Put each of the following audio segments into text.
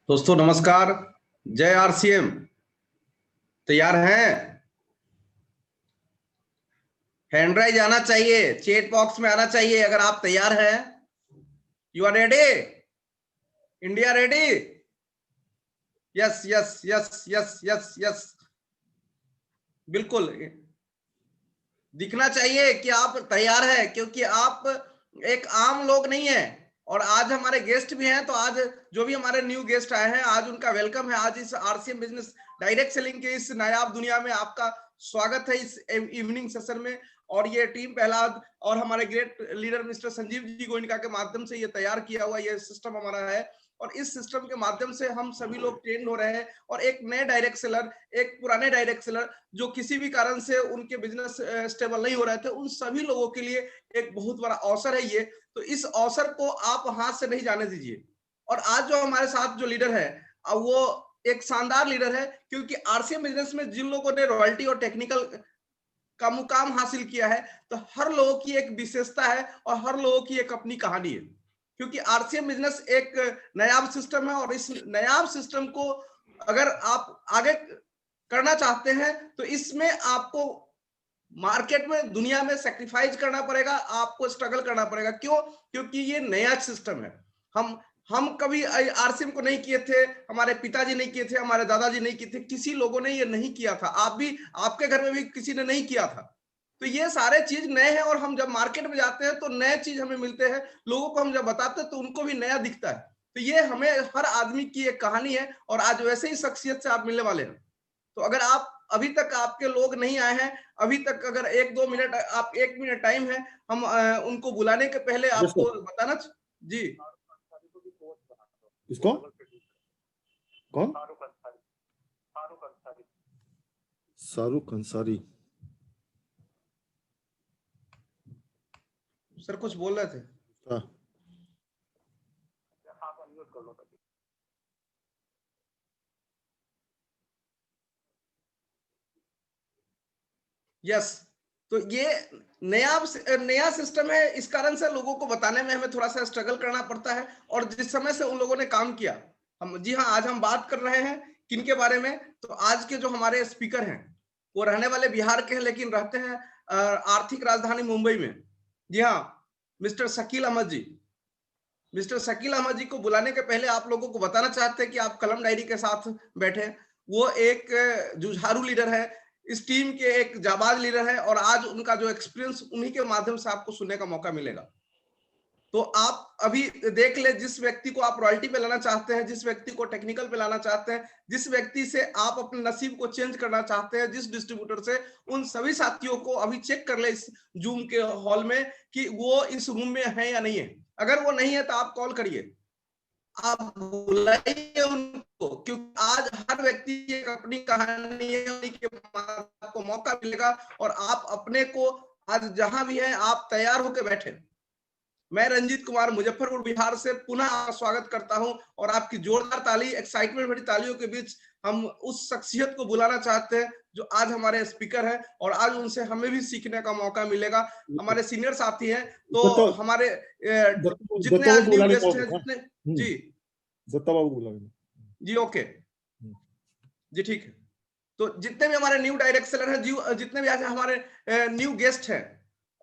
दोस्तों नमस्कार। जय आरसीएम। तैयार हैं? हैंड राइज आना चाहिए, चैट बॉक्स में आना चाहिए अगर आप तैयार हैं। You are ready? India ready? Yes yes yes yes yes yes, बिल्कुल दिखना चाहिए कि आप तैयार हैं, क्योंकि आप एक आम लोग नहीं है। और आज हमारे गेस्ट भी हैं, तो आज जो भी हमारे न्यू गेस्ट आए हैं आज उनका वेलकम है। आज इस आरसीएम बिजनेस डायरेक्ट सेलिंग के इस नायाब दुनिया में आपका स्वागत है इस इवनिंग सेशन में। और ये टीम प्रहलाद और हमारे great leader mister Sanjeev ji Goenka के माध्यम से ये तैयार किया हुआ ये सिस्टम हमारा है। और इस सिस्टम के माध्यम से हम सभी लोग ट्रेंड हो रहे हैं। और एक नए डायरेक्ट सेलर, एक पुराने डायरेक्ट सेलर जो किसी भी कारण से उनके बिजनेस स्टेबल नहीं हो रहे थे, उन सभी लोगों के लिए एक बहुत बड़ा अवसर है ये। तो इस अवसर को आप हाथ से नहीं जाने दीजिए। और आज जो हमारे साथ जो लीडर है वो एक शानदार लीडर है, क्योंकि आरसीएम बिजनेस में जिन लोगों ने रॉयल्टी और टेक्निकल का मुकाम हासिल किया है, तो हर लोगों की एक विशेषता है और हर लोगों की एक अपनी कहानी है। क्योंकि आरसीएम बिजनेस एक नायाब सिस्टम है और इस नायाब सिस्टम को अगर आप आगे करना चाहते हैं तो इसमें आपको मार्केट में, दुनिया में सैक्रिफाइस करना पड़ेगा, आपको स्ट्रगल करना पड़ेगा। क्यों? क्योंकि ये नया सिस्टम है। हम कभी आरसीएम को नहीं किए थे, हमारे पिताजी नहीं किए थे, हमारे दादाजी नहीं किए थे, किसी लोगों ने ये नहीं किया था। आप भी, आपके घर में भी किसी ने नहीं किया था। तो ये सारे चीज नए हैं और हम जब मार्केट में जाते हैं तो नए चीज हमें मिलते हैं। लोगों को हम जब बताते हैं तो उनको भी नया दिखता है। तो ये हमें हर आदमी की एक कहानी है और आज वैसे ही शख्सियत से आप मिलने वाले हैं। तो अगर आप अभी तक आपके लोग नहीं आए हैं, अभी तक अगर 1-2 मिनट, आप 1 मिनट टाइम है, हम उनको बुलाने के पहले आपको बताना जी। इसको कौन? शाहरुख अंसारी सर कुछ बोल रहे थे? यस। तो ये नया सिस्टम है, इस कारण से लोगों को बताने में हमें थोड़ा सा स्ट्रगल करना पड़ता है। और जिस समय से उन लोगों ने काम किया, हम जी हाँ, आज हम बात कर रहे हैं किनके बारे में? तो आज के जो हमारे स्पीकर हैं वो रहने वाले बिहार के हैं, लेकिन रहते हैं आर्थिक राजधानी मुंबई में। जी हाँ, मिस्टर शकील अहमद जी। मिस्टर शकील अहमद जी को बुलाने के पहले आप लोगों को बताना चाहते हैं कि आप कलम डायरी के साथ बैठे। वो एक जुझारू लीडर है, इस टीम के एक जाबाज लीडर है और आज उनका जो एक्सपीरियंस उन्हीं के माध्यम से आपको सुनने का मौका मिलेगा। तो आप अभी देख ले, जिस व्यक्ति को आप रॉयल्टी पे लाना चाहते हैं, जिस व्यक्ति को टेक्निकल पे लाना चाहते हैं, जिस व्यक्ति से आप अपने नसीब को चेंज करना चाहते हैं, जिस डिस्ट्रीब्यूटर से, उन सभी साथियों को अभी चेक कर ले इस जूम के हॉल में कि वो इस रूम में है या नहीं है। अगर वो नहीं है तो आप कॉल करिए, आप बुलाइए उनको, क्योंकि आज हर व्यक्ति की एक अपनी कहानी है, उन्हीं के आपको मौका मिलेगा। और आप अपने को आज जहां भी है आप तैयार होकर बैठे। मैं रंजीत कुमार मुजफ्फरपुर बिहार से पुनः आपका स्वागत करता हूं और आपकी जोरदार ताली, एक्साइटमेंट भरी तालियों के बीच हम उस शख्सियत को बुलाना चाहते हैं जो आज हमारे स्पीकर हैं और आज उनसे हमें भी सीखने का मौका मिलेगा। हमारे सीनियर साथी हैं, तो हमारे जितने आज न्यू गेस्ट हैं, जितने जी दत्ता बाबू बुलाएंगे जी। ओके जी, ठीक है। तो जितने भी हमारे न्यू डायरेक्ट सेलर हैं, जितने भी आज हमारे न्यू गेस्ट हैं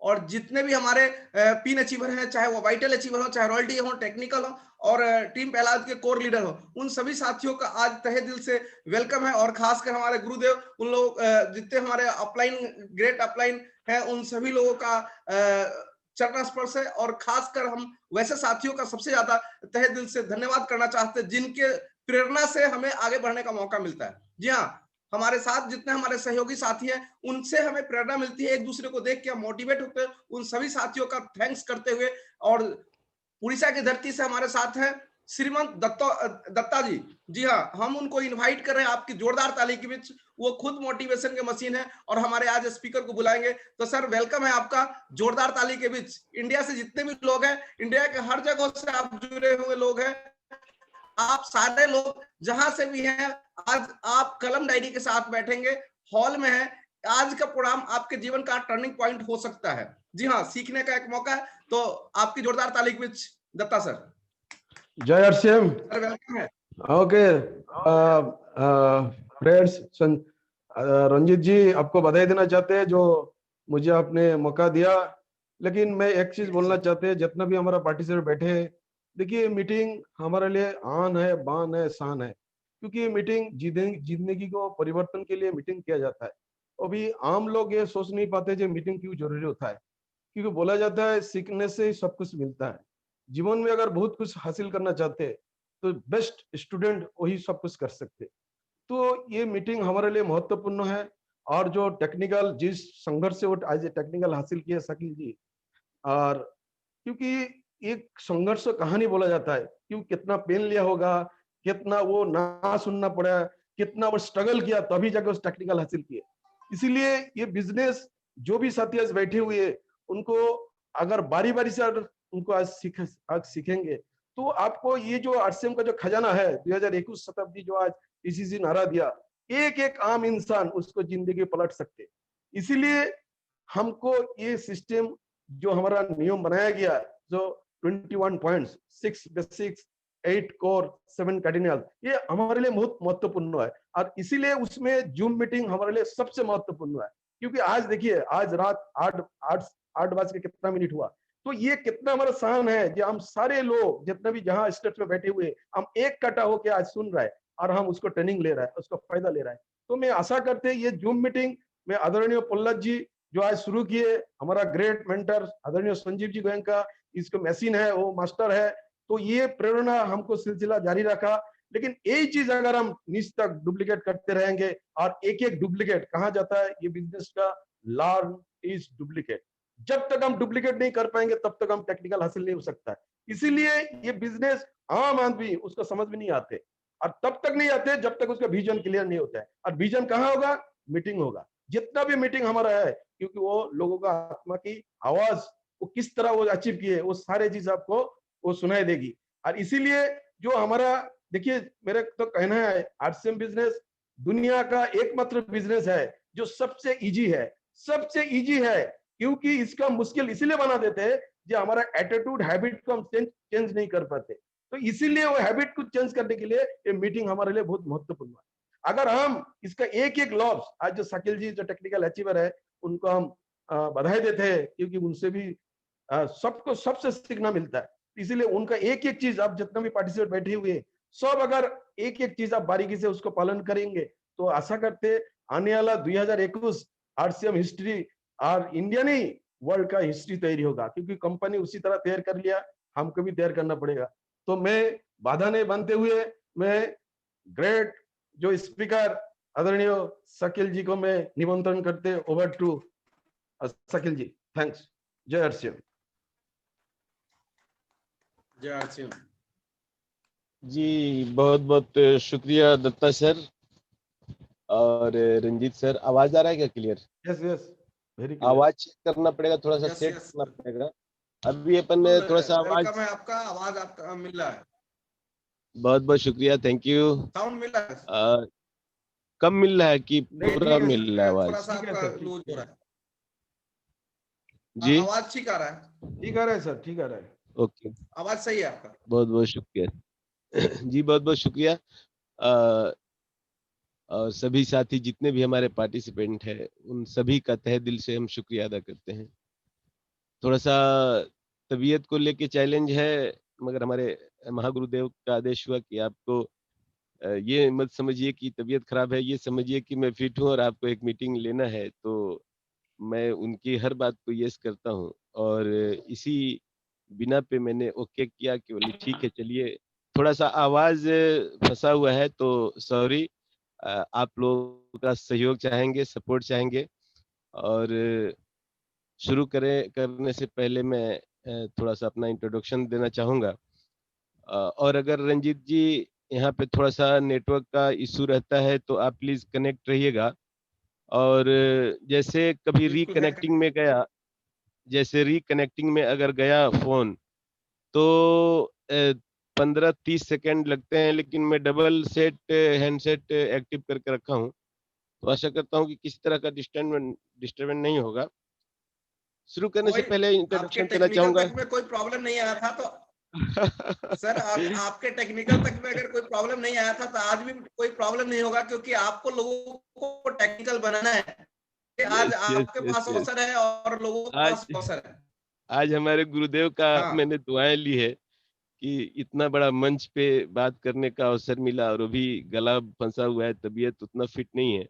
और जितने भी हमारे पिन अचीवर हैं, चाहे वो वाइटल अचीवर हो, चाहे रॉयल्टी हो, टेक्निकल हो और टीम प्रहलाद के कोर लीडर हो, उन सभी साथियों का आज तहे दिल से वेलकम है। और खासकर हमारे गुरुदेव, उन लोग जितने हमारे अपलाइन, ग्रेट अपलाइन है, उन सभी लोगों का चरण स्पर्श है। और खासकर हम वैसे साथियों का सबसे ज्यादा तहे दिल से धन्यवाद करना चाहते हैं जिनके प्रेरणा से हमें आगे बढ़ने का मौका मिलता है। जी हाँ, हमारे साथ जितने हमारे सहयोगी साथी हैं उनसे हमें प्रेरणा मिलती है, एक दूसरे को देख के हम मोटिवेट होते हैं। उन सभी साथियों का थैंक्स करते हुए, और उड़ीसा की धरती से हमारे साथ हैं श्रीमंत दत्ता जी। जी हाँ, हम उनको इनवाइट कर रहे हैं आपकी जोरदार ताली के बीच। वो खुद मोटिवेशन के मशीन है और हमारे आज स्पीकर को बुलाएंगे। तो सर वेलकम है आपका, जोरदार ताली के बीच। इंडिया से जितने भी लोग हैं, इंडिया के हर जगह से आप जुड़े हुए लोग हैं, आप सारे लोग जहां से भी हैं, आज आप कलम डायरी के साथ बैठेंगे, हॉल में है। आज का प्रोग्राम आपके जीवन का टर्निंग पॉइंट हो सकता है। जी हाँ, सीखने का एक मौका है। तो आपकी जोरदार ताली के बीच दत्ता सर। जय आरसीएम। सर वेलकम है। ओके फ्रेंड्स, रंजीत जी आपको बधाई देना चाहते हैं जो मुझे आपने मौका दिया। लेकिन मैं एक चीज बोलना चाहते हैं, जितना भी हमारा पार्टिसिपेट बैठे हैं, देखिए मीटिंग हमारे लिए आन है, बान है, शान है, क्योंकि ये मीटिंग जिंदगी को परिवर्तन के लिए मीटिंग किया जाता है। अभी आम लोग ये सोच नहीं पाते जो मीटिंग क्यों जरूरी होता है, क्योंकि बोला जाता है सीखने से ही सब कुछ मिलता है। जीवन में अगर बहुत कुछ हासिल करना चाहते हैं तो बेस्ट स्टूडेंट वही सब कुछ कर सकते। तो ये मीटिंग हमारे लिए महत्वपूर्ण है। और जो टेक्निकल जिस संघर्ष से वो आज टेक्निकल हासिल किए शकील जी, और क्योंकि एक संघर्ष कहानी बोला जाता है, क्यों कितना पेन लिया होगा, कितना वो ना सुनना पड़ा, कितना वो स्ट्रगल किया तभी जाकर उस टेक्निकल हासिल किए। इसीलिए ये बिजनेस जो भी साथी आज बैठे हुए हैं, उनको अगर बारी बारी से अगर उनको आज सीखेंगे तो आपको ये जो आरसीएम का जो खजाना है 2021 शताब्दी जो आज इसी नारा दिया, एक एक आम इंसान उसको जिंदगी पलट सकते। इसीलिए हमको ये सिस्टम जो हमारा नियम बनाया गया, जो 21 पॉइंट्स, 6 बेसिक्स, 8 कोर, 7 कार्डिनल, ये हमारे लिए बहुत महत्वपूर्ण है। और इसीलिए उसमें जूम मीटिंग हमारे लिए सबसे महत्वपूर्ण है। क्योंकि आज देखिए, आज रात 8 बज के कितना मिनट हुआ, तो ये कितना हमारा शान है कि हम सारे लोग जितने भी जहां स्टेट्स में बैठे हुए, हम एक कटा होकर आज सुन रहे हैं और हम उसको ट्रेनिंग ले रहे हैं, उसका फायदा ले रहे हैं। तो मैं आशा करते हैं ये जूम मीटिंग में आदरणीय पल्लव जी जो आज शुरू किए, हमारा ग्रेट मेंटर आदरणीय संजीव जी गोयनका, इसको मशीन है, वो मास्टर है, तो ये प्रेरणा हमको सिलसिला जारी रखा। लेकिन यही चीज अगर हम निज तक डुप्लीकेट करते रहेंगे, और एक एक डुप्लीकेट कहा जाता है ये बिजनेस का लर्न इज डुप्लीकेट, जब तक हम डुप्लीकेट नहीं कर पाएंगे तब तक हम टेक्निकल हासिल नहीं हो सकता है। इसीलिए ये बिजनेस आम आदमी उसको समझ में नहीं आते, और तब तक नहीं आते जब तक उसका विजन क्लियर नहीं होता है। और विजन कहाँ होगा? मीटिंग होगा। जितना भी मीटिंग हमारा है, क्योंकि वो लोगों का आत्मा की आवाज वो किस तरह वो अचीव किए, वो सारे चीज आपको वो सुनाई देगी। और इसीलिए जो हमारा, देखिए मेरा तो कहना है, आरसीएम बिजनेस दुनिया का एकमात्र बिजनेस है जो सबसे इजी है, सबसे इजी है। क्योंकि इसका मुश्किल इसीलिए बना देते हैं जो हमारा एटीट्यूड, हैबिट को हम चेंज नहीं कर पाते। तो इसीलिए वो हैबिट को चेंज करने के लिए ये मीटिंग हमारे लिए बहुत महत्वपूर्ण है। अगर हम इसका एक एक लॉस, आज जो शकील जी जो टेक्निकल अचीवर है, उनको हम बधाई देते हैं, क्योंकि उनसे भी सबको सबसे सीखना मिलता है। इसीलिए उनका एक एक चीज, आप जितना भी पार्टिसिपेट बैठे हुए सब, अगर एक एक चीज आप बारीकी से उसको पालन करेंगे तो आशा करते आने वाला 2021 आरसीएम हिस्ट्री और इंडिया नहीं वर्ल्ड का हिस्ट्री तैयारी होगा। क्योंकि कंपनी उसी तरह तैयार कर लिया, हमको भी तैयार करना पड़ेगा। तो मैं बाधा नहीं बनते हुए, मैं ग्रेट जो स्पीकर आदरणीय शकील जी को मैं निमंत्रण करते, over to Shakeel ji. Thanks. जय आरसीएम। जय आरसीएम जी, बहुत बहुत शुक्रिया दत्ता सर और रंजीत सर। आवाज आ रहा है क्या clear? Yes yes, very clear. आवाज चेक करना पड़ेगा, थोड़ा सा सेट करना पड़ेगा। अभी अपन ने थोड़ा सा आवाज, वेलकम है आपका, आवाज आपका मिल रहा है। बहुत बहुत शुक्रिया, थैंक यू। साउंड मिल रहा है? कम मिल रहा है कि पूरा मिल रहा है आवाज? थोड़ा सा आपका लूज हो रहा है जी, आवाज ठीक आ रहा है? ठीक आ रहा है सर, ठीक आ रहा है। ओके, आवाज सही है आपका। बहुत बहुत शुक्रिया जी, बहुत बहुत शुक्रिया। और सभी साथी जितने भी हमारे पार्टिसिपेंट हैं, उन सभी का तहे दिल से हम शुक्रिया अदा करते हैं। थोड़ा सा तबीयत को लेके चैलेंज है, मगर हमारे महागुरुदेव का आदेश हुआ कि आपको ये मत समझिए कि तबीयत खराब है, ये समझिए कि मैं फिट हूँ और आपको एक मीटिंग लेना है। तो मैं उनकी हर बात को यस करता हूँ, और इसी बिना पे मैंने ओके किया कि बोले ठीक है चलिए। थोड़ा सा आवाज फंसा हुआ है तो सॉरी, आप लोगों का सहयोग चाहेंगे, सपोर्ट चाहेंगे। और शुरू करने से पहले मैं थोड़ा सा अपना इंट्रोडक्शन देना चाहूँगा। और अगर रंजीत जी यहाँ पे थोड़ा सा नेटवर्क का इशू रहता है तो आप प्लीज कनेक्ट रहिएगा। और जैसे कभी रिकनेक्टिंग में गया, जैसे रिकनेक्टिंग में अगर गया फोन तो 15-30 सेकंड लगते हैं, लेकिन मैं डबल सेट हैंडसेट एक्टिव करके रखा हूँ, तो आशा करता हूँ कि किसी तरह का डिस्टर्बेंस नहीं होगा। शुरू करने से पहले आपके इंट्रोडक्शन देना टेक्निकल चाहूंगा। तक में कोई प्रॉब्लम नहीं आया था तो सर आपके टेक्निकल तक में अगर कोई प्रॉब्लम नहीं आया था तो आज भी कोई प्रॉब्लम नहीं होगा, क्योंकि आपको लोगों को टेक्निकल बनाना है। कि आज यस यस आपके यस पास यस। अवसर है और लोगों के आज पास अवसर है। आज हमारे गुरुदेव का हाँ मैंने दुआएं ली है कि इतना बड़ा मंच पे बात करने का अवसर मिला, और वो भी गला फंसा हुआ है, तबीयत उतना फिट नहीं है,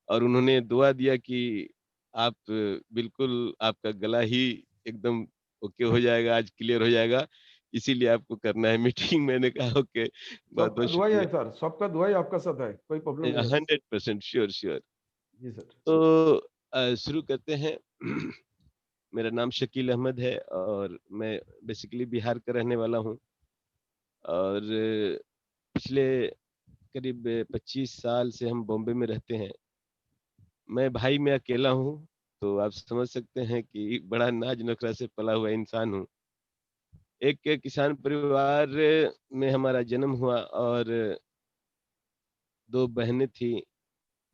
और उन्होंने दुआ दिया कि आप बिल्कुल आपका गला ही एकदम ओके हो जाएगा, आज क्लियर हो जाएगा, इसीलिए आपको करना है मीटिंग। मैंने कहा ओके, बहुत सबका बहुत दुआ ही है शुक्रिया। सर, सबका दुआ ही आपका साथ है, कोई प्रॉब्लम नहीं है सर। 100% sure sure. जी सर। तो शुरू करते हैं। मेरा नाम शकील अहमद है और मैं बेसिकली बिहार का रहने वाला हूँ, और पिछले करीब 25 साल से हम बॉम्बे में रहते हैं। मैं भाई में अकेला हूँ, तो आप समझ सकते हैं कि बड़ा नाज नखरा से पला हुआ इंसान हूँ। एक किसान परिवार में हमारा जन्म हुआ, और 2 बहनें थीं।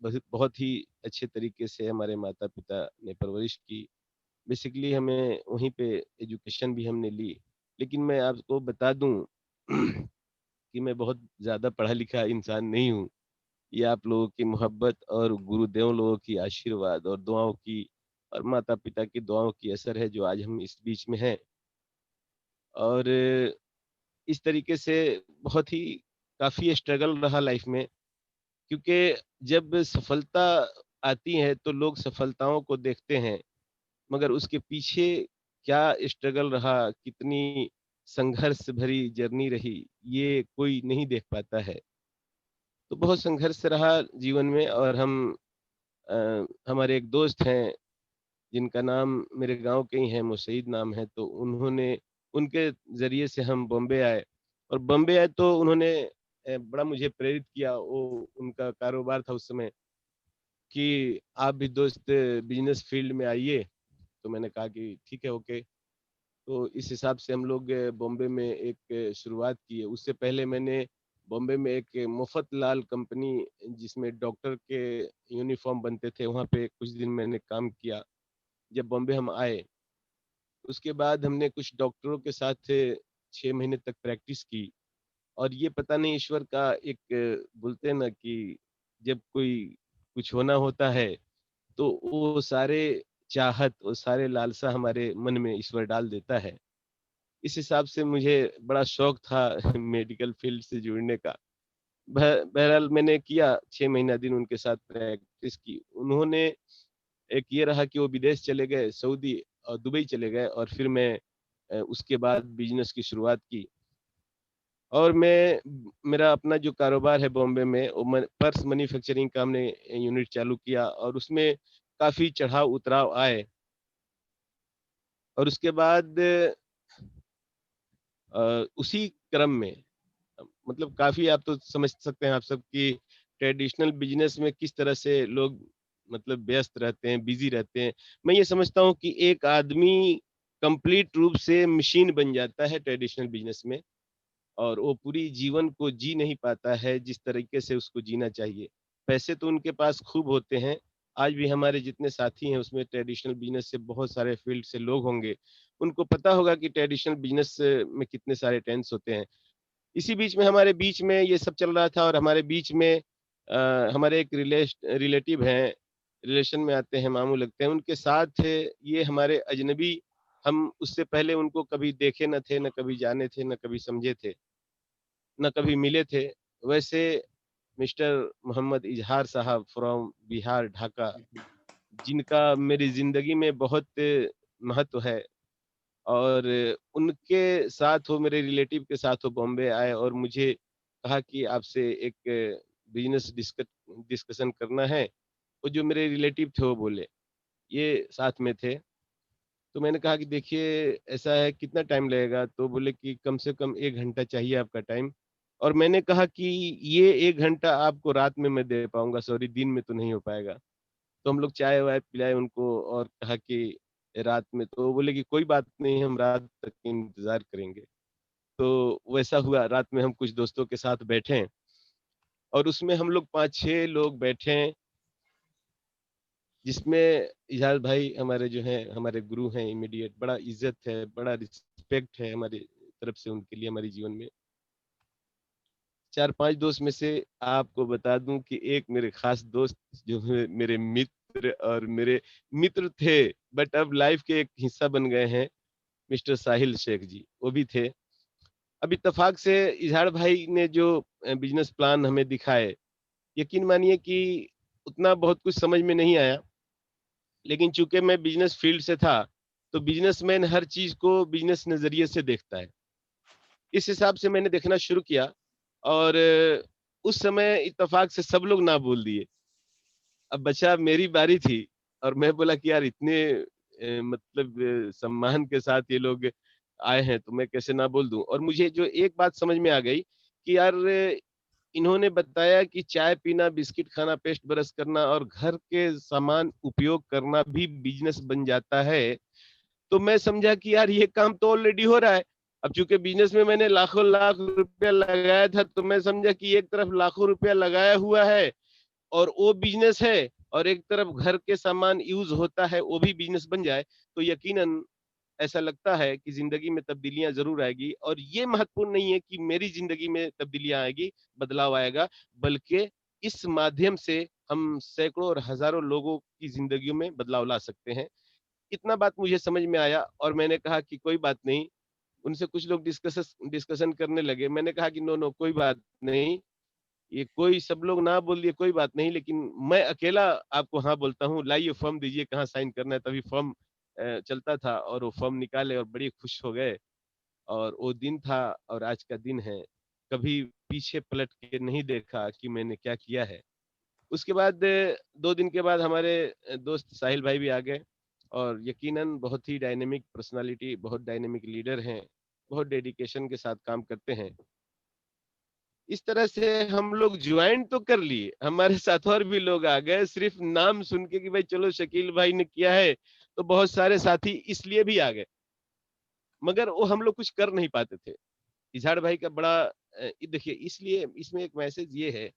बहुत बहुत ही अच्छे तरीके से हमारे माता-पिता ने परवरिश की। बेसिकली हमें वहीं पे एजुकेशन भी हमने ली। लेकिन मैं आपको बता दूँ कि मैं बहुत ज़्यादा पढ़ा-लिखा इंसान नहीं हूँ। ये आप लोगों की मोहब्बत और गुरुदेव लोगों की आशीर्वाद और दुआओं की और माता-पिता की दुआओं की असर है जो आज हम इस बीच में हैं। और इस तरीके से बहुत ही काफ़ी स्ट्रगल रहा लाइफ में, क्योंकि जब सफलता आती है तो लोग सफलताओं को देखते हैं, मगर उसके पीछे क्या स्ट्रगल रहा, कितनी संघर्ष भरी जर्नी रही, ये कोई नहीं देख पाता है। तो बहुत संघर्ष रहा जीवन में, और हमारे एक दोस्त हैं जिनका नाम मेरे गाँव के ही हैं, मुसईद नाम है, तो उन्होंने उनके ज़रिए से हम बॉम्बे आए, और बॉम्बे आए तो उन्होंने बड़ा मुझे प्रेरित किया। वो उनका कारोबार था उस समय कि आप भी दोस्त बिज़नेस फ़ील्ड में आइए, तो मैंने कहा कि ठीक है, ओके। तो इस हिसाब से हम लोग बॉम्बे में एक शुरुआत की है। उससे पहले मैंने बॉम्बे में एक मफतलाल कंपनी, जिसमें डॉक्टर के यूनिफ़ॉर्म बनते थे, वहाँ पे कुछ दिन मैंने काम किया। जब बॉम्बे हम आए, उसके बाद हमने कुछ डॉक्टरों के साथ 6 महीने तक प्रैक्टिस की, और ये पता नहीं ईश्वर का एक बोलते हैं ना कि जब कोई कुछ होना होता है, तो वो सारे चाहत, वो सारे लालसा हमारे मन में ईश्वर डाल देता है। इस हिसाब से मुझे बड़ा शौक था मेडिकल फील्ड से जुड़ने का। बहरहाल मैंने किया 6 महीना दिन उनके साथ प्रैक्टिस की। उन्होंने एक ये रहा कि वो विदेश चले गए, सऊदी और दुबई चले गए, और फिर मैं उसके बाद बिज़नेस की शुरुआत की। और मेरा अपना जो कारोबार है बॉम्बे में, वो पर्स मैन्युफैक्चरिंग का हमने यूनिट चालू किया, और उसमें काफ़ी चढ़ाव-उतराव आए। और उसके बाद उसी क्रम में मतलब काफ़ी आप तो समझ सकते हैं आप सब कि ट्रेडिशनल बिज़नेस में किस तरह से लोग मतलब व्यस्त रहते हैं, बिज़ी रहते हैं। मैं ये समझता हूँ कि एक आदमी कंप्लीट रूप से मशीन बन जाता है ट्रेडिशनल बिज़नेस में, और वो पूरी जीवन को जी नहीं पाता है जिस तरीके से उसको जीना चाहिए। पैसे तो उनके पास खूब होते हैं, आज भी हमारे जितने साथी हैं उसमें ट्रेडिशनल बिज़नेस से बहुत सारे फील्ड से लोग होंगे, उनको पता होगा कि ट्रेडिशनल बिज़नेस में कितने सारे टेंस होते हैं। इसी बीच में हमारे बीच में ये सब चल रहा था, और हमारे बीच में हमारे एक रिलेटिव हैं, रिलेशन में आते हैं, मामू लगते हैं, उनके साथ ये हमारे अजनबी, हम उससे पहले उनको कभी देखे न थे, न कभी जाने थे, न कभी समझे थे, न कभी मिले थे। वैसे मिस्टर मोहम्मद इजहार साहब फ्रॉम बिहार, ढाका, जिनका मेरी ज़िंदगी में बहुत महत्व है, और उनके साथ वो मेरे रिलेटिव के साथ वो बॉम्बे आए, और मुझे कहा कि आपसे एक बिज़नेस डिस्कशन करना है। वो जो मेरे रिलेटिव थे वो बोले, ये साथ में थे। तो मैंने कहा कि देखिए ऐसा है, कितना टाइम लगेगा? तो बोले कि कम से कम 1 घंटा चाहिए आपका टाइम। और मैंने कहा कि ये 1 घंटा आपको रात में मैं दे पाऊँगा, सॉरी दिन में तो नहीं हो पाएगा। तो हम लोग चाय-वाय पिलाए उनको, और कहा कि रात में, तो वो बोले कि कोई बात नहीं, हम रात तक इंतज़ार करेंगे। तो वैसा हुआ, रात में हम कुछ दोस्तों के साथ बैठे, और उसमें हम लोग 5-6 लोग बैठे हैं, जिसमें इजाज़ भाई हमारे जो हैं, हमारे गुरु हैं इमीडिएट, बड़ा इज़्ज़त है, बड़ा रिस्पेक्ट है हमारे तरफ से उनके लिए हमारे जीवन में। 4-5 दोस्त में से आपको बता दूं कि एक मेरे खास दोस्त जो मेरे मित्र और मेरे मित्र थे, बट अब लाइफ के एक हिस्सा बन गए हैं, मिस्टर साहिल शेख जी, वो भी थे। अब इत्तेफाक से इजहार भाई ने जो बिजनेस प्लान हमें दिखाए, यकीन मानिए कि उतना बहुत कुछ समझ में नहीं आया, लेकिन चूंकि मैं बिजनेस फील्ड से था, तो बिजनेसमैन हर चीज को बिजनेस नजरिए से देखता है। इस हिसाब से मैंने देखना शुरू किया और उस समय इत्तेफाक से सब लोग ना बोल दिए। अब बचा मेरी बारी थी और मैं बोला कि यार इतने मतलब सम्मान के साथ ये लोग आए हैं तो मैं कैसे ना बोल दूं। और मुझे जो एक बात समझ में आ गई कि यार इन्होंने बताया कि चाय पीना, बिस्किट खाना, पेस्ट ब्रश करना और घर के सामान उपयोग करना भी बिजनेस बन जाता है। तो मैं समझा कि यार ये काम तो ऑलरेडी हो रहा है। अब चूंकि बिजनेस में मैंने लाखों लाख रुपया लगाया था, तो मैं समझा कि एक तरफ लाखों रुपया लगाया हुआ है और वो बिजनेस है, और एक तरफ घर के सामान यूज होता है, वो भी बिजनेस बन जाए, तो यकीनन ऐसा लगता है कि जिंदगी में तब्दीलियां जरूर आएगी। और ये महत्वपूर्ण नहीं है कि मेरी जिंदगी में तब्दीलियां आएगी, बदलाव आएगा, बल्कि इस माध्यम से हम सैकड़ों और हजारों लोगों की जिंदगियों में बदलाव ला सकते हैं। इतना बात मुझे समझ में आया और मैंने कहा कि कोई बात नहीं। उनसे कुछ लोग डिस्कशन करने लगे। मैंने कहा कि नो नो कोई बात नहीं, ये कोई सब लोग ना बोल दिए कोई बात नहीं, लेकिन मैं अकेला आपको हाँ बोलता हूँ। लाइए फॉर्म दीजिए, कहाँ साइन करना है। तभी फॉर्म चलता था और वो फॉर्म निकाले और बड़ी खुश हो गए। और वो दिन था और आज का दिन है। कभी पीछे पलट के नहीं देखा कि मैंने क्या किया है। उसके बाद 2 दिन के बाद हमारे दोस्त साहिल भाई भी आ गए और यकीनन बहुत ही डायनेमिक पर्सनालिटी, बहुत डायनेमिक लीडर हैं, बहुत डेडिकेशन के साथ काम करते हैं। इस तरह से हम लोग ज्वाइन तो कर लिए, हमारे साथ और भी लोग आ गए। सिर्फ नाम सुन के कि भाई चलो शकील भाई ने किया है, तो बहुत सारे साथी इसलिए भी आ गए, मगर वो हम लोग कुछ कर नहीं पाते थे। इजहार भाई का बड़ा देखिए, इसलिए इसमें एक मैसेज ये है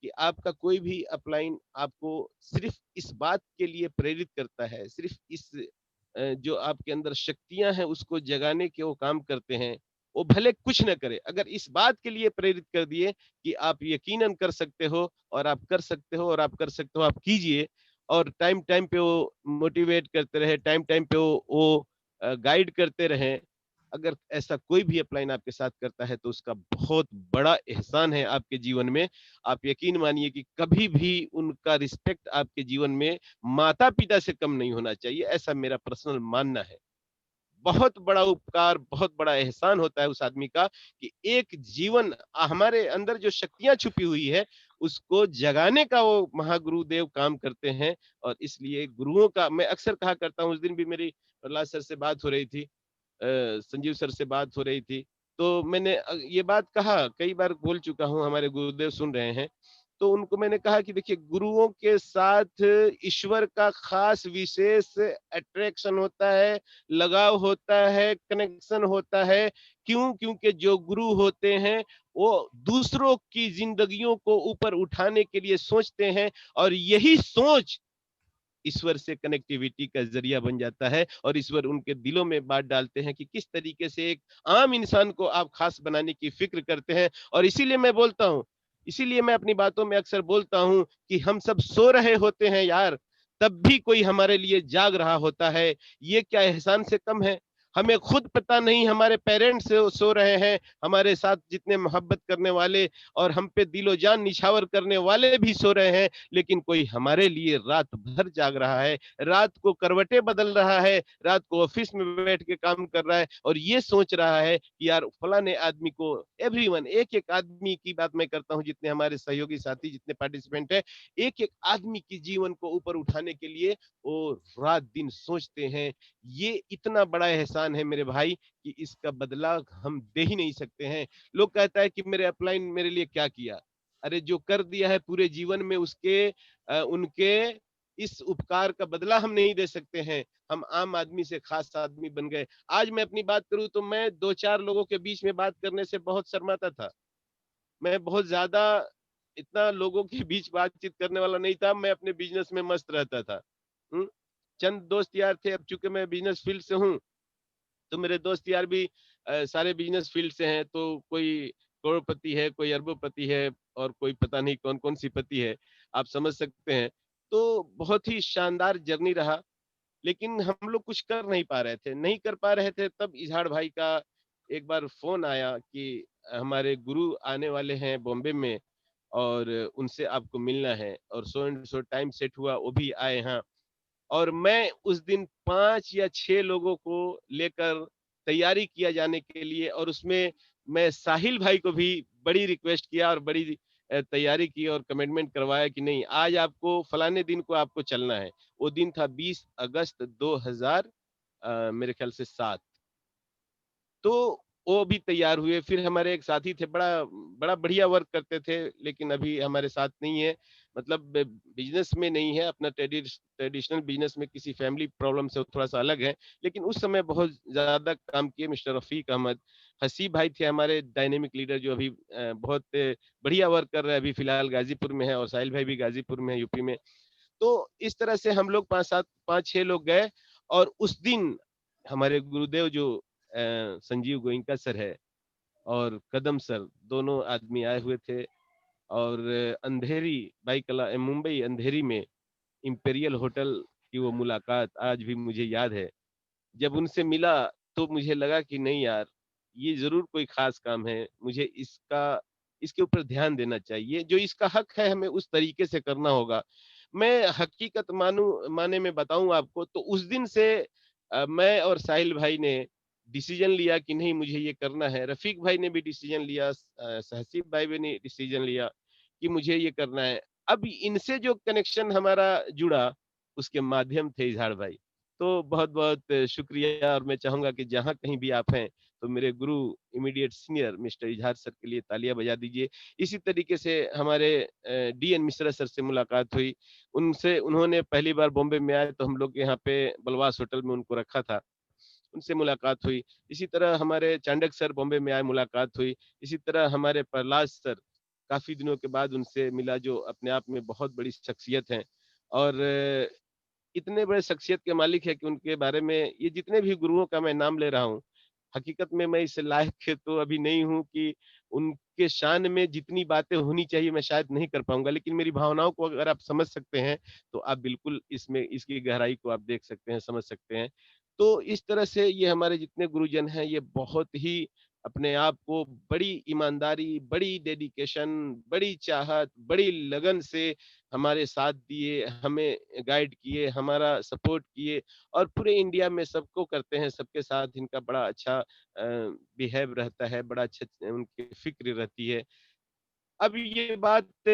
कि आपका कोई भी अपलाइन आपको सिर्फ इस बात के लिए प्रेरित करता है, सिर्फ इस जो आपके अंदर शक्तियां हैं उसको जगाने के वो काम करते हैं। वो भले कुछ न करे, अगर इस बात के लिए प्रेरित कर दिए कि आप यकीनन कर सकते हो और आप कर सकते हो और आप कर सकते हो, आप कीजिए। और टाइम टाइम पे वो मोटिवेट करते रहे, टाइम टाइम पे वो गाइड करते रहें। अगर ऐसा कोई भी अपलाइन आपके साथ करता है तो उसका बहुत बड़ा एहसान है आपके जीवन में। आप यकीन मानिए कि कभी भी उनका रिस्पेक्ट आपके जीवन में माता पिता से कम नहीं होना चाहिए, ऐसा मेरा पर्सनल मानना है। बहुत बड़ा उपकार, बहुत बड़ा एहसान होता है उस आदमी का कि एक जीवन हमारे अंदर जो शक्तियां छुपी हुई है उसको जगाने का वो महागुरुदेव काम करते हैं। और इसलिए गुरुओं का मैं अक्सर कहा करता हूँ। उस दिन भी मेरी प्रहलाद सर से बात हो रही थी, संजीव सर से बात हो रही थी, तो मैंने ये बात कहा, कई बार बोल चुका हूँ, हमारे गुरुदेव सुन रहे हैं। तो उनको मैंने कहा कि देखिए, गुरुओं के साथ ईश्वर का खास विशेष अट्रैक्शन होता है, लगाव होता है, कनेक्शन होता है। क्यों? क्योंकि जो गुरु होते हैं वो दूसरों की जिंदगियों को ऊपर उठाने के लिए सोचते हैं, और यही सोच ईश्वर से कनेक्टिविटी का जरिया बन जाता है। और ईश्वर उनके दिलों में बात डालते हैं कि किस तरीके से एक आम इंसान को आप खास बनाने की फिक्र करते हैं। और इसीलिए मैं बोलता हूं, इसीलिए मैं अपनी बातों में अक्सर बोलता हूं कि हम सब सो रहे होते हैं यार, तब भी कोई हमारे लिए जाग रहा होता है। ये क्या एहसान से कम है? हमें खुद पता नहीं, हमारे पेरेंट्स सो रहे हैं, हमारे साथ जितने मोहब्बत करने वाले और हम पे दिलो जान निछावर करने वाले भी सो रहे हैं, लेकिन कोई हमारे लिए रात भर जाग रहा है, रात को करवटें बदल रहा है, रात को ऑफिस में बैठ के काम कर रहा है और ये सोच रहा है कि यार फलाने आदमी को, एवरीवन, एक एक आदमी की बात मैं करता हूं, जितने हमारे सहयोगी साथी, जितने पार्टिसिपेंट है, एक एक आदमी की जीवन को ऊपर उठाने के लिए वो रात दिन सोचते हैं। ये इतना बड़ा एहसान है मेरे भाई कि इसका बदला हम दे ही नहीं सकते हैं। लोग कहता है कि मेरे अपलाइन मेरे लिए क्या किया। अरे जो कर दिया है पूरे जीवन में, उसके उनके इस उपकार का बदला हम नहीं दे सकते हैं। हम आम आदमी से खास आदमी बन गए। आज मैं अपनी बात करूं तो मैं 2-4 लोगों के बीच में बात करने से बहुत शर्माता था। मैं बहुत ज्यादा इतना लोगों के बीच बातचीत करने वाला नहीं था। मैं अपने बिजनेस में मस्त रहता था। चंद दोस्त यार थे। अब चूंकि मैं बिजनेस फील्ड से हूं तो मेरे दोस्त यार भी सारे बिजनेस फील्ड से हैं, तो कोई करोड़पति है, कोई अरबोपति है और कोई पता नहीं कौन-कौन सी पति है, आप समझ सकते हैं। तो बहुत ही शानदार जर्नी रहा, लेकिन हम लोग कुछ कर नहीं पा रहे थे। नहीं कर पा रहे थे तब इजहार भाई का एक बार फ़ोन आया कि हमारे गुरु आने वाले हैं बॉम्बे में और उनसे आपको मिलना है, और so and so time set हुआ, वो भी आए हैं। और मैं उस दिन 5 या 6 लोगों को लेकर तैयारी किया जाने के लिए, और उसमें मैं साहिल भाई को भी बड़ी रिक्वेस्ट किया और बड़ी तैयारी की और कमिटमेंट करवाया कि नहीं, आज आपको फलाने दिन को आपको चलना है। वो दिन था 20 अगस्त 2000 मेरे ख्याल से 7। तो वो भी तैयार हुए। फिर हमारे एक साथी थे, बड़ा बड़ा बढ़िया वर्क करते थे, लेकिन अभी हमारे साथ नहीं है। मतलब बिज़नेस में नहीं है, अपना ट्रेडिशनल बिज़नेस में किसी फैमिली प्रॉब्लम से थोड़ा-सा अलग है। लेकिन उस समय बहुत ज़्यादा काम किए मिस्टर रफ़ीक अहमद। हसीब भाई थे हमारे डायनामिक लीडर, जो अभी बहुत बढ़िया वर्क कर रहे हैं, अभी फ़िलहाल गाज़ीपुर में है, और साहिल भाई भी गाज़ीपुर में है, यूपी में। तो इस तरह से हम लोग 5-6 लोग गए, और उस दिन हमारे गुरुदेव जो संजीव गोयनका सर है और कदम सर, दोनों आदमी आए हुए थे। और अंधेरी मुंबई अंधेरी में इंपीरियल होटल की वो मुलाकात आज भी मुझे याद है। जब उनसे मिला तो मुझे लगा कि नहीं यार, ये ज़रूर कोई ख़ास काम है। मुझे इसके ऊपर ध्यान देना चाहिए। जो इसका हक है, हमें उस तरीके से करना होगा। मैं हकीकत माने में बताऊँ आपको, तो उस दिन से मैं और साहिल भाई ने डिसीज़न लिया कि नहीं, मुझे ये करना है। रफ़ीक भाई ने भी डिसीज़न लिया, सहसीब भाई भी ने डिसीज़न लिया कि मुझे ये करना है। अब इनसे जो कनेक्शन हमारा जुड़ा, उसके माध्यम थे इज़हार भाई। तो बहुत-बहुत शुक्रिया, और मैं चाहूँगा कि जहाँ कहीं भी आप हैं, तो मेरे गुरु इमीडिएट सीनियर मिस्टर इज़हार सर के लिए तालियाँ बजा दीजिए। इसी तरीके से हमारे डीएन मिश्रा सर से मुलाकात हुई। उन्होंने पहली बार बॉम्बे में आए तो हम लोग यहाँ पे बलवास होटल में उनको रखा था। उनसे मुलाकात हुई। इसी तरह हमारे चांडक सर बॉम्बे में आए, मुलाकात हुई। इसी तरह हमारे प्रहलाद सर, काफ़ी दिनों के बाद उनसे मिला, जो अपने आप में बहुत बड़ी शख्सियत हैं। और इतने बड़े शख्सियत के मालिक है कि उनके बारे में, ये जितने भी गुरुओं का मैं नाम ले रहा हूँ, हकीकत में मैं इस लायक तो अभी नहीं हूँ कि उनके शान में जितनी बातें होनी चाहिए मैं शायद नहीं कर पाऊँगा। लेकिन मेरी भावनाओं को अगर आप समझ सकते हैं, तो आप बिल्कुल इसमें इसकी गहराई को आप देख सकते हैं, समझ सकते हैं। तो इस तरह से ये हमारे जितने गुरुजन हैं, ये बहुत ही अपने आप को बड़ी ईमानदारी, बड़ी डेडिकेशन, बड़ी चाहत, बड़ी लगन से हमारे साथ दिए, हमें गाइड किए, हमारा सपोर्ट किए, और पूरे इंडिया में सबको करते हैं, सबके साथ इनका बड़ा अच्छा बिहेव रहता है, बड़ा अच्छा उनकी फ़िक्र रहती है। अब ये बात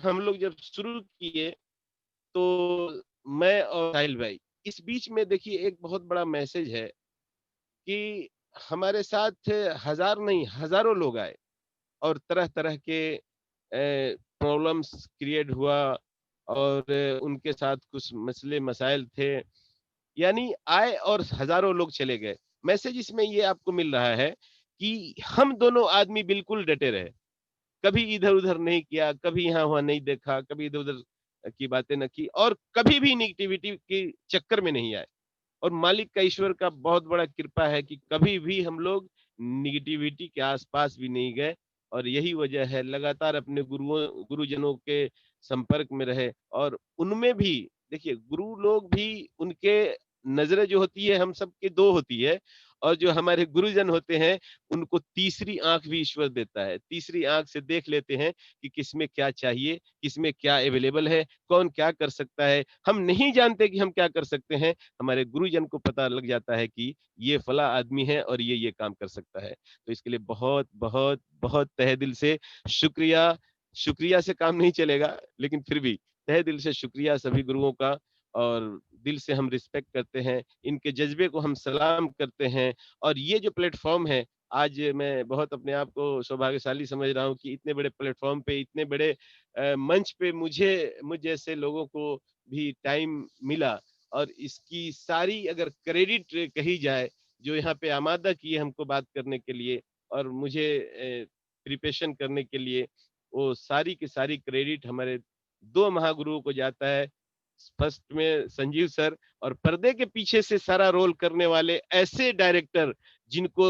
हम लोग जब शुरू किए, तो मैं और साहिल भाई, इस बीच में देखिए एक बहुत बड़ा मैसेज है कि हमारे साथ हज़ार नहीं, हज़ारों लोग आए, और तरह-तरह के प्रॉब्लम्स क्रिएट हुआ, और उनके साथ कुछ मसले मसाइल थे। यानी आए और हज़ारों लोग चले गए। मैसेज इसमें ये आपको मिल रहा है कि हम दोनों आदमी बिल्कुल डटे रहे। कभी इधर-उधर नहीं किया, कभी यहाँ-वहाँ नहीं देखा, कभी इधर-उधर की बातें न की, और कभी भी नेगेटिविटी के चक्कर में नहीं आए। और मालिक का, ईश्वर का बहुत बड़ा कृपा है कि कभी भी हम लोग नेगेटिविटी के आस-पास भी नहीं गए, और यही वजह है लगातार अपने गुरुजनों के संपर्क में रहे। और उनमें भी देखिए, गुरु लोग भी, उनके नज़रें जो होती है हम सबकी 2 होती है, और जो हमारे गुरुजन होते हैं, उनको तीसरी आँख भी ईश्वर देता है। तीसरी आँख से देख लेते हैं कि किसमें क्या चाहिए, किसमें क्या अवेलेबल है, कौन क्या कर सकता है। हम नहीं जानते कि हम क्या कर सकते हैं, हमारे गुरुजन को पता लग जाता है कि ये फला आदमी है और ये काम कर सकता है। तो इसके लिए बहुत, बहुत, बहुत तहे दिल से शुक्रिया। शुक्रिया से काम नहीं चलेगा, लेकिन फिर भी तहे दिल से शुक्रिया सभी गुरुओं का, और दिल से हम रिस्पेक्ट करते हैं, इनके जज़्बे को हम सलाम करते हैं। और ये जो प्लेटफ़ॉर्म है, आज मैं बहुत अपने आप को सौभाग्यशाली समझ रहा हूँ कि इतने बड़े प्लेटफ़ॉर्म पे, इतने बड़े मंच पे मुझ जैसे लोगों को भी टाइम मिला, और इसकी सारी अगर क्रेडिट कही जाए, जो यहाँ पे आमादा किए हमको बात करने के लिए, और मुझे प्रिपरेशन करने के लिए, वो सारी की सारी क्रेडिट हमारे 2 महागुरुओं को जाता है। फर्स्ट में संजीव सर, और पर्दे के पीछे से सारा रोल करने वाले ऐसे डायरेक्टर, जिनको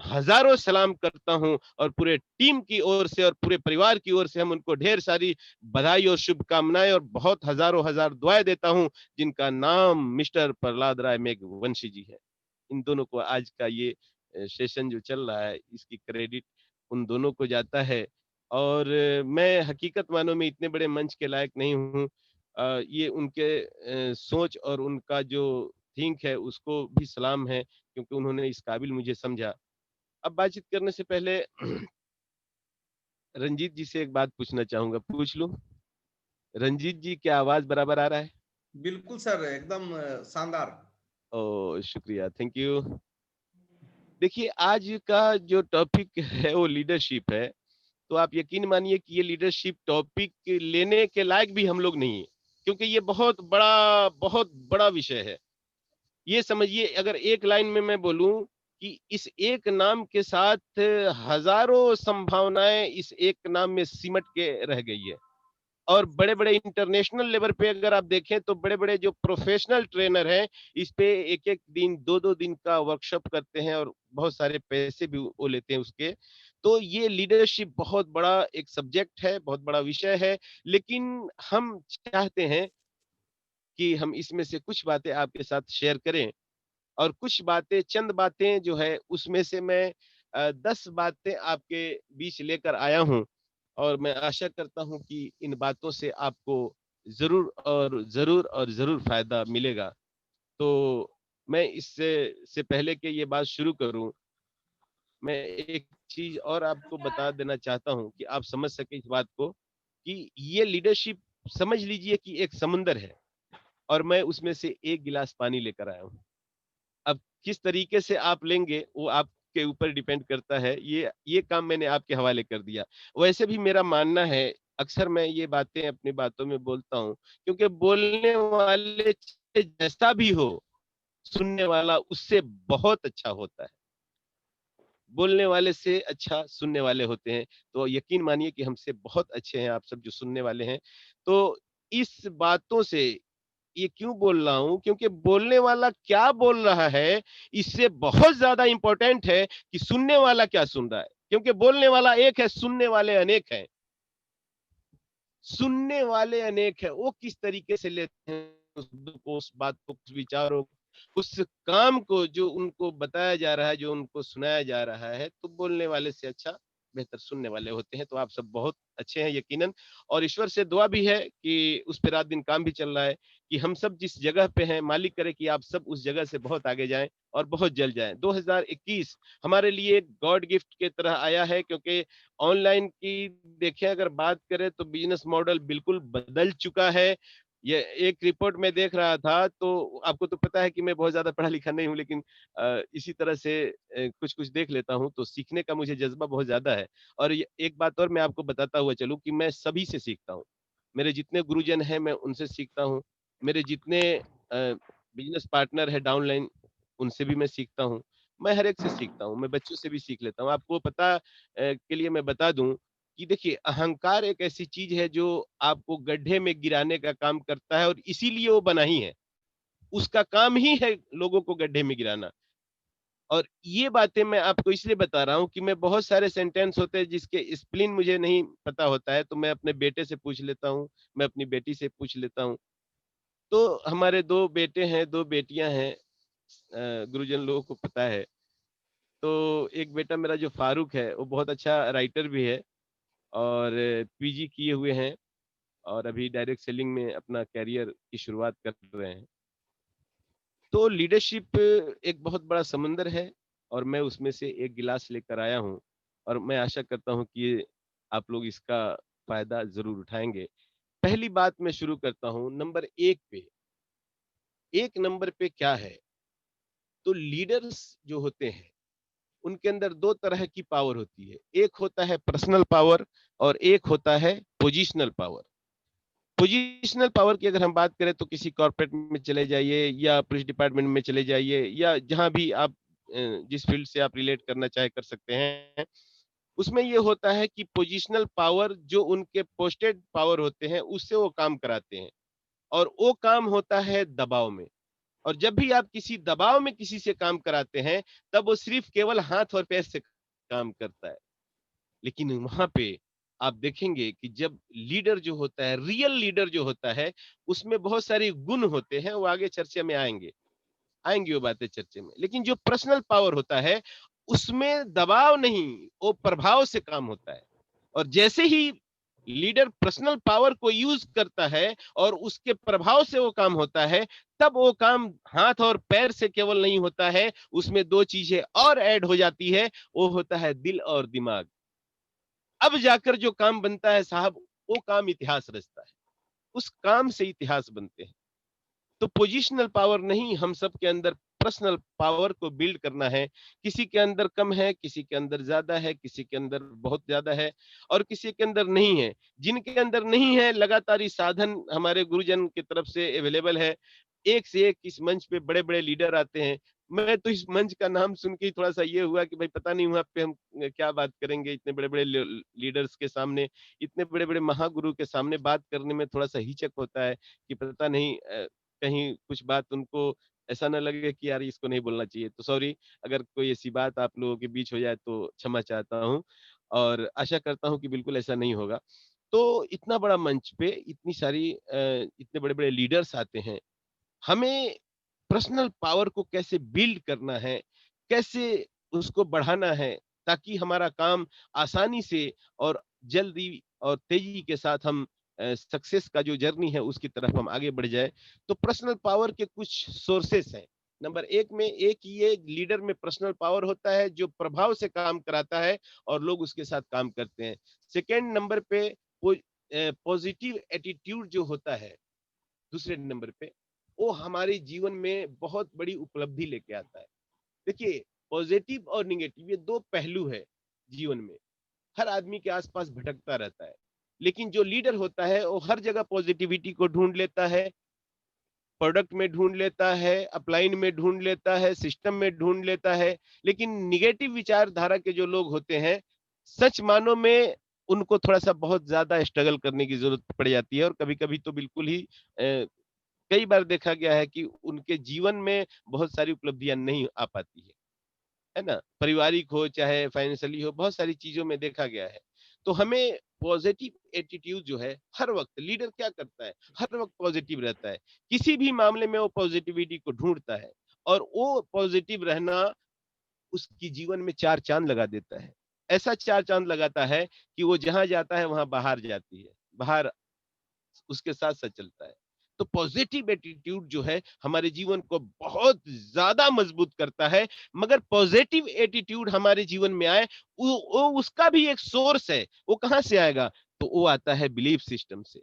हजारों सलाम करता हूं, और पूरे टीम की ओर से और पूरे परिवार की ओर से हम उनको ढेर सारी बधाई और शुभकामनाएं और बहुत हजारों हजार दुआएं देता हूं, जिनका नाम मिस्टर प्रहलाद राय मेघवंशी जी है। इन दोनों को आज का ये सेशन जो चल रहा है, इसकी क्रेडिट उन दोनों को जाता है। और मैं हकीकत मानो में इतने बड़े मंच के लायक नहीं हूँ। ये उनके सोच और उनका जो थिंक है उसको भी सलाम है, क्योंकि उन्होंने इस काबिल मुझे समझा। अब बातचीत करने से पहले रंजीत जी से एक बात पूछना चाहूंगा, पूछ लूं? रंजीत जी, क्या आवाज बराबर आ रहा है? बिल्कुल सर, एकदम शानदार। ओ शुक्रिया, थैंक यू। देखिए, आज का जो टॉपिक है वो लीडरशिप है। तो आप यकीन मानिए कि ये लीडरशिप टॉपिक लेने के लायक भी हम लोग नहीं है, क्योंकि ये बहुत बड़ा विषय है। ये समझिए, अगर एक लाइन में मैं बोलूं कि इस एक नाम के साथ हजारों संभावनाएं इस एक नाम में सिमट के रह गई है। और बड़े-बड़े इंटरनेशनल लेवल पे अगर आप देखें तो बड़े-बड़े जो प्रोफेशनल ट्रेनर हैं, इस पे 1-1 दिन, 2-2 दिन का वर्कशॉप करते हैं और बहुत सारे पैसे भी वो लेते हैं उसके। तो ये लीडरशिप बहुत बड़ा एक सब्जेक्ट है, बहुत बड़ा विषय है, लेकिन हम चाहते हैं कि हम इसमें से कुछ बातें आपके साथ शेयर करें। और कुछ बातें, चंद बातें जो है उसमें से मैं 10 बातें आपके बीच लेकर आया हूँ, और मैं आशा करता हूँ कि इन बातों से आपको ज़रूर फ़ायदा मिलेगा। तो मैं इससे पहले कि ये बात शुरू करूँ, मैं एक चीज़ और आपको बता देना चाहता हूँ कि आप समझ सकें इस बात को, कि ये लीडरशिप समझ लीजिए कि एक समुंदर है, और मैं उसमें से 1 गिलास पानी लेकर आया हूँ। अब किस तरीके से आप लेंगे वो आपके ऊपर डिपेंड करता है। ये काम मैंने आपके हवाले कर दिया। वैसे भी मेरा मानना है, अक्सर मैं ये बातें अपनी बातों में बोलता हूँ, क्योंकि बोलने वाले चाहे जैसा भी हो, सुनने वाला उससे बहुत अच्छा होता है। बोलने वाले से अच्छा सुनने वाले होते हैं। तो यकीन मानिए कि हमसे बहुत अच्छे हैं आप सब जो सुनने वाले हैं। तो इस बातों से ये क्यों बोल रहा हूँ? क्योंकि बोलने वाला क्या बोल रहा है, इससे बहुत ज़्यादा इम्पोर्टेंट है कि सुनने वाला क्या सुन रहा है। क्योंकि बोलने वाला एक है, सुनने वाले अनेक हैं। सुनने वाले अनेक हैं, वो किस तरीके से लेते हैं उस शब्द को, उस बात को, उस विचारों को, उस काम को जो उनको बताया जा रहा है, जो उनको सुनाया जा रहा है, तो बोलने वाले से अच्छा बेहतर सुनने वाले होते हैं। तो आप सब बहुत अच्छे हैं यकीनन, और ईश्वर से दुआ भी है कि उस पे रात दिन काम भी चल रहा है कि हम सब जिस जगह पे हैं, मालिक करे कि आप सब उस जगह से बहुत आगे जाएँ और बहुत जल्द जाएँ। 2021 हमारे लिए गॉड गिफ्ट की तरह आया है, क्योंकि ऑनलाइन की देखें अगर बात करें तो बिजनेस मॉडल बिल्कुल बदल चुका है। ये एक रिपोर्ट में देख रहा था, तो आपको तो पता है कि मैं बहुत ज़्यादा पढ़ा लिखा नहीं हूँ, लेकिन इसी तरह से कुछ-कुछ देख लेता हूँ, तो सीखने का मुझे जज़्बा बहुत ज़्यादा है। और ये एक बात और मैं आपको बताता हुआ चलूँ कि मैं सभी से सीखता हूँ। मेरे जितने गुरुजन हैं मैं उनसे सीखता हूँ। मेरे जितने बिज़नेस पार्टनर हैं डाउनलाइन, उनसे भी मैं सीखता हूँ। मैं हर एक से सीखता हूँ, मैं बच्चों से भी सीख लेता हूँ। आपको पता के लिए मैं बता दूँ कि देखिए, अहंकार एक ऐसी चीज़ है जो आपको गड्ढे में गिराने का काम करता है, और इसीलिए वो बना ही है। उसका काम ही है लोगों को गड्ढे में गिराना। और ये बातें मैं आपको इसलिए बता रहा हूँ कि मैं बहुत सारे सेंटेंस होते हैं जिसके स्पेलिंग मुझे नहीं पता होता है, तो मैं अपने बेटे से पूछ लेता हूँ, मैं अपनी बेटी से पूछ लेता हूँ। तो हमारे 2 बेटे हैं, 2 बेटियाँ हैं, गुरुजन लोगों को पता है। तो एक बेटा मेरा जो फारूक है, वो बहुत अच्छा राइटर भी है, और पीजी किए हुए हैं, और अभी डायरेक्ट सेलिंग में अपना करियर की शुरुआत कर रहे हैं। तो लीडरशिप एक बहुत बड़ा समुंदर है, और मैं उसमें से एक गिलास लेकर आया हूँ, और मैं आशा करता हूँ कि ये आप लोग इसका फ़ायदा ज़रूर उठाएँगे। पहली बात मैं शुरू करता हूँ नंबर 1 पे। 1 नंबर पे क्या है? तो लीडर्स जो होते हैं, उनके अंदर 2 तरह की पावर होती है। एक होता है पर्सनल पावर, और एक होता है पोजिशनल पावर। पोजिशनल पावर की अगर हम बात करें तो किसी कॉर्पोरेट में चले जाइए, या पुलिस डिपार्टमेंट में चले जाइए, या जहाँ भी आप जिस फील्ड से आप रिलेट करना चाहे कर सकते हैं। उसमें ये होता है कि पोजिशनल पावर जो उनके पोस्टेड पावर होते हैं, उससे वो काम कराते हैं, और वो काम होता है दबाव में। और जब भी आप किसी दबाव में किसी से काम कराते हैं, तब वो सिर्फ केवल हाथ और पैर से काम करता है। लेकिन वहां पे आप देखेंगे कि जब लीडर जो होता है, रियल लीडर जो होता है, उसमें बहुत सारे गुण होते हैं, वो आगे चर्चा में आएंगे, वो बातें चर्चे में। लेकिन जो पर्सनल पावर होता है, उसमें दबाव नहीं, वो प्रभाव से काम होता है। और जैसे ही लीडर पर्सनल पावर को यूज करता है और उसके प्रभाव से वो काम होता है, तब वो काम हाथ और पैर से केवल नहीं होता है, उसमें दो चीजें और ऐड हो जाती है, वो होता है दिल और दिमाग। अब जाकर जो काम बनता है साहब, वो काम इतिहास रचता है, उस काम से इतिहास बनते हैं। तो पोजिशनल पावर नहीं, हम सब के अंदर पर्सनल पावर को बिल्ड करना है। किसी के अंदर कम है, किसी के अंदर ज्यादा है, किसी के अंदर बहुत ज्यादा है और किसी के अंदर नहीं है। जिनके अंदर नहीं है, लगातार ये साधन हमारे गुरुजन की तरफ से अवेलेबल है। एक से एक इस मंच पे बड़े बड़े लीडर आते हैं। मैं तो इस मंच का नाम सुन के ही थोड़ा सा ये हुआ कि भाई पता नहीं वहां पे हम क्या बात करेंगे, इतने बड़े बड़े लीडर्स के सामने, इतने बड़े बड़े महागुरु के सामने बात करने में थोड़ा सा हिचक होता है कि पता नहीं कहीं कुछ बात उनको ऐसा ना लगे कि यार इसको नहीं बोलना चाहिए। तो सॉरी, अगर कोई ऐसी बात आप लोगों के बीच हो जाए तो क्षमा चाहता हूँ और आशा करता हूँ कि बिल्कुल ऐसा नहीं होगा। तो इतना बड़ा मंच पे इतनी सारी इतने बड़े-बड़े लीडर्स आते हैं। हमें पर्सनल पावर को कैसे बिल्ड करना है, कैसे उसको बढ़ाना है, ताकि हमारा काम आसानी से और जल्दी और तेजी के साथ हम सक्सेस का जो जर्नी है उसकी तरफ हम आगे बढ़ जाए। तो पर्सनल पावर के कुछ सोर्सेस हैं। नंबर एक में, एक ये लीडर में पर्सनल पावर होता है जो प्रभाव से काम कराता है और लोग उसके साथ काम करते हैं। सेकेंड नंबर पे पॉजिटिव एटीट्यूड जो होता है, दूसरे नंबर पे वो हमारे जीवन में बहुत बड़ी उपलब्धि लेके आता है। देखिए, पॉजिटिव और निगेटिव ये दो पहलू है जीवन में। हर आदमी के आसपास भटकता रहता है, लेकिन जो लीडर होता है वो हर जगह पॉजिटिविटी को ढूंढ लेता है, प्रोडक्ट में ढूंढ लेता है, अपलाइन में ढूंढ लेता है, सिस्टम में ढूंढ लेता है। लेकिन निगेटिव विचारधारा के जो लोग होते हैं, सच मानों में उनको थोड़ा सा बहुत ज्यादा स्ट्रगल करने की जरूरत पड़ जाती है और कभी-कभी तो बिल्कुल ही कई बार देखा गया है कि उनके जीवन में बहुत सारी उपलब्धियां नहीं आ पाती है ना? पारिवारिक हो चाहे फाइनेंशियली हो, बहुत सारी चीजों में देखा गया है। तो हमें पॉजिटिव एटीट्यूड जो है, हर वक्त लीडर क्या करता है, हर वक्त पॉजिटिव रहता है। किसी भी मामले में वो पॉजिटिविटी को ढूंढता है और वो पॉजिटिव रहना उसकी जीवन में चार चांद लगा देता है। ऐसा चार चांद लगाता है कि वो जहां जाता है वहां बाहर जाती है, बाहर उसके साथ साथ चलता है। तो पॉजिटिव एटीट्यूड जो है हमारे जीवन को बहुत ज्यादा मजबूत करता है। मगर पॉजिटिव एटीट्यूड हमारे जीवन में आए, वो उसका भी एक सोर्स है। वो कहां से आएगा? तो वो आता है बिलीफ सिस्टम से।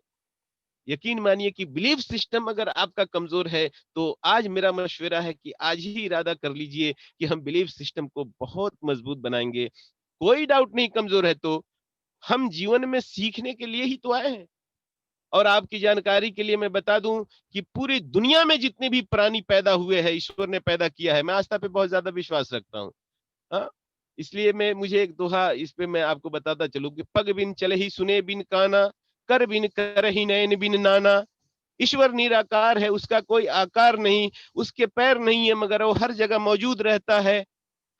यकीन मानिए कि बिलीफ सिस्टम अगर आपका कमजोर है, तो आज मेरा मशवरा है कि आज ही इरादा कर लीजिए कि हम बिलीफ सिस्टम को बहुत मजबूत बनाएंगे। कोई डाउट नहीं, कमजोर है तो हम जीवन में सीखने के लिए ही तो आए हैं। और आपकी जानकारी के लिए मैं बता दूं कि पूरी दुनिया में जितने भी प्राणी पैदा हुए हैं, ईश्वर ने पैदा किया है। मैं आस्था पे बहुत ज्यादा विश्वास रखता हूँ। हाँ, इसलिए मैं मुझे एक दोहा इस पे मैं आपको बताता चलूं कि पग बिन चले ही सुने बिन काना, कर बिन कर ही नयन बिन नाना। ईश्वर निराकार है, उसका कोई आकार नहीं, उसके पैर नहीं है, मगर वो हर जगह मौजूद रहता है।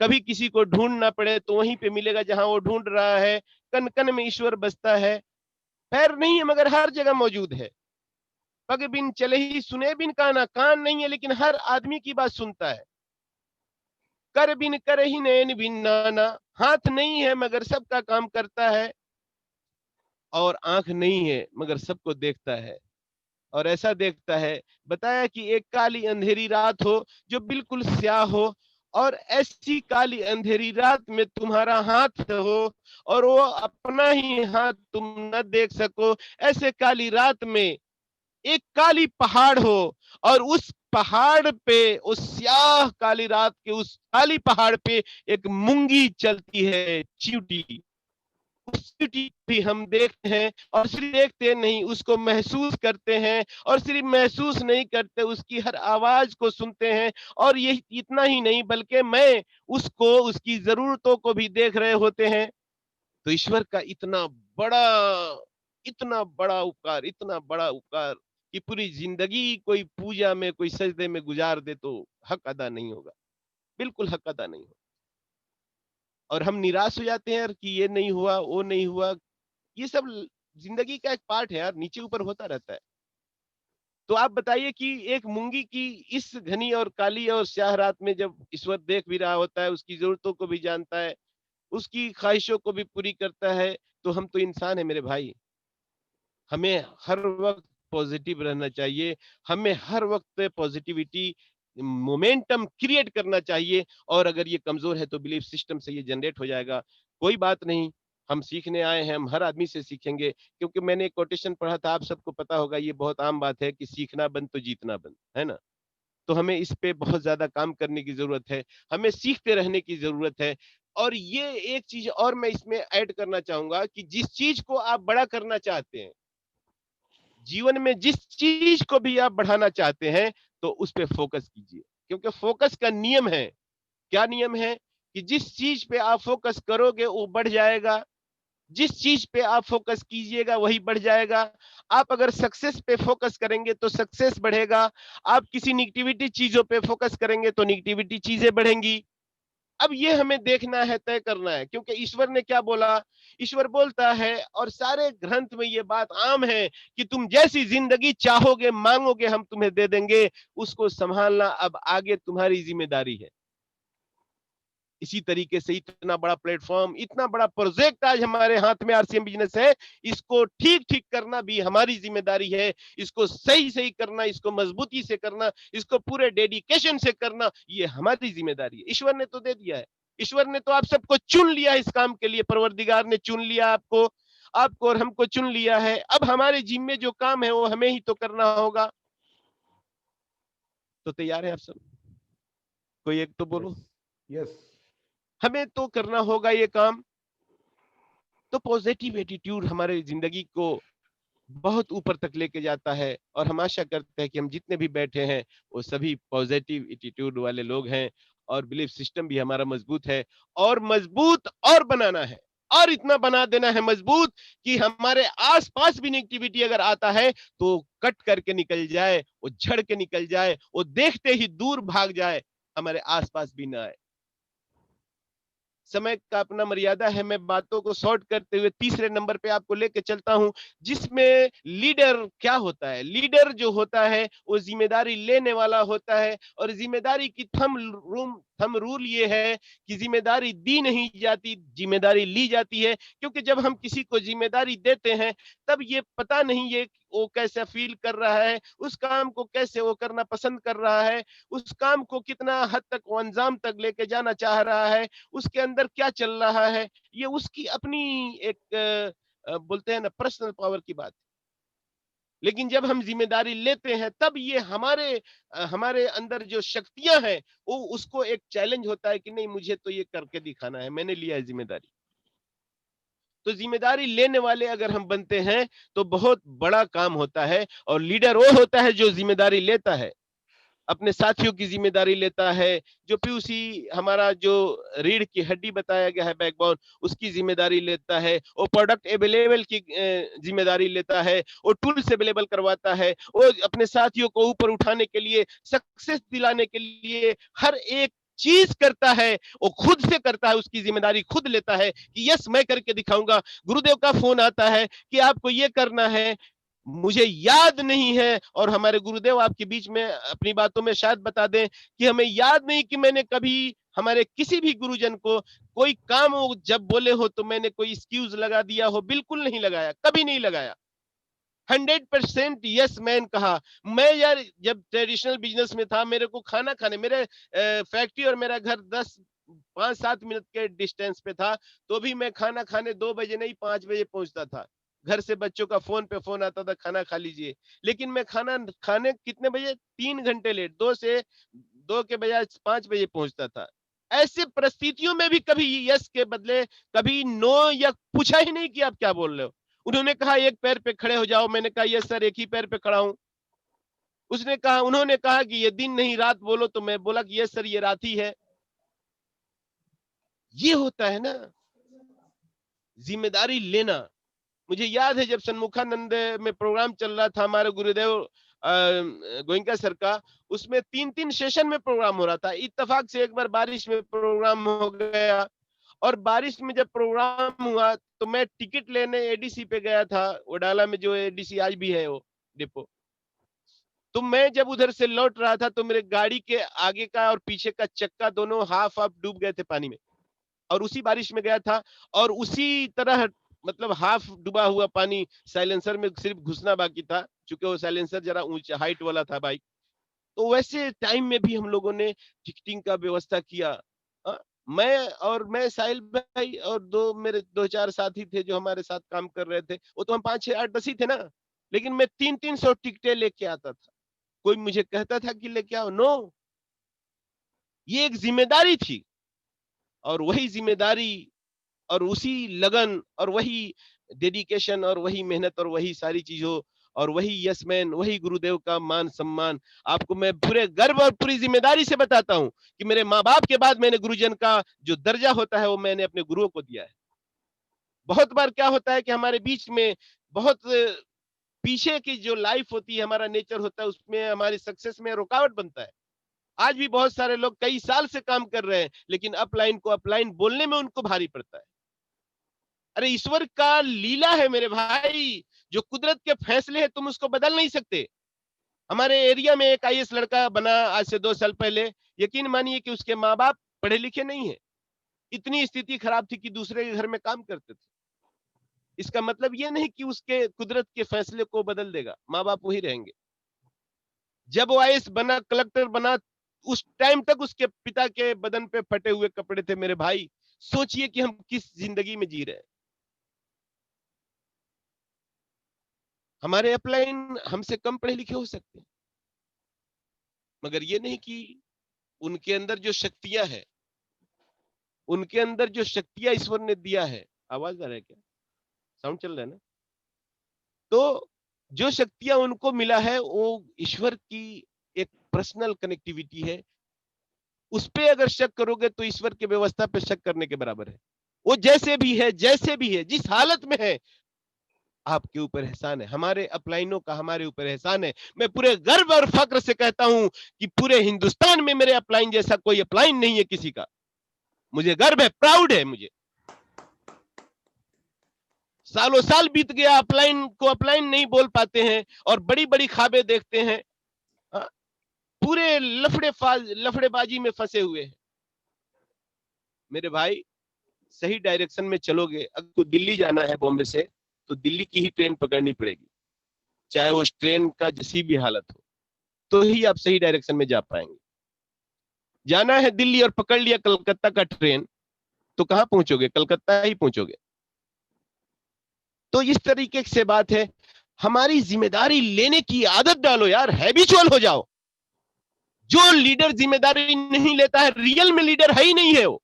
कभी किसी को ढूंढना पड़े तो वहीं पे मिलेगा जहां वो ढूंढ रहा है। कन कन में ईश्वर बसता है। पैर नहीं है मगर हर जगह मौजूद है। पग बिन चले ही सुने बिन काना, कान नहीं है लेकिन हर आदमी की बात सुनता है। कर बिन कर ही नयन बिन नाना, हाथ नहीं है मगर सबका काम करता है। और आंख नहीं है मगर सबको देखता है। और ऐसा देखता है, बताया कि एक काली अंधेरी रात हो जो बिल्कुल स्याह हो, और ऐसी काली अंधेरी रात में तुम्हारा हाथ हो और वो अपना ही हाथ तुम न देख सको। ऐसे काली रात में एक काली पहाड़ हो और उस पहाड़ पे, उस स्याह काली रात के उस काली पहाड़ पे एक मूंगी चलती है, चींटी। उस चींटी भी हम देखते हैं और सिर्फ देखते नहीं, उसको महसूस करते हैं। और सिर्फ महसूस नहीं करते, उसकी हर आवाज को सुनते हैं। और ये इतना ही नहीं बल्कि मैं उसको, उसकी जरूरतों को भी देख रहे होते हैं। तो ईश्वर का इतना बड़ा उपकार, इतना बड़ा उपकार कि पूरी जिंदगी कोई पूजा में, कोई सजदे में गुजार दे तो हक अदा नहीं होगा, बिल्कुल हक अदा नहीं होगा। और हम निराश हो जाते हैं यार कि ये नहीं हुआ, वो नहीं हुआ। ये सब जिंदगी का एक पार्ट है यार, नीचे ऊपर होता रहता है। तो आप बताइए कि एक मूंगी की इस घनी और काली और स्याह रात में जब ईश्वर देख भी रहा होता है, उसकी जरूरतों को भी जानता है, उसकी ख्वाहिशों को भी पूरी करता है, तो हम तो इंसान है मेरे भाई। हमें हर वक्त पॉजिटिव रहना चाहिए, हमें हर वक्त पॉजिटिविटी मोमेंटम क्रिएट करना चाहिए। और अगर ये कमजोर है तो बिलीफ सिस्टम से ये जनरेट हो जाएगा, कोई बात नहीं। हम सीखने आए हैं, हम हर आदमी से सीखेंगे। क्योंकि मैंने एक कोटेशन पढ़ा था, आप सबको पता होगा, ये बहुत आम बात है कि सीखना बंद तो जीतना बंद, है ना। तो हमें इस पे बहुत ज्यादा काम करने की जरूरत है, हमें सीखते रहने की जरूरत है। और ये एक चीज और मैं इसमें ऐड करना चाहूंगा कि जिस चीज को आप बड़ा करना चाहते हैं, जीवन में जिस चीज को भी आप बढ़ाना चाहते हैं, तो उस पे फोकस कीजिए। क्योंकि फोकस का नियम है, क्या नियम है, कि जिस चीज पे आप फोकस करोगे वो बढ़ जाएगा, जिस चीज पे आप फोकस कीजिएगा वही बढ़ जाएगा। आप अगर सक्सेस पे फोकस करेंगे तो सक्सेस बढ़ेगा, आप किसी निगेटिविटी चीजों पे फोकस करेंगे तो निगेटिविटी चीजें बढ़ेंगी। अब ये हमें देखना है, तय करना है। क्योंकि ईश्वर ने क्या बोला, ईश्वर बोलता है, और सारे ग्रंथ में ये बात आम है, कि तुम जैसी जिंदगी चाहोगे, मांगोगे, हम तुम्हें दे देंगे। उसको संभालना अब आगे तुम्हारी जिम्मेदारी है। इसी तरीके से इतना बड़ा प्लेटफॉर्म, इतना बड़ा प्रोजेक्ट आज हमारे हाथ में आरसीएम बिजनेस है, इसको ठीक ठीक करना भी हमारी जिम्मेदारी है। इसको सही सही करना, इसको मजबूती से करना, इसको पूरे डेडिकेशन से करना, ये हमारी जिम्मेदारी है। ईश्वर ने तो दे दिया है, ईश्वर ने तो आप सबको चुन लिया है इस काम के लिए। परवरदिगार ने चुन लिया आपको, आपको और हमको चुन लिया है। अब हमारे जिम्मे जो काम है वो हमें ही तो करना होगा। तो तैयार है आप सब? कोई एक तो बोलो। यस। हमें तो करना होगा ये काम। तो पॉजिटिव एटीट्यूड हमारे जिंदगी को बहुत ऊपर तक लेके जाता है। और हम आशा करते हैं कि हम जितने भी बैठे हैं वो सभी पॉजिटिव एटीट्यूड वाले लोग हैं, और बिलीफ सिस्टम भी हमारा मजबूत है। और मजबूत और बनाना है, और इतना बना देना है मजबूत कि हमारे आसपास भी नेगेटिविटी अगर आता है तो कट करके निकल जाए, वो झड़ के निकल जाए, वो देखते ही दूर भाग जाए, हमारे आसपास भी ना आए। समय का अपना मर्यादा है। मैं बातों को शॉर्ट करते हुए तीसरे नंबर पे आपको लेके चलता हूं, जिसमें लीडर क्या होता है। लीडर जो होता है वो जिम्मेदारी लेने वाला होता है। और जिम्मेदारी की थम रूल ये है कि जिम्मेदारी दी नहीं जाती, जिम्मेदारी ली जाती है। क्योंकि जब हम किसी को जिम्मेदारी देते हैं तब ये पता नहीं ये वो कैसा फील कर रहा है, उस काम को कैसे वो करना पसंद कर रहा है, उस काम को कितना हद तक वो अंजाम तक लेके जाना चाह रहा है, उसके अंदर क्या चल रहा है। ये उसकी अपनी एक बोलते हैं ना, पर्सनल पावर की बात। लेकिन जब हम जिम्मेदारी लेते हैं तब ये हमारे अंदर जो शक्तियां हैं वो उसको एक चैलेंज होता है कि नहीं, मुझे तो ये करके दिखाना है, मैंने लिया है जिम्मेदारी। तो जिम्मेदारी लेने वाले अगर हम बनते हैं तो बहुत बड़ा काम होता है। और लीडर वो होता है जो जिम्मेदारी लेता है, अपने साथियों की जिम्मेदारी लेता है। जो पीयूसी हमारा जो रीढ़ की हड्डी बताया गया है, बैकबोन, उसकी जिम्मेदारी लेता है। वो प्रोडक्ट अवेलेबल की जिम्मेदारी लेता है। वो टूल्स अवेलेबल करवाता है। वो अपने साथियों को ऊपर उठाने के लिए, सक्सेस दिलाने के लिए हर एक चीज करता है। वो खुद से करता है, उसकी जिम्मेदारी खुद लेता है कि यस मैं करके दिखाऊंगा। गुरुदेव का फोन आता है कि आपको ये करना है, मुझे याद नहीं है। और हमारे गुरुदेव आपके बीच में अपनी बातों में शायद बता दें कि हमें याद नहीं कि मैंने कभी हमारे किसी भी गुरुजन को कोई काम वो जब बोले हो तो मैंने कोई एक्सक्यूज लगा दिया हो। बिल्कुल नहीं लगाया, कभी नहीं लगाया। 100% यस मैन कहा। मैं यार जब ट्रेडिशनल बिजनेस में था, मेरे को खाना खाने, मेरे फैक्ट्री और मेरा घर 5-7 मिनट के डिस्टेंस पे था, तो भी मैं खाना खाने 2 बजे नहीं 5 बजे पहुंचता था। घर से बच्चों का फोन पे फोन आता था, खाना खा लीजिए। लेकिन मैं खाना खाने कितने बजे, 3 घंटे लेट, 2 के बजाय 5 बजे पहुंचता था। ऐसे परिस्थितियों में भी कभी यस के बदले कभी नो या पूछा ही नहीं कि आप क्या बोल रहे हो। उन्होंने कहा एक पैर पे खड़े हो जाओ, मैंने कहा यस सर एक ही पैर पे खड़ा हूं। उन्होंने कहा कि ये दिन नहीं रात बोलो, तो मैं बोला कि यस सर ये रात ही है। ये होता है ना जिम्मेदारी लेना। मुझे याद है जब सन्मुखानंद में प्रोग्राम चल रहा था हमारे गुरुदेव गोयनका सर का, उसमें 3-3 सेशन में प्रोग्राम हो रहा था। इत्तेफाक से एक बार बारिश में प्रोग्राम हो गया, और बारिश में जब प्रोग्राम हुआ तो मैं टिकट लेने एडीसी पे गया था, ओडाला में जो एडीसी आज भी है वो डिपो। तो मैं जब उधर से लौट रहा था तो मेरे गाड़ी के आगे का और पीछे का चक्का दोनों हाफ डूब गए थे पानी में, और उसी बारिश में गया था, और उसी तरह मतलब हाफ डूबा हुआ पानी साइलेंसर में सिर्फ घुसना बाकी था, क्योंकि वो साइलेंसर जरा ऊंचा हाइट वाला था बाइक। तो वैसे टाइम में भी हम लोगों ने टिकटिंग का व्यवस्था किया। मैं साहिल भाई और मेरे 2-4 साथी थे जो हमारे साथ काम कर रहे थे, वो तो हम 5, 6, 8, 10 ही थे ना, लेकिन मैं 300 टिकटें लेके आता था। कोई मुझे कहता था कि लेके आओ, नो, ये एक जिम्मेदारी थी, और वही जिम्मेदारी और उसी लगन और वही डेडिकेशन और वही मेहनत और वही सारी चीजों और वही यस मैन, वही गुरुदेव का मान सम्मान, आपको मैं पूरे गर्व और पूरी जिम्मेदारी से बताता हूं कि मेरे माँ बाप के बाद मैंने गुरुजन का जो दर्जा होता है वो मैंने अपने गुरुओं को दिया है। बहुत बार क्या होता है कि हमारे बीच में बहुत पीछे की जो लाइफ होती है, हमारा नेचर होता है, उसमें हमारी सक्सेस में रुकावट बनता है। आज भी बहुत सारे लोग कई साल से काम कर रहे हैं, लेकिन अपलाइन को अपलाइन बोलने में उनको भारी पड़ता है। अरे ईश्वर का लीला है मेरे भाई, जो कुदरत के फैसले हैं तुम उसको बदल नहीं सकते। हमारे एरिया में एक आईएएस लड़का बना आज से 2 साल पहले, यकीन मानिए कि उसके माँ बाप पढ़े लिखे नहीं है, इतनी स्थिति खराब थी कि दूसरे के घर में काम करते थे। इसका मतलब ये नहीं कि उसके कुदरत के फैसले को बदल देगा, माँ बाप वही रहेंगे। जब वो आईएएस बना, कलेक्टर बना, उस टाइम तक उसके पिता के बदन पे फटे हुए कपड़े थे मेरे भाई। सोचिए कि हम किस जिंदगी में जी रहे हैं। हमारे अपलाइन हमसे कम पढ़े लिखे हो सकते हैं, मगर ये नहीं कि उनके अंदर जो शक्तियां है, उनके अंदर जो शक्तियां ईश्वर ने दिया है, आवाज आ रहा है क्या, साउंड चल रहा है ना, तो जो शक्तियां उनको मिला है वो ईश्वर की एक पर्सनल कनेक्टिविटी है। उस पे अगर शक करोगे तो ईश्वर की व्यवस्था पे शक करने के बराबर है। वो जैसे भी है, जिस हालत में है, आपके ऊपर एहसान है, हमारे अपलाइनों का हमारे ऊपर एहसान है। मैं पूरे गर्व और फक्र से कहता हूं कि पूरे हिंदुस्तान में मेरे अपलाइन जैसा कोई अपलाइन नहीं है किसी का। मुझे गर्व है, प्राउड है मुझे। सालों साल बीत गया, अपलाइन को अपलाइन नहीं बोल पाते हैं और बड़ी बड़ी ख्वाबें देखते हैं, पूरे लफड़ेबाजी में फंसे हुए हैं। मेरे भाई सही डायरेक्शन में चलोगे, अगर दिल्ली जाना है बॉम्बे से, तो दिल्ली की ही ट्रेन पकड़नी पड़ेगी, चाहे उस ट्रेन का जैसी भी हालत हो, तो ही आप सही डायरेक्शन में जा पाएंगे। जाना है दिल्ली और पकड़ लिया कलकत्ता का ट्रेन, तो कहां पहुंचोगे, कलकत्ता ही पहुंचोगे। तो इस तरीके से बात है, हमारी जिम्मेदारी लेने की आदत डालो यार, हैबिचुअल हो जाओ। जो लीडर जिम्मेदारी नहीं लेता है, रियल में लीडर है ही नहीं है वो।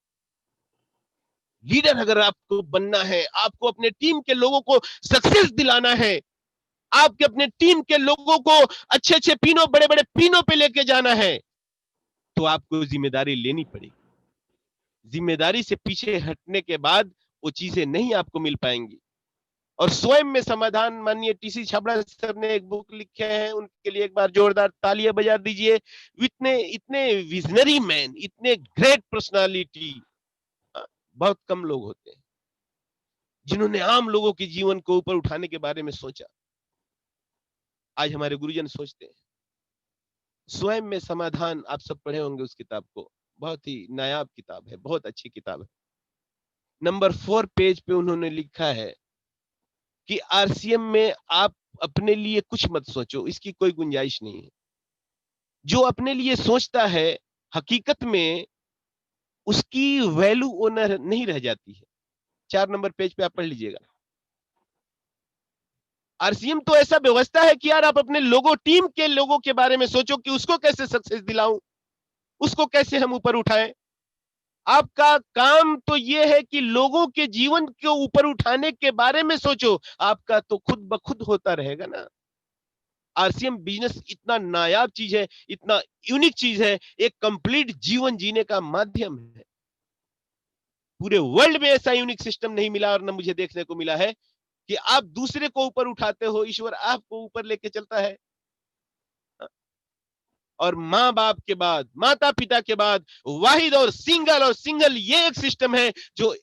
लीडर अगर आपको बनना है, आपको अपने टीम के लोगों को सक्सेस दिलाना है, आपके अपने टीम के लोगों को अच्छे अच्छे पीनों, बड़े बड़े पीनों पे लेके जाना है, तो आपको जिम्मेदारी लेनी पड़ेगी। जिम्मेदारी से पीछे हटने के बाद वो चीजें नहीं आपको मिल पाएंगी। और स्वयं में समाधान, माननीय टीसी छाबड़ा सर ने एक बुक लिखे हैं, उनके लिए एक बार जोरदार तालियां बजा दीजिए। इतने विजनरी मैन, इतने ग्रेट पर्सनालिटी बहुत कम लोग होते हैं जिन्होंने आम लोगों के जीवन को ऊपर उठाने के बारे में सोचा। आज हमारे गुरुजन सोचते हैं। स्वयं में समाधान, आप सब पढ़े होंगे उस किताब को, बहुत ही नायाब किताब है, बहुत अच्छी किताब है। नंबर 4 पेज पे उन्होंने लिखा है कि आरसीएम में आप अपने लिए कुछ मत सोचो, इसकी कोई गुंजाइश नहीं है। जो अपने लिए सोचता है, हकीकत में उसकी वैल्यू ओनर नहीं रह जाती है। 4 नंबर पेज पे आप पढ़ लीजिएगा। आरसीएम तो ऐसा व्यवस्था है कि यार आप अपने लोगों, टीम के लोगों के बारे में सोचो कि उसको कैसे सक्सेस दिलाऊं, उसको कैसे हम ऊपर उठाएं। आपका काम तो यह है कि लोगों के जीवन को ऊपर उठाने के बारे में सोचो, आपका तो खुद ब खुद होता रहेगा ना। आरसीएम बिजनेस इतना नायाब चीज है, इतना यूनिक चीज है, एक कंप्लीट जीवन जीने का माध्यम है। पूरे वर्ल्ड में ऐसा यूनिक सिस्टम नहीं मिला और न मुझे देखने को मिला है कि आप दूसरे को ऊपर उठाते हो, ईश्वर आपको ऊपर लेके चलता है। और माँ बाप के बाद, माता पिता के बाद वाहिद और सिंगल ये एक सिस्टम है जो,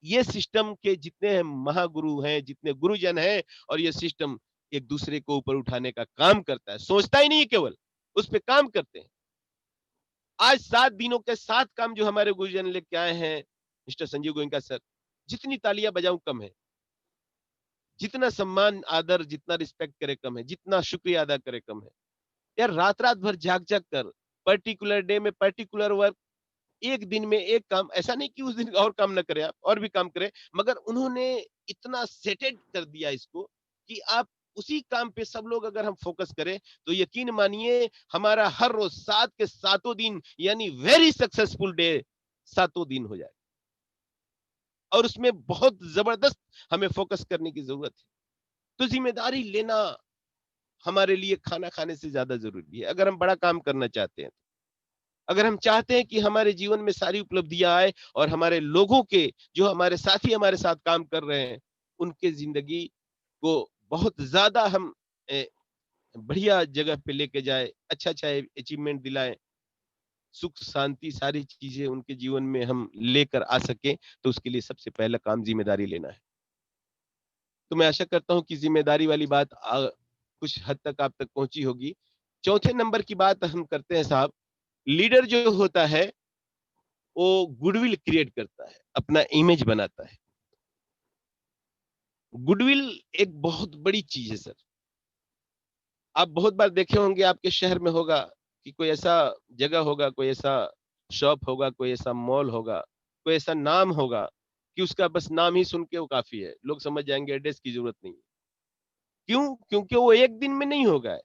ये सिस्टम के जितने महागुरु हैं, जितने गुरुजन हैं, और ये सिस्टम एक दूसरे को ऊपर उठाने का काम करता है, सोचता ही नहीं है, केवल उस पे काम करते हैं। आज 7 दिनों के 7 काम जो हमारे गुरुजन लेके आए हैं मिस्टर संजीव गोयनका सर, जितनी तालियां बजाऊं कम है, जितना सम्मान आदर, जितना रिस्पेक्ट करे कम है, जितना शुक्रिया अदा करे कम है। यार रात रात भर जाग जाग कर पर्टिकुलर डे में पर्टिकुलर वर्क, एक दिन में एक काम, ऐसा नहीं कि उस दिन और काम ना करें, आप और भी काम करें, मगर उन्होंने इतना सेटेड कर दिया इसको कि आप उसी काम पे सब लोग अगर हम फोकस करें तो यकीन मानिए हमारा हर रोज 7 के 7 दिन यानी वेरी सक्सेसफुल डे 7 दिन हो जाए। और उसमें बहुत जबरदस्त हमें फोकस करने की जरूरत है। तो जिम्मेदारी लेना हमारे लिए खाना खाने से ज्यादा जरूरी है अगर हम बड़ा काम करना चाहते हैं। अगर हम चाहते हैं कि हमारे जीवन में सारी उपलब्धियां आए और हमारे लोगों के, जो हमारे साथी हमारे साथ काम कर रहे हैं, उनके जिंदगी को बहुत ज्यादा हम बढ़िया जगह पे लेके जाए, अच्छा अचीवमेंट दिलाएं, सुख शांति सारी चीजें उनके जीवन में हम लेकर आ सके, तो उसके लिए सबसे पहला काम जिम्मेदारी लेना है। तो मैं आशा करता हूं कि जिम्मेदारी वाली बात कुछ हद तक आप तक पहुंची होगी। चौथे नंबर की बात हम करते हैं साहब। लीडर जो होता है वो गुडविल क्रिएट करता है, अपना इमेज बनाता है। गुडविल एक बहुत बड़ी चीज है सर। आप बहुत बार देखे होंगे, आपके शहर में होगा कि कोई ऐसा जगह होगा, कोई ऐसा शॉप होगा, कोई ऐसा मॉल होगा, कोई ऐसा नाम होगा कि उसका बस नाम ही सुन के वो काफी है, लोग समझ जाएंगे एड्रेस की जरूरत नहीं है। क्यों? क्योंकि वो एक दिन में नहीं होगा है,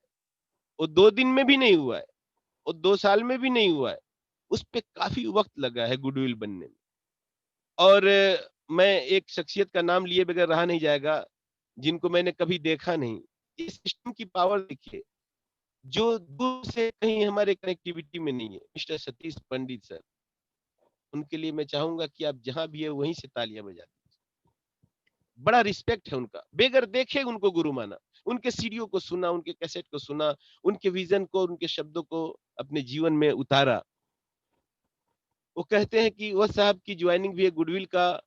वो 2 दिन में भी नहीं हुआ है, वो 2 साल में भी नहीं हुआ है, उस पे काफी वक्त लगा है गुडविल बनने में। और मैं एक शख्सियत का नाम लिए बगैर रहा नहीं जाएगा, जिनको मैंने कभी देखा नहीं। इस सिस्टम की पावर देखिए, जो दूर से कहीं हमारे कनेक्टिविटी में नहीं है, मिस्टर सतीश पंडित सर। उनके लिए मैं चाहूंगा कि आप जहां भी है वहीं से तालियां बजा दीजिए। बड़ा रिस्पेक्ट है उनका, बेगर देखे उनको गुरु माना, उनके सीडियो को सुना, उनके कैसेट को सुना, उनके विजन को, उनके शब्दों को अपने जीवन में उतारा। वो कहते हैं कि वह साहब की ज्वाइनिंग भी एक गुडविल का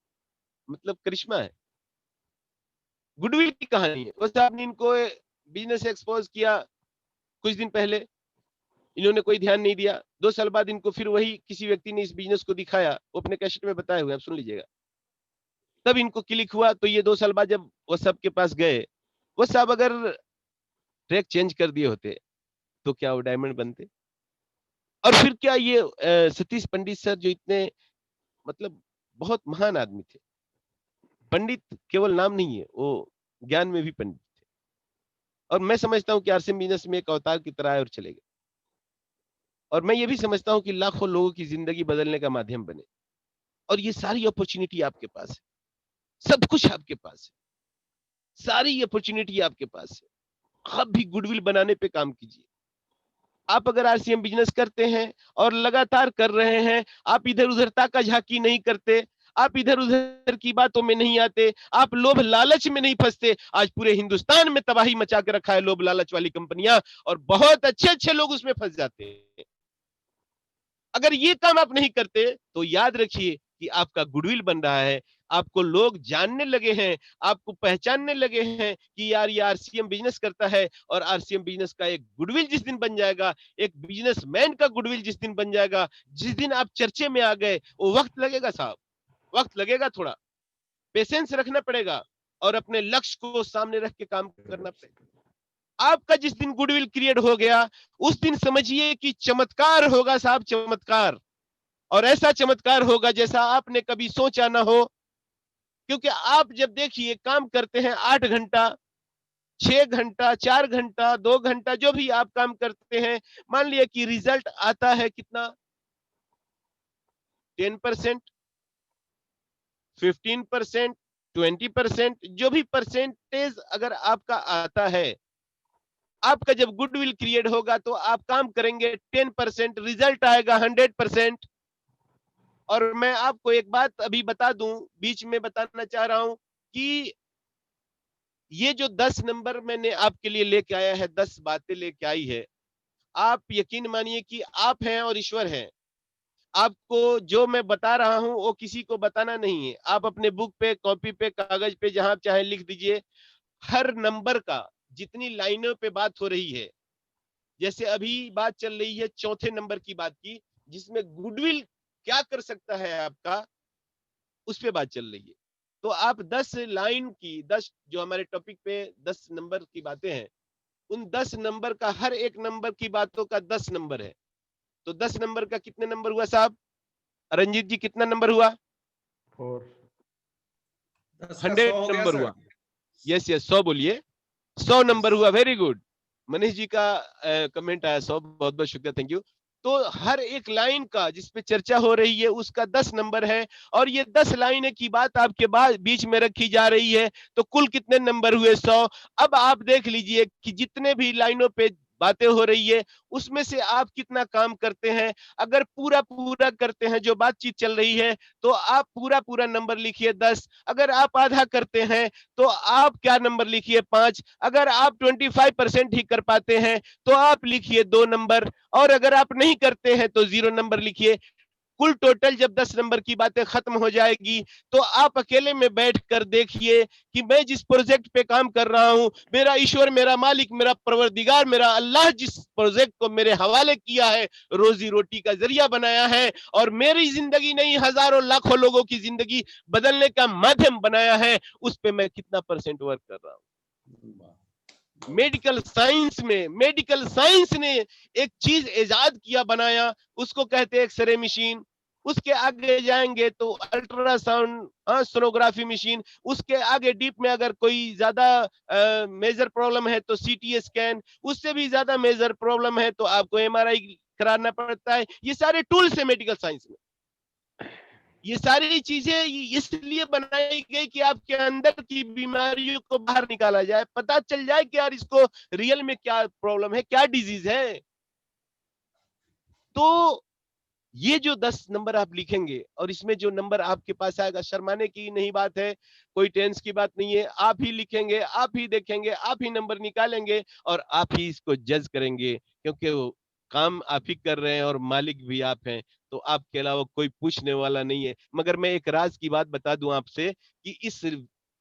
मतलब करिश्मा है, गुडविल की कहानी है। वह साहब ने इनको बिजनेस एक्सपोज किया कुछ दिन पहले, इन्होंने कोई ध्यान नहीं दिया। 2 साल बाद इनको फिर वही किसी व्यक्ति ने इस बिजनेस को दिखाया, वो अपने कैसेट में बताए हुए, आप सुन लीजिएगा। तब इनको क्लिक हुआ। तो ये 2 साल बाद जब वो सब के पास गए, वो साहब अगर ट्रैक चेंज कर दिए होते तो क्या वो डायमंड बनते? और फिर क्या ये सतीश पंडित सर जो इतने मतलब बहुत महान आदमी थे, पंडित केवल नाम नहीं है, वो ज्ञान में भी पंडित थे। और मैं समझता हूं कि आरसीएम बिजनेस में एक अवतार की तरह है और चलेगा। और मैं ये भी समझता हूं कि लाखों लोगों की जिंदगी बदलने का माध्यम बने। और ये सारी अपॉर्चुनिटी आपके पास है, सब कुछ आपके पास है, सारी अपॉर्चुनिटी आपके पास है। आप भी गुडविल बनाने पे काम कीजिए। आप अगर आरसीएम बिजनेस करते हैं और लगातार कर रहे हैं, आप इधर उधर ताका झाकी नहीं करते, आप इधर उधर की बातों में नहीं आते, आप लोभ लालच में नहीं फंसते। आज पूरे हिंदुस्तान में तबाही मचा के रखा है लोभ लालच वाली कंपनियां, और बहुत अच्छे अच्छे लोग उसमें फंस जाते हैं। अगर ये काम आप नहीं करते तो याद रखिए कि आपका गुडविल बन रहा है, आपको लोग जानने लगे हैं, आपको पहचानने लगे हैं कि यार ये आरसीएम बिजनेस करता है। और आरसीएम बिजनेस का एक गुडविल जिस दिन बन जाएगा, एक बिजनेसमैन का गुडविल जिस दिन बन जाएगा, जिस दिन आप चर्चे में आ गए, वो वक्त लगेगा साहब, वक्त लगेगा, थोड़ा पेशेंस रखना पड़ेगा और अपने लक्ष्य को सामने रख के काम करना पड़ेगा। आपका जिस दिन गुडविल क्रिएट हो गया, उस दिन समझिए कि चमत्कार होगा साहब, चमत्कार। और ऐसा चमत्कार होगा जैसा आपने कभी सोचा ना हो। क्योंकि आप जब देखिए काम करते हैं 8 घंटा, 6 घंटा, 4 घंटा, 2 घंटा, जो भी आप काम करते हैं, मान लिया कि रिजल्ट आता है कितना, 10%, 15%, 20%, जो भी परसेंटेज अगर आपका आता है, आपका जब गुडविल क्रिएट होगा तो आप काम करेंगे 10%, रिजल्ट आएगा 100%। और मैं आपको एक बात अभी बता दूं, बीच में बताना चाह रहा हूं कि ये जो 10 नंबर मैंने आपके लिए लेके आया है, 10 बातें लेके आई है, आप यकीन मानिए कि आप हैं और ईश्वर है। आपको जो मैं बता रहा हूं वो किसी को बताना नहीं है। आप अपने बुक पे, कॉपी पे, कागज पे, जहां चाहे लिख दीजिए। हर नंबर का, जितनी लाइनों पे बात हो रही है, जैसे अभी बात चल रही है चौथे नंबर की बात की, जिसमें गुडविल क्या कर सकता है आपका, उस पे बात चल रही है। तो आप 10 लाइन की, 10 जो हमारे टॉपिक पे 10 नंबर की बातें हैं, उन 10 नंबर का, हर एक नंबर की बातों का 10 नंबर है। तो 10 नंबर का कितने नंबर हुआ साहब? रंजीत जी कितना नंबर हुआ? 4 10 का 100 100 हो गया नंबर सर। हुआ। यस यस, 100 बोलिए। 100 नंबर हुआ, वेरी गुड। मनीष जी का कमेंट आया 100, बहुत बहुत शुक्रिया, थैंक यू। तो हर एक लाइन का जिसपे चर्चा हो रही है उसका 10 नंबर है, और ये 10 लाइनें की बात आपके बीच में रखी जा रही है। तो कुल कितने नंबर हुए? 100। अब आप देख लीजिए कि जितने भी लाइनों पे बातें हो रही है, उसमें से आप कितना काम करते हैं। अगर पूरा पूरा करते हैं जो बातचीत चल रही है, तो आप पूरा पूरा नंबर लिखिए 10। अगर आप आधा करते हैं तो आप क्या नंबर लिखिए? 5। अगर आप 25% ही कर पाते हैं तो आप लिखिए 2 नंबर, और अगर आप नहीं करते हैं तो 0 नंबर लिखिए। कुल टोटल जब 10 नंबर की बातें खत्म हो जाएगी, तो आप अकेले में बैठ कर देखिए कि मैं जिस प्रोजेक्ट पे काम कर रहा हूं, मेरा ईश्वर, मेरा मालिक, मेरा परवरदिगार, मेरा अल्लाह जिस प्रोजेक्ट को मेरे हवाले किया है, रोजी रोटी का जरिया बनाया है, और मेरी जिंदगी नहीं, हजारों लाखों लोगों की जिंदगी बदलने का माध्यम बनाया है, उस पे मैं कितना परसेंट वर्क कर रहा हूं। मेडिकल साइंस ने एक चीज इजाद किया, बनाया, उसको कहते हैं एक्सरे मशीन। उसके आगे जाएंगे तो अल्ट्रासाउंड, सोनोग्राफी मशीन। उसके आगे डीप में अगर कोई ज्यादा मेजर प्रॉब्लम है तो सीटी स्कैन। उससे भी ज्यादा मेजर प्रॉब्लम है तो आपको एमआरआई कराना पड़ता है। ये सारे टूल्स है मेडिकल साइंस में। ये सारी चीजें इसलिए बनाई गई कि आपके अंदर की बीमारियों को बाहर निकाला जाए, पता चल जाए कि यार इसको रियल में क्या प्रॉब्लम है, क्या डिजीज है। तो ये जो 10 नंबर आप लिखेंगे और इसमें जो नंबर आपके पास आएगा, शर्माने की नहीं बात है, कोई टेंस की बात नहीं है। आप ही लिखेंगे, आप ही देखेंगे, आप ही नंबर निकालेंगे, और आप ही इसको जज करेंगे, क्योंकि वो काम आप ही कर रहे हैं और मालिक भी आप हैं। तो आपके अलावा कोई पूछने वाला नहीं है। मगर मैं एक राज की बात बता दूं आपसे कि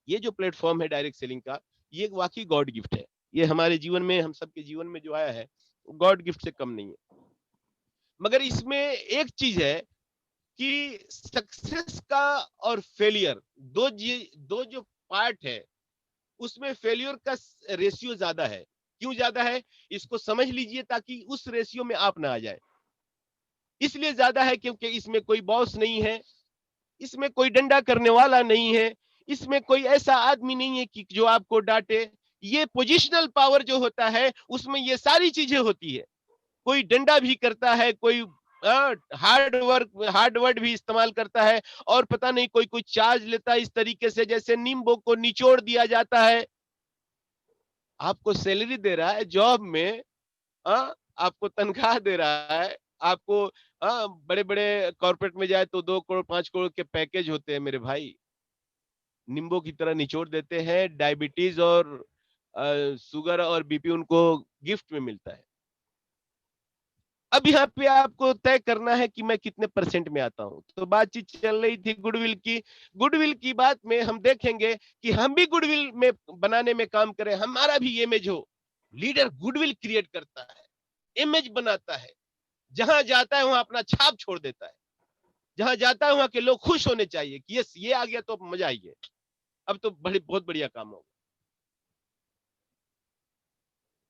ये जो प्लेटफॉर्म है डायरेक्ट सेलिंग का, ये वाकई गॉड गिफ्ट है। ये हमारे जीवन में, हम सबके जीवन में जो आया है, गॉड गिफ्ट से कम नहीं है। मगर इसमें एक चीज है कि सक्सेस का और फेलियर, दो जो पार्ट है, उसमें फेलियर का रेशियो ज्यादा है। क्यों ज्यादा है? इसको समझ लीजिए ताकि उस रेशियो में आप ना आ जाए। इसलिए ज्यादा है क्योंकि इसमें कोई बॉस नहीं है, इसमें कोई डंडा करने वाला नहीं है, इसमें कोई ऐसा आदमी नहीं है कि जो आपको डांटे। ये पोजिशनल पावर जो होता है, उसमें ये सारी चीजें होती है। कोई डंडा भी करता है, कोई हार्ड वर्ड भी इस्तेमाल करता है, और पता नहीं कोई कोई चार्ज लेता है इस तरीके से जैसे नींबू को निचोड़ दिया जाता है। आपको सैलरी दे रहा है जॉब में, आपको तनख्वाह दे रहा है, आपको बड़े बड़े कॉर्पोरेट में जाए तो 2 करोड़ 5 करोड़ के पैकेज होते हैं मेरे भाई। नींबू की तरह निचोड़ देते हैं। डायबिटीज और शुगर और बीपी उनको गिफ्ट में मिलता है। अब यहाँ पे आपको तय करना है कि मैं कितने परसेंट में आता हूं। तो बातचीत चल रही थी गुडविल की। गुडविल की बात में हम देखेंगे कि हम भी गुडविल में बनाने में काम करें। हमारा भी इमेज हो। लीडर गुडविल क्रिएट करता है, इमेज बनाता है, जहां जाता है वहां अपना छाप छोड़ देता है। जहां जाता है वहां के लोग खुश होने चाहिए कि यस, ये आ गया तो मजा आई है, अब तो बहुत बढ़िया काम होगा।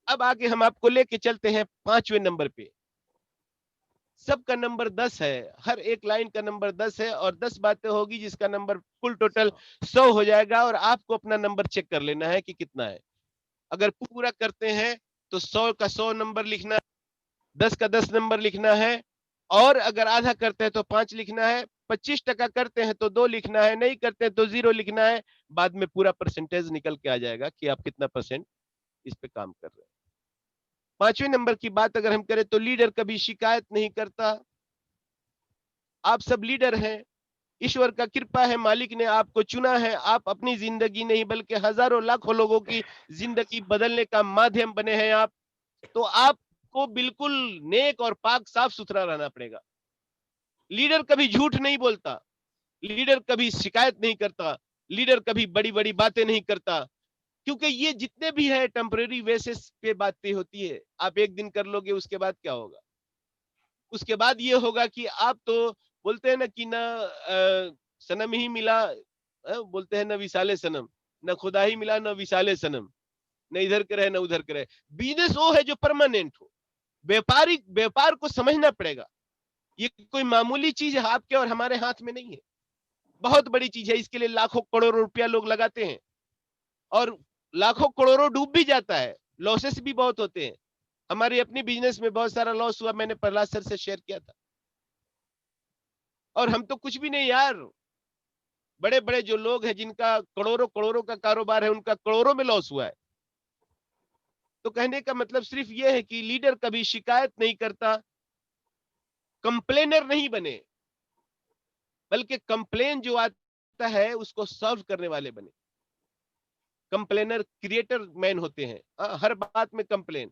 अब आगे हम आपको लेके चलते हैं 5वें नंबर पे। सबका नंबर 10 है, हर एक लाइन का नंबर 10 है, और 10 बातें होगी जिसका नंबर कुल टोटल 100 हो जाएगा। और आपको अपना नंबर चेक कर लेना है कि कितना है। अगर पूरा करते हैं तो 100 का 100 नंबर लिखना, 10 का 10 नंबर लिखना है, और अगर आधा करते हैं तो 5 लिखना है, 25% करते हैं तो 2 लिखना है, नहीं करते हैं तो 0 लिखना है। बाद में पूरा परसेंटेज निकल के आ जाएगा कि आप कितना परसेंट इस पे काम कर रहे हैं। 5वें नंबर की बात अगर हम करें तो लीडर कभी शिकायत नहीं करता। आप सब लीडर हैं, ईश्वर का कृपा है, मालिक ने आपको चुना है, आप अपनी जिंदगी नहीं बल्कि हजारों लाखों लोगों की जिंदगी बदलने का माध्यम बने हैं आप। तो आपको बिल्कुल नेक और पाक साफ सुथरा रहना पड़ेगा। लीडर कभी झूठ नहीं बोलता, लीडर कभी शिकायत नहीं करता, लीडर कभी बड़ी बड़ी बातें नहीं करता, क्योंकि ये जितने भी है टेम्परेरी बेसिस पे बातें होती है। आप एक दिन कर लोगे, उसके बाद क्या होगा? उसके बाद ये होगा कि आप तो बोलते हैं ना कि ना सनम ही मिला, बोलते हैं ना विसाले सनम, न खुदा ही मिला न विसाले सनम, न इधर के रहे न उधर के रहे। बिजनेस वो है जो परमानेंट हो। व्यापार को समझना पड़ेगा। ये कोई मामूली चीज है आपके और हमारे हाथ में नहीं है, बहुत बड़ी चीज है। इसके लिए लाखों करोड़ों रुपया लोग लगाते हैं और लाखों करोड़ों डूब भी जाता है, लॉसेस भी बहुत होते हैं। हमारे अपनी बिजनेस में बहुत सारा लॉस हुआ, मैंने प्रहलाद सर से शेयर किया था। और हम तो कुछ भी नहीं यार, बड़े बड़े जो लोग हैं जिनका करोड़ों करोड़ों का कारोबार है, उनका करोड़ों में लॉस हुआ है। तो कहने का मतलब सिर्फ ये है कि लीडर कभी शिकायत नहीं करता, कंप्लेनर नहीं बने, बल्कि कंप्लेन जो आता है उसको सॉल्व करने वाले बने। कंप्लेनर क्रिएटर मैन होते हैं, हर बात में कंप्लेन,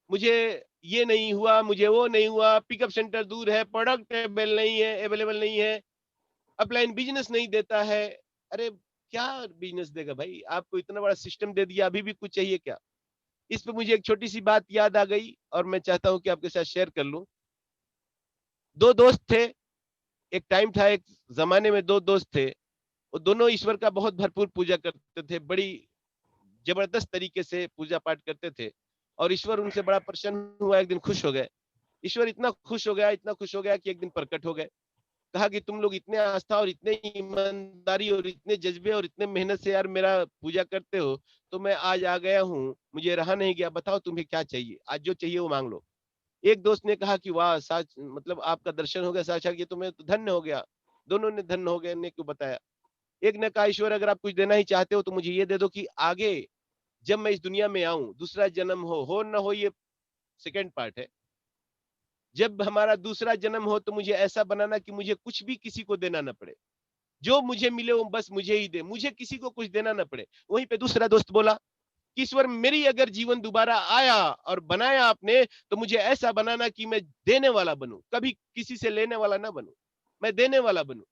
मुझे ये नहीं हुआ, मुझे वो नहीं हुआ, पिकअप सेंटर दूर है, प्रोडक्ट अवेलेबल नहीं है, अपलाइन बिजनेस नहीं देता है। अरे क्या बिजनेस देगा भाई? आपको इतना बड़ा सिस्टम दे दिया, अभी भी कुछ चाहिए क्या? इस पे मुझे एक छोटी सी बात याद आ गई और मैं चाहता हूं कि आपके साथ शेयर कर लूं। दो दोस्त थे, एक टाइम था, एक जमाने में दो दोस्त थे। वो दोनों ईश्वर का बहुत भरपूर पूजा करते थे, बड़ी जबरदस्त तरीके से पूजा पाठ करते थे। और ईश्वर उनसे बड़ा प्रसन्न हुआ, एक दिन खुश हो गए। ईश्वर इतना खुश हो गया, इतना खुश हो गया कि एक दिन प्रकट हो गए। कहा कि तुम लोग इतने आस्था और इतने ईमानदारी और इतने जज्बे और इतने मेहनत से यार मेरा पूजा करते हो, तो मैं आज आ गया हूँ, मुझे रहा नहीं गया, बताओ तुम्हें क्या चाहिए, आज जो चाहिए वो मांग लो। एक दोस्त ने कहा कि वाह साच, मतलब आपका दर्शन हो गया साक्षात, ये तो मैं तो धन्य हो गया। दोनों ने धन्य हो गए ने क्यों बताया। एक ने कहा ईश्वर अगर आप कुछ देना ही चाहते हो तो मुझे ये दे दो कि आगे जब मैं इस दुनिया में आऊं, दूसरा जन्म हो ना हो, ये सेकंड पार्ट है। जब हमारा दूसरा जन्म हो तो मुझे ऐसा बनाना कि मुझे कुछ भी किसी को देना ना पड़े, जो मुझे मिले वो बस मुझे ही दे, मुझे किसी को कुछ देना ना पड़े। वहीं पे दूसरा दोस्त बोला कि ईश्वर मेरी अगर जीवन दोबारा आया और बनाया आपने, तो मुझे ऐसा बनाना कि मैं देने वाला बनूं, कभी किसी से लेने वाला ना बनूं, मैं देने वाला बनूं।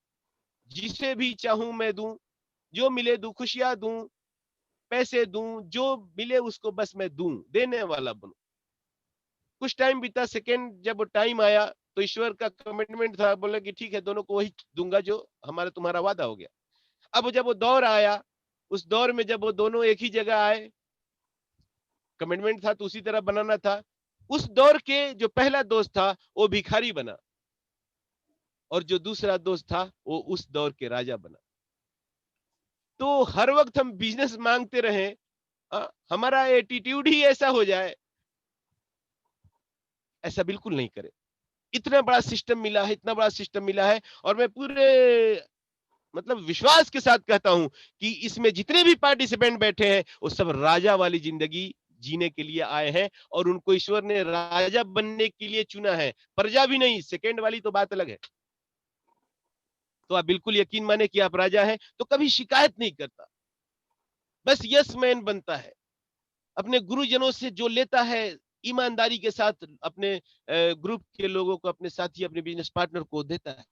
जिसे भी चाहूं मैं दूं, जो मिले दूं, खुशियां दूं, पैसे दूं, जो मिले उसको बस मैं दूं, देने वाला बनूं। कुछ टाइम बीता, सेकेंड जब टाइम आया तो ईश्वर का कमिटमेंट था, बोले कि ठीक है दोनों को वही दूंगा जो हमारा तुम्हारा वादा हो गया। अब जब वो दौर आया, उस दौर में जब वो दोनों एक ही जगह आए, कमिटमेंट था तो उसी तरह बनाना था। उस दौर के जो पहला दोस्त था वो भिखारी बना और जो दूसरा दोस्त था वो उस दौर के राजा बना। तो हर वक्त हम बिजनेस मांगते रहे, हमारा एटीट्यूड ही ऐसा हो जाए, ऐसा बिल्कुल नहीं करें। इतना बड़ा सिस्टम मिला है, इतना बड़ा सिस्टम मिला है, और मैं पूरे मतलब विश्वास के साथ कहता हूं कि इसमें जितने भी पार्टिसिपेंट बैठे हैं वो सब राजा वाली जिंदगी जीने के लिए आए हैं और उनको ईश्वर ने राजा बनने के लिए चुना है, प्रजा भी नहीं। सेकेंड वाली तो बात अलग है। तो आप बिल्कुल यकीन माने कि आप राजा हैं तो कभी शिकायत नहीं करता, बस यस मैन बनता है। अपने गुरुजनों से जो लेता है ईमानदारी के साथ, अपने ग्रुप के लोगों को, अपने साथी, अपने बिजनेस पार्टनर को देता है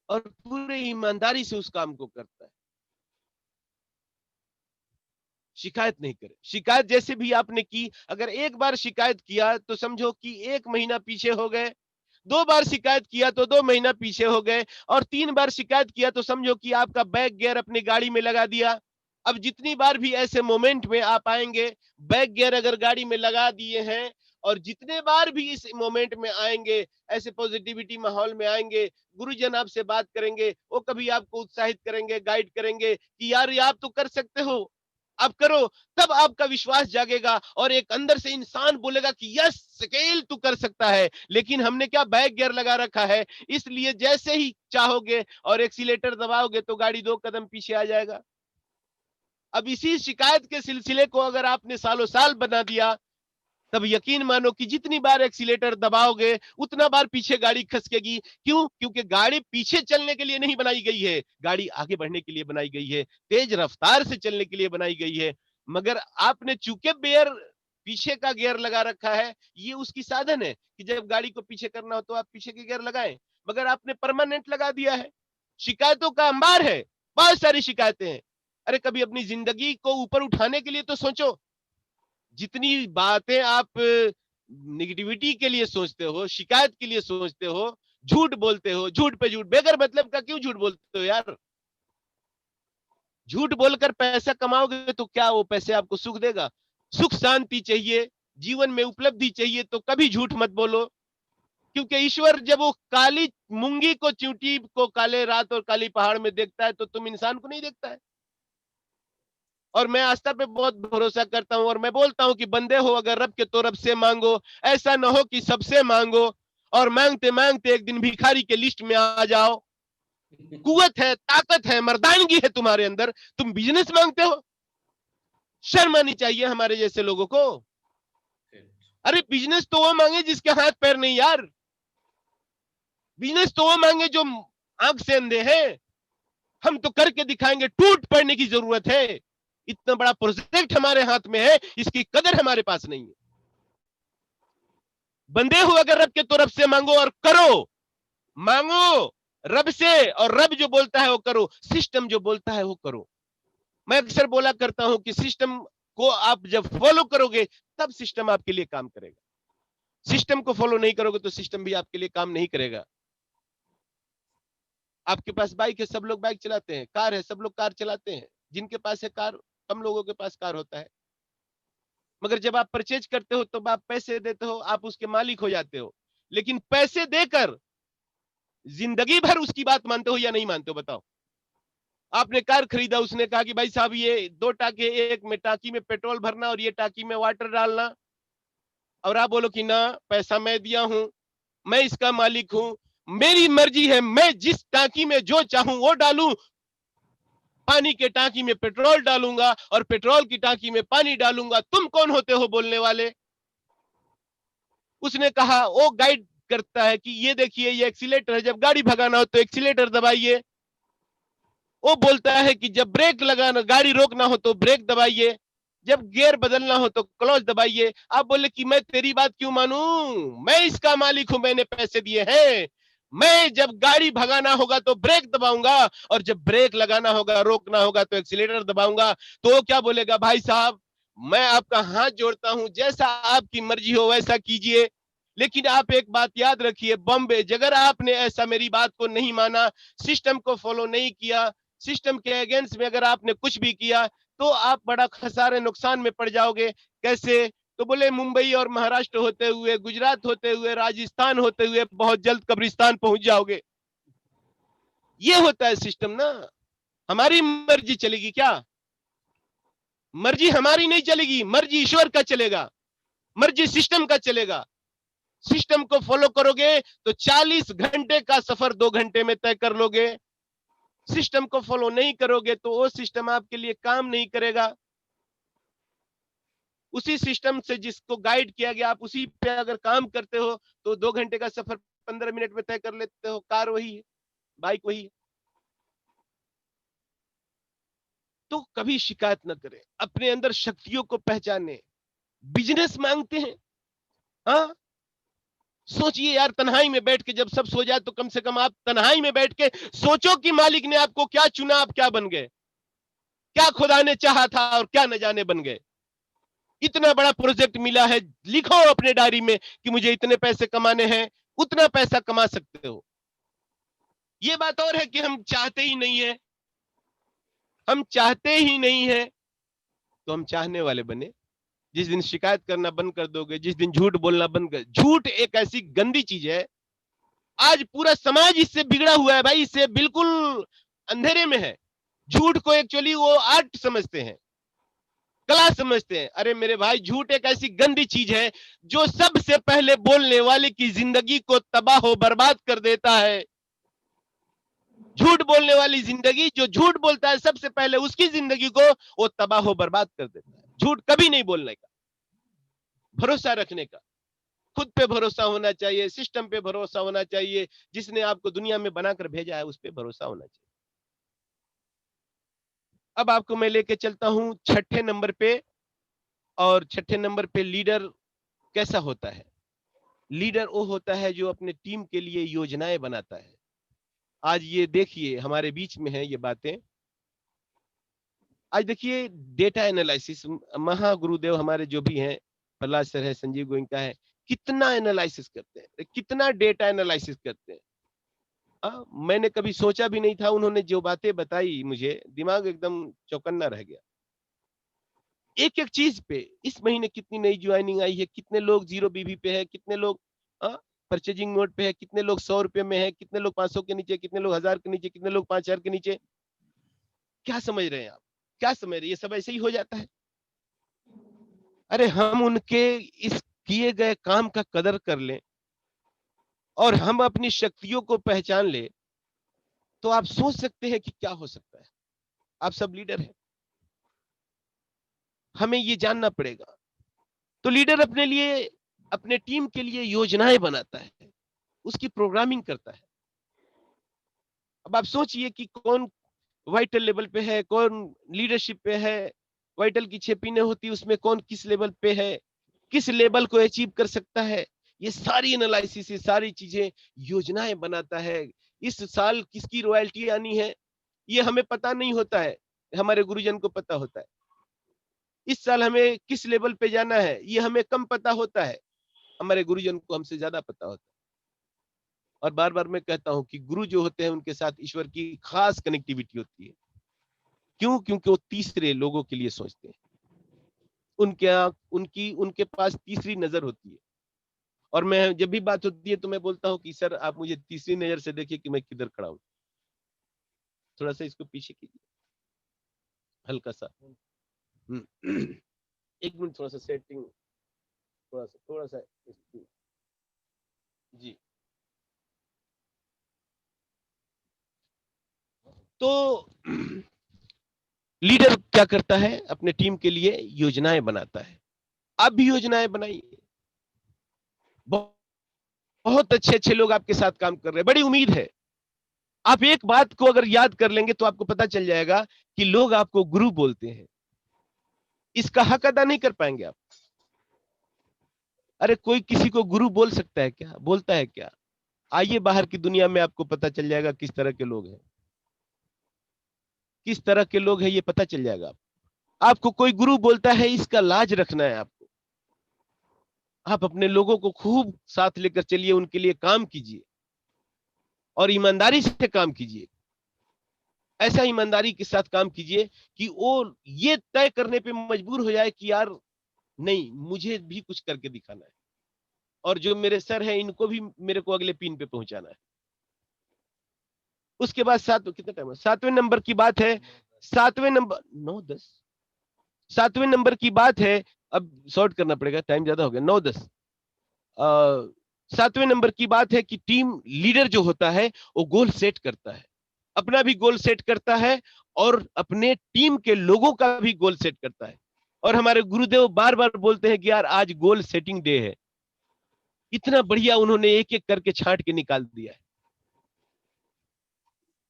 और पूरे ईमानदारी से उस काम को करता है। शिकायत नहीं करे। शिकायत जैसे भी आपने की, अगर एक बार शिकायत किया तो समझो कि 1 महीना पीछे हो गए, 2 बार शिकायत किया तो 2 महीना पीछे हो गए, और 3 बार शिकायत किया तो समझो कि आपका बैक गियर अपनी गाड़ी में लगा दिया। अब जितनी बार भी ऐसे मोमेंट में आप आएंगे, बैक गियर अगर गाड़ी में लगा दिए हैं, और जितने बार भी इस मोमेंट में आएंगे, ऐसे पॉजिटिविटी माहौल में आएंगे, गुरुजन आपसे बात करेंगे, वो कभी आपको उत्साहित करेंगे, गाइड करेंगे कि यार ये आप तो कर सकते हो, आप करो। तब आपका विश्वास जागेगा और एक अंदर से इंसान बोलेगा कि यस स्केल तू कर सकता है। लेकिन हमने क्या बैक गियर लगा रखा है, इसलिए जैसे ही चाहोगे और एक्सीलेटर दबाओगे तो गाड़ी 2 कदम पीछे आ जाएगा। अब इसी शिकायत के सिलसिले को अगर आपने सालों साल बना दिया तब यकीन मानो कि जितनी बार एक्सीलेटर दबाओगे उतना बार पीछे गाड़ी खसकेगी। क्यों? क्योंकि गाड़ी पीछे चलने के लिए नहीं बनाई गई है, गाड़ी आगे बढ़ने के लिए बनाई गई है, तेज रफ्तार से चलने के लिए बनाई गई है। मगर आपने चूंकि बेयर पीछे का गियर लगा रखा है, ये उसकी साधन है कि जब गाड़ी को पीछे करना हो तो आप पीछे के गियर लगाएं, मगर आपने परमानेंट लगा दिया है। शिकायतों का अंबार है, बहुत सारी शिकायतें हैं। अरे कभी अपनी जिंदगी को ऊपर उठाने के लिए तो सोचो। जितनी बातें आप निगेटिविटी के लिए सोचते हो, शिकायत के लिए सोचते हो, झूठ बोलते हो, झूठ पे झूठ, बेगर मतलब का क्यों झूठ बोलते हो यार? झूठ बोलकर पैसा कमाओगे तो क्या वो पैसे आपको सुख देगा? सुख शांति चाहिए, जीवन में उपलब्धि चाहिए तो कभी झूठ मत बोलो। क्योंकि ईश्वर जब वो काली मूंगी को, चींटी को काले रात और काली पहाड़ में देखता है तो तुम इंसान को नहीं देखता है। और मैं आस्था पे बहुत भरोसा करता हूं और मैं बोलता हूं कि बंदे हो अगर रब के तो रब से मांगो, ऐसा ना हो कि सबसे मांगो और मांगते मांगते एक दिन भिखारी के लिस्ट में आ जाओ। कुवत है, ताकत है, मर्दानगी है तुम्हारे अंदर, तुम बिजनेस मांगते हो। शर्म आनी चाहिए हमारे जैसे लोगों को। अरे बिजनेस तो वो मांगे जिसके हाथ पैर नहीं यार। बिजनेस तो वो मांगे जो आंख से अंधे हैं। हम तो करके दिखाएंगे, टूट पड़ने की जरूरत है। इतना बड़ा प्रोजेक्ट हमारे हाथ में है, इसकी कदर हमारे पास नहीं है। बंदे हो अगर रब के तो रब से मांगो और करो। मांगो रब से और रब जो बोलता है वो करो, सिस्टम जो बोलता है वो करो। मैं अक्सर बोला करता हूं कि सिस्टम को आप जब फॉलो करोगे तब सिस्टम आपके लिए काम करेगा। सिस्टम को फॉलो नहीं करोगे तो सिस्टम भी आपके लिए काम नहीं करेगा। आपके पास बाइक है, सब लोग बाइक चलाते हैं, कार है, सब लोग कार चलाते हैं। जिनके पास है कार, कम लोगों के पास कार होता है। मगर जब आप परचेज करते हो तो आप पैसे देते हो, आप उसके मालिक हो जाते हो। लेकिन पैसे देकर जिंदगी भर उसकी बात मानते हो या नहीं मानते हो? बताओ। आपने कार खरीदा, उसने कहा कि भाई साहब ये 2 टाके, एक में टाकी में पेट्रोल भरना और ये टाकी में वाटर डालना। और आप बोलो कि ना, पैसा मैं दिया हूं, मैं इसका मालिक हूं, मेरी मर्जी है, मैं जिस टाकी में जो चाहूं वो डालूं। पानी के टाकी में पेट्रोल डालूंगा और पेट्रोल की टाकी में पानी डालूंगा। तुम कौन होते हो बोलने वाले? उसने कहा, वो गाइड करता है कि ये देखिए ये एक्सीलेटर है, जब गाड़ी भगाना हो तो एक्सीलेटर दबाइए। वो बोलता है कि जब ब्रेक लगाना, गाड़ी रोकना हो तो ब्रेक दबाइए, जब गियर बदलना हो तो क्लच दबाइए। आप बोले कि मैं तेरी बात क्यों मानूं? मैं इसका मालिक हूं, मैंने पैसे दिए हैं। मैं जब गाड़ी भगाना होगा तो ब्रेक दबाऊंगा और जब ब्रेक लगाना होगा, रोकना होगा तो एक्सीलेटर दबाऊंगा। तो वो क्या बोलेगा? भाई साहब मैं आपका हाथ जोड़ता हूं, जैसा आपकी मर्जी हो वैसा कीजिए। लेकिन आप एक बात याद रखिए बॉम्बे, अगर आपने ऐसा मेरी बात को नहीं माना, सिस्टम को फॉलो नहीं किया, सिस्टम के अगेंस्ट में अगर आपने कुछ भी किया तो आप बड़ा खसारे नुकसान में पड़ जाओगे। कैसे? तो बोले मुंबई और महाराष्ट्र होते हुए, गुजरात होते हुए, राजस्थान होते हुए बहुत जल्द कब्रिस्तान पहुंच जाओगे। ये होता है सिस्टम ना। हमारी मर्जी चलेगी क्या? मर्जी हमारी नहीं चलेगी, मर्जी ईश्वर का चलेगा, मर्जी सिस्टम का चलेगा। सिस्टम को फॉलो करोगे तो 40 घंटे का सफर 2 घंटे में तय कर लोगे। सिस्टम को फॉलो नहीं करोगे तो वो सिस्टम आपके लिए काम नहीं करेगा। उसी सिस्टम से जिसको गाइड किया गया, आप उसी पे अगर काम करते हो तो 2 घंटे का सफर 15 मिनट में तय कर लेते हो। कार वही है, बाइक वही है। तो कभी शिकायत न करें, अपने अंदर शक्तियों को पहचाने। बिजनेस मांगते हैं, हाँ सोचिए यार, तन्हाई में बैठ के जब सब सो जाए तो कम से कम आप तन्हाई में बैठ के सोचो कि मालिक ने आपको क्या चुना, आप क्या बन गए, क्या खुदा ने चाहा था और क्या न जाने बन गए। इतना बड़ा प्रोजेक्ट मिला है, लिखो अपने डायरी में कि मुझे इतने पैसे कमाने हैं, उतना पैसा कमा सकते हो। ये बात और है कि हम चाहते ही नहीं है, हम चाहते ही नहीं है तो हम चाहने वाले बने। जिस दिन शिकायत करना बंद कर दोगे, जिस दिन झूठ बोलना बंद कर, झूठ एक ऐसी गंदी चीज है, आज पूरा समाज इससे बिगड़ा हुआ है भाई, इससे बिल्कुल अंधेरे में है। झूठ को एक्चुअली वो आर्ट समझते हैं, कला समझते हैं। अरे मेरे भाई, झूठ एक ऐसी गंदी चीज है जो सबसे पहले बोलने वाले की जिंदगी को तबाह बर्बाद कर देता है। झूठ बोलने वाली जिंदगी, जो झूठ बोलता है सबसे पहले उसकी जिंदगी को वो तबाह बर्बाद कर देता है। झूठ कभी नहीं बोलने का। भरोसा रखने का, खुद पे भरोसा होना चाहिए, सिस्टम पे भरोसा होना चाहिए, जिसने आपको दुनिया में बनाकर भेजा है उस पे भरोसा होना चाहिए। अब आपको मैं लेके चलता हूं छठे नंबर पे, और छठे नंबर पे लीडर कैसा होता है। लीडर वो होता है जो अपने टीम के लिए योजनाएं बनाता है। आज ये देखिए हमारे बीच में है ये बातें। आज देखिए डेटा एनालिसिस, महागुरुदेव हमारे जो भी हैं, प्रहलाद सर है, संजीव गोयनका है, कितना एनालिसिस करते हैं, कितना डेटा एनालिसिस करते हैं। मैंने कभी सोचा भी नहीं था, उन्होंने जो बातें बताई मुझे दिमाग एकदम चौकन्ना रह गया। एक एक चीज पे, इस महीने कितनी नई ज्वाइनिंग आई है, कितने लोग 0 बीबी पे है, कितने लोग परचेजिंग मोड पे है, कितने लोग 100 रुपए में है, कितने लोग 500 के नीचे, कितने लोग 1000 के नीचे, कितने लोग 5000 के नीचे। क्या समझ रहे हैं आप, क्या समझ रहे हैं? ये सब ऐसे ही हो जाता है। अरे हम उनके इस किए गए काम का कदर कर लें और हम अपनी शक्तियों को पहचान ले, तो आप सोच सकते हैं कि क्या हो सकता है। आप सब लीडर हैं, हमें ये जानना पड़ेगा। तो लीडर अपने लिए, अपने टीम के लिए योजनाएं बनाता है, उसकी प्रोग्रामिंग करता है। अब आप सोचिए कि कौन वाइटल लेवल पे है, कौन लीडरशिप पे है। वाइटल की 6 पिने होती है, उसमें कौन किस लेवल पे है, किस लेवल को अचीव कर सकता है। ये सारी एनालिसिस, ये सारी चीजें योजनाएं बनाता है। इस साल किसकी रॉयल्टी आनी है ये हमें पता नहीं होता है, हमारे गुरुजन को पता होता है। इस साल हमें किस लेवल पे जाना है ये हमें कम पता होता है, हमारे गुरुजन को हमसे ज्यादा पता होता है। और बार बार मैं कहता हूं कि गुरु जो होते हैं उनके साथ ईश्वर की खास कनेक्टिविटी होती है। क्यों? क्योंकि वो तीसरे लोगों के लिए सोचते हैं। उनके पास तीसरी नजर होती है। और मैं जब भी बात होती है तो मैं बोलता हूं कि सर आप मुझे तीसरी नजर से देखिए कि मैं किधर खड़ा हूं। थोड़ा सा इसको पीछे कीजिए, हल्का सा। एक मिनट, थोड़ा सा सेटिंग, थोड़ा सा जी। तो लीडर क्या करता है, अपने टीम के लिए योजनाएं बनाता है। आप भी योजनाएं बनाइए। बहुत अच्छे अच्छे लोग आपके साथ काम कर रहे हैं, बड़ी उम्मीद है। आप एक बात को अगर याद कर लेंगे तो आपको पता चल जाएगा कि लोग आपको गुरु बोलते हैं, इसका हक अदा नहीं कर पाएंगे आप। अरे कोई किसी को गुरु बोल सकता है क्या, बोलता है क्या? आइए बाहर की दुनिया में, आपको पता चल जाएगा किस तरह के लोग हैं, किस तरह के लोग हैं ये पता चल जाएगा। आपको कोई गुरु बोलता है, इसका लाज रखना है आपको। आप अपने लोगों को खूब साथ लेकर चलिए, उनके लिए काम कीजिए और ईमानदारी से काम कीजिए। ऐसा ईमानदारी के साथ काम कीजिए कि वो ये तय करने पे मजबूर हो जाए कि यार नहीं, मुझे भी कुछ करके दिखाना है, और जो मेरे सर हैं इनको भी मेरे को अगले पिन पे पहुंचाना है। उसके बाद कितना टाइम है? 7वें नंबर की बात है। 7वें नंबर 9-10, 7वें नंबर की बात है। अब शॉर्ट करना पड़ेगा, टाइम ज्यादा हो गया। 9-10, 7वें नंबर की बात है कि टीम लीडर जो होता है वो गोल सेट करता है, अपना भी गोल सेट करता है और अपने टीम के लोगों का भी गोल सेट करता है। और हमारे गुरुदेव बार बार बोलते हैं कि यार आज गोल सेटिंग डे है। इतना बढ़िया उन्होंने एक एक करके छांट के निकाल दिया है।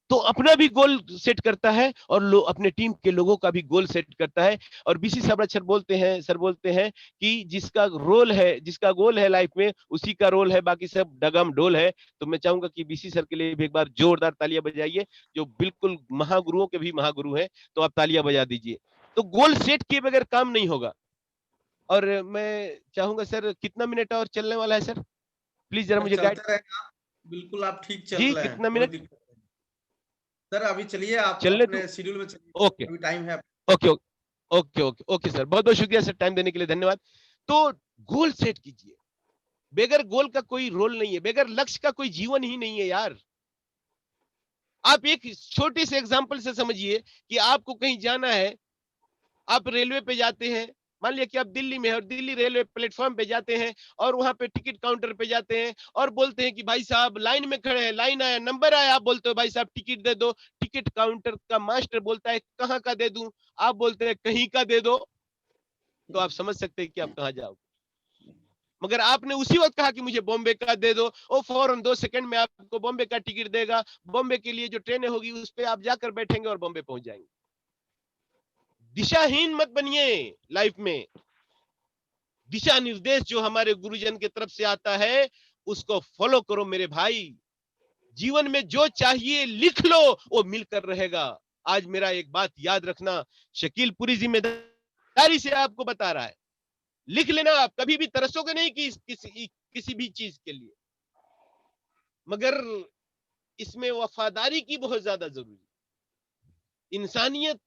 तो अपना भी गोल सेट करता है और अपने टीम के लोगों का भी गोल सेट करता है। और बीसी सर बोलते हैं कि जिसका रोल है, जिसका गोल है लाइफ में, उसी का रोल है, बाकी सब डगम डोल है। तो मैं चाहूंगा कि बीसी सर के लिए भी एक बार जोरदार तालियां बजाइए, जो बिल्कुल महागुरुओं के भी महागुरु हैं। तो आप तालियां बजा दीजिए। तो गोल सेट किए बगैर काम नहीं होगा। और मैं चाहूंगा सर, कितना मिनट और चलने वाला है सर? प्लीज जरा मुझे गाइड। चलते रहेगा, बिल्कुल आप ठीक चल जी रहे हैं, कितना कोई मिनट दिक्कत नहीं। सर अभी चलिए, आप चलने अपने दो? शेड्यूल में चलिए, ओके अभी टाइम है। Okay okay okay okay sir, बहुत बहुत शुक्रिया सर, टाइम देने के लिए धन्यवाद। तो गोल सेट कीजिए। बेगर गोल का कोई रोल नहीं है, बेगर लक्ष्य का कोई जीवन ही नहीं है यार। आप एक छोटे से एग्जांपल से समझिए कि आपको कहीं जाना है, आप रेलवे पे जाते हैं, मान लिया कि आप दिल्ली में है और दिल्ली रेलवे प्लेटफॉर्म पे जाते हैं और वहां पे टिकट काउंटर पे जाते हैं और बोलते हैं कि भाई साहब लाइन में खड़े हैं, लाइन आया, नंबर आया, आप बोलते हो भाई साहब टिकट दे दो। टिकट काउंटर का मास्टर बोलता है कहां का दे दूं, आप बोलते हैं कहीं का दे दो। तो आप समझ सकते हैं कि आप कहां जाओगे। मगर आपने उसी वक्त कहा कि मुझे बॉम्बे का दे दो, वो फौरन 2 सेकंड में आपको बॉम्बे का टिकट देगा। बॉम्बे के लिए जो ट्रेनें होगी उस पे आप जाकर बैठेंगे और बॉम्बे पहुंच जाएंगे। दिशाहीन मत बनिए लाइफ में। दिशा निर्देश जो हमारे गुरुजन की तरफ से आता है उसको फॉलो करो मेरे भाई। जीवन में जो चाहिए लिख लो, वो मिलकर रहेगा। आज मेरा एक बात याद रखना, शकील पूरी जिम्मेदारी से आपको बता रहा है, लिख लेना। आप कभी भी तरसोगे नहीं कि किसी भी चीज के लिए, मगर इसमें वफादारी की बहुत ज्यादा जरूरी। इंसानियत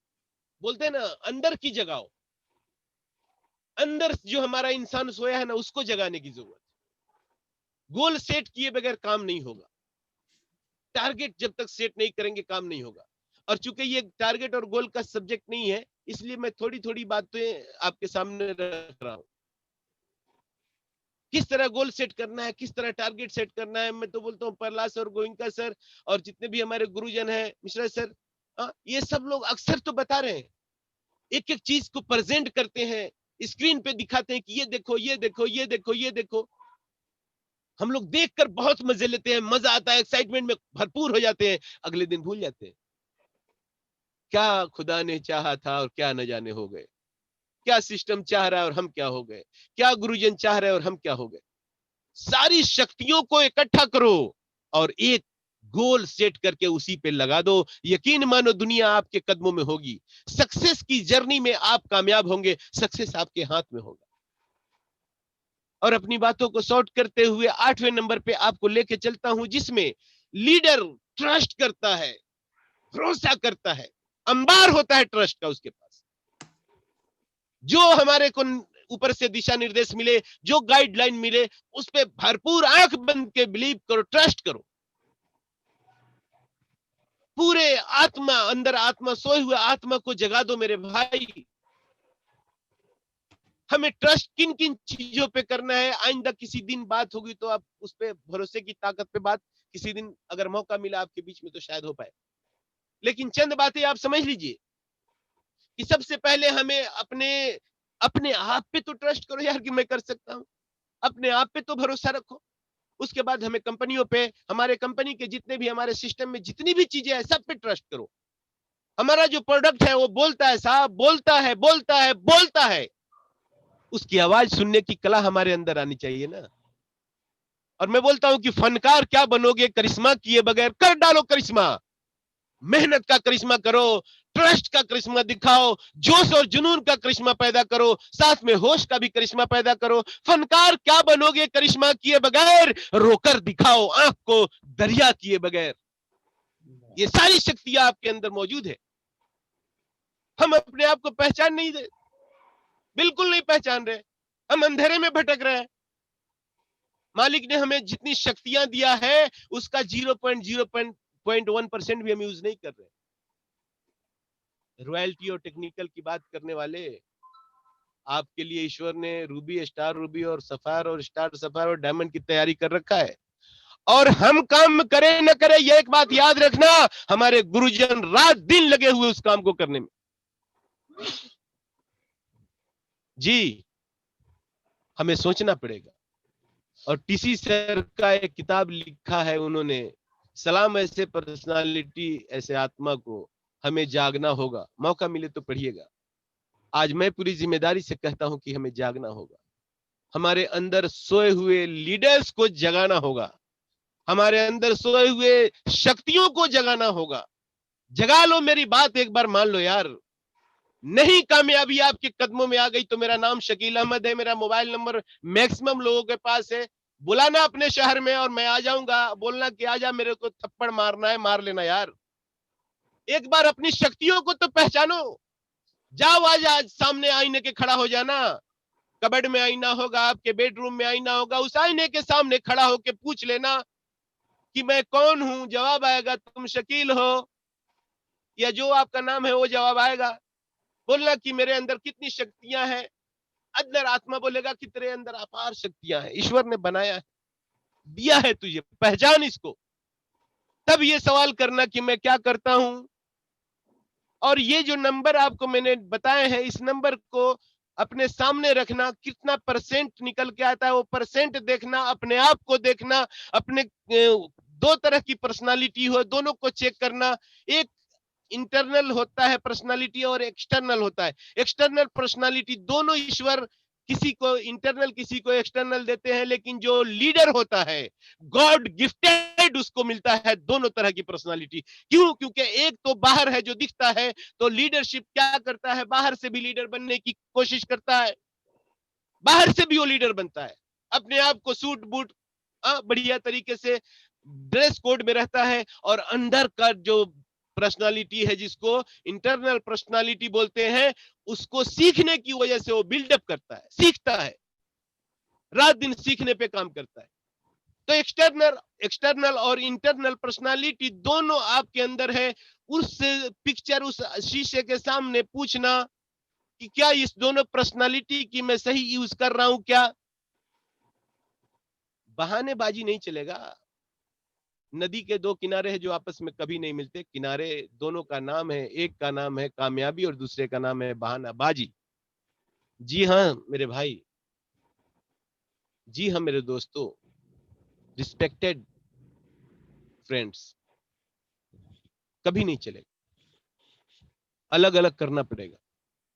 बोलते हैं ना, अंदर की जगाओ। अंदर जो हमारा इंसान सोया है ना, उसको जगाने की जरूरत है। गोल सेट किए बगैर काम नहीं होगा। टारगेट जब तक सेट नहीं करेंगे काम नहीं होगा। और चूंकि ये टारगेट और गोल का सब्जेक्ट नहीं है, इसलिए मैं थोड़ी थोड़ी बातें आपके सामने रख रहा हूं। किस तरह गोल सेट करना है, किस तरह टारगेट सेट करना है, मैं तो बोलता हूँ प्रहलाद सर, गोयनका सर और जितने भी हमारे गुरुजन हैं, मिश्रा सर, ये सब लोग अक्सर तो बता रहे हैं, एक एक चीज को प्रेजेंट करते हैं, स्क्रीन पे दिखाते हैं कि ये देखो, ये देखो, ये देखो, ये देखो। हम लोग देखकर बहुत मजे लेते हैं, मजा आता है, एक्साइटमेंट में भरपूर हो जाते हैं, अगले दिन भूल जाते हैं। क्या खुदा ने चाहा था और क्या न जाने हो गए। क्या सिस्टम चाह रहा है और हम क्या हो गए। क्या गुरुजन चाह रहे हैं और हम क्या हो गए। सारी शक्तियों को इकट्ठा करो और एक गोल सेट करके उसी पे लगा दो। यकीन मानो दुनिया आपके कदमों में होगी। सक्सेस की जर्नी में आप कामयाब होंगे। सक्सेस आपके हाथ में होगा। और अपनी बातों को शॉर्ट करते हुए 8वें नंबर पे आपको लेके चलता हूं, जिसमें लीडर ट्रस्ट करता है, भरोसा करता है, अंबार होता है ट्रस्ट का उसके पास। जो हमारे को ऊपर से दिशा निर्देश मिले, जो गाइडलाइन मिले, उस पे भरपूर आंख बंद के बिलीव करो, ट्रस्ट करो। पूरे आत्मा, अंदर आत्मा, सोए हुए आत्मा को जगा दो मेरे भाई। हमें ट्रस्ट किन किन चीजों पे करना है, आइंदा किसी दिन बात होगी तो आप उस पे भरोसे की ताकत पे बात किसी दिन अगर मौका मिला आपके बीच में तो शायद हो पाए। लेकिन चंद बातें आप समझ लीजिए कि सबसे पहले हमें अपने आप पे तो ट्रस्ट करो यार कि मैं कर सकता हूं। अपने आप पे तो भरोसा रखो। उसके बाद हमें कंपनियों पे, हमारे कंपनी के जितने भी हमारे सिस्टम में जितनी भी चीजें हैं सब पे ट्रस्ट करो। हमारा जो प्रोडक्ट है वो बोलता है साहब, बोलता है, बोलता है, बोलता है। उसकी आवाज सुनने की कला हमारे अंदर आनी चाहिए ना। और मैं बोलता हूं कि फनकार क्या बनोगे करिश्मा किए बगैर, कर डालो करिश्मा। मेहनत का करिश्मा करो, ट्रस्ट का करिश्मा दिखाओ, जोश और जुनून का करिश्मा पैदा करो, साथ में होश का भी करिश्मा पैदा करो। फनकार क्या बनोगे करिश्मा किए बगैर, रोकर दिखाओ आंख को दरिया किए बगैर। ये सारी शक्तियां आपके अंदर मौजूद है। हम अपने आप को पहचान नहीं दे, बिल्कुल नहीं पहचान रहे। हम अंधेरे में भटक रहे हैं। मालिक ने हमें जितनी शक्तियां दिया है उसका 0.1% भी हम यूज नहीं कर रहे। रॉयल्टी और टेक्निकल की बात करने वाले, आपके लिए ईश्वर ने रूबी, स्टार रूबी और सफायर और स्टार सफायर और डायमंड की तैयारी कर रखा है। और हम काम करें न करें, यह एक बात याद रखना, हमारे गुरुजन रात दिन लगे हुए उस काम को करने में। जी, हमें सोचना पड़ेगा। और टीसी सर का एक किताब लिखा है उन्होंने, सलाम ऐसे पर्सनालिटी ऐसे आत्मा को, हमें जागना होगा। मौका मिले तो पढ़िएगा। आज मैं पूरी जिम्मेदारी से कहता हूं कि हमें जागना होगा। हमारे अंदर सोए हुए लीडर्स को जगाना होगा। हमारे अंदर सोए हुए शक्तियों को जगाना होगा। जगा लो, मेरी बात एक बार मान लो यार। नहीं कामयाबी आपके कदमों में आ गई तो मेरा नाम शकील अहमद है, मेरा मोबाइल नंबर मैक्सिमम लोगों के पास है। बुलाना अपने शहर में और मैं आ जाऊंगा। बोलना कि आजा, मेरे को थप्पड़ मारना है, मार लेना यार। एक बार अपनी शक्तियों को तो पहचानो। जाओ, आज सामने आईने के खड़ा हो जाना। कबर्ड में आईना होगा, आपके बेडरूम में आईना होगा, उस आईने के सामने खड़ा होकर पूछ लेना कि मैं कौन हूं। जवाब आएगा तुम शकील हो, या जो आपका नाम है वो जवाब आएगा। बोलना कि मेरे अंदर कितनी शक्तियां हैं। अंदर आत्मा बोलेगा कि तेरे अंदर अपार शक्तियां हैं, ईश्वर ने बनाया है, दिया है तुझे, पहचान इसको। तब ये सवाल करना कि मैं क्या करता हूं। और ये जो नंबर आपको मैंने बताए हैं, इस नंबर को अपने सामने रखना, कितना परसेंट निकल के आता है वो परसेंट देखना, अपने आप को देखना, अपने दो तरह की पर्सनालिटी हो, दोनों को चेक करना। एक इंटरनल होता है पर्सनालिटी और एक्सटर्नल होता है। एक्सटर्नल पर्सनालिटी दोनों ईश्वर किसी को इंटरनल किसी को एक्सटर्नल देते हैं, लेकिन जो लीडर होता है गॉड गिफ्टेड उसको मिलता है दोनों तरह की पर्सनालिटी। क्यों? क्योंकि एक तो बाहर है जो दिखता है, तो लीडरशिप क्या करता है, बाहर से भी लीडर बनने की कोशिश करता है, बाहर से भी वो लीडर बनता है, अपने आप को सूट बूट बढ़िया तरीके से ड्रेस कोड में रहता है, और अंदर का जो पर्सनालिटी है जिसको इंटरनल पर्सनालिटी बोलते हैं, उसको सीखने की वजह से वो बिल्डअप करता है, सीखता है, रात दिन सीखने पे काम करता है। तो एक्सटर्नल और इंटरनल पर्सनालिटी दोनों आपके अंदर है। उस पिक्चर, उस शीशे के सामने पूछना कि क्या इस दोनों पर्सनालिटी की मैं सही यूज कर रहा हूं क्या? बहानेबाजी नहीं चलेगा। नदी के दो किनारे हैं जो आपस में कभी नहीं मिलते, किनारे दोनों का नाम है, एक का नाम है कामयाबी और दूसरे का नाम है बहानाबाजी। जी हां मेरे भाई, जी हां मेरे दोस्तों, रिस्पेक्टेड फ्रेंड्स, कभी नहीं चलेगा, अलग अलग करना पड़ेगा,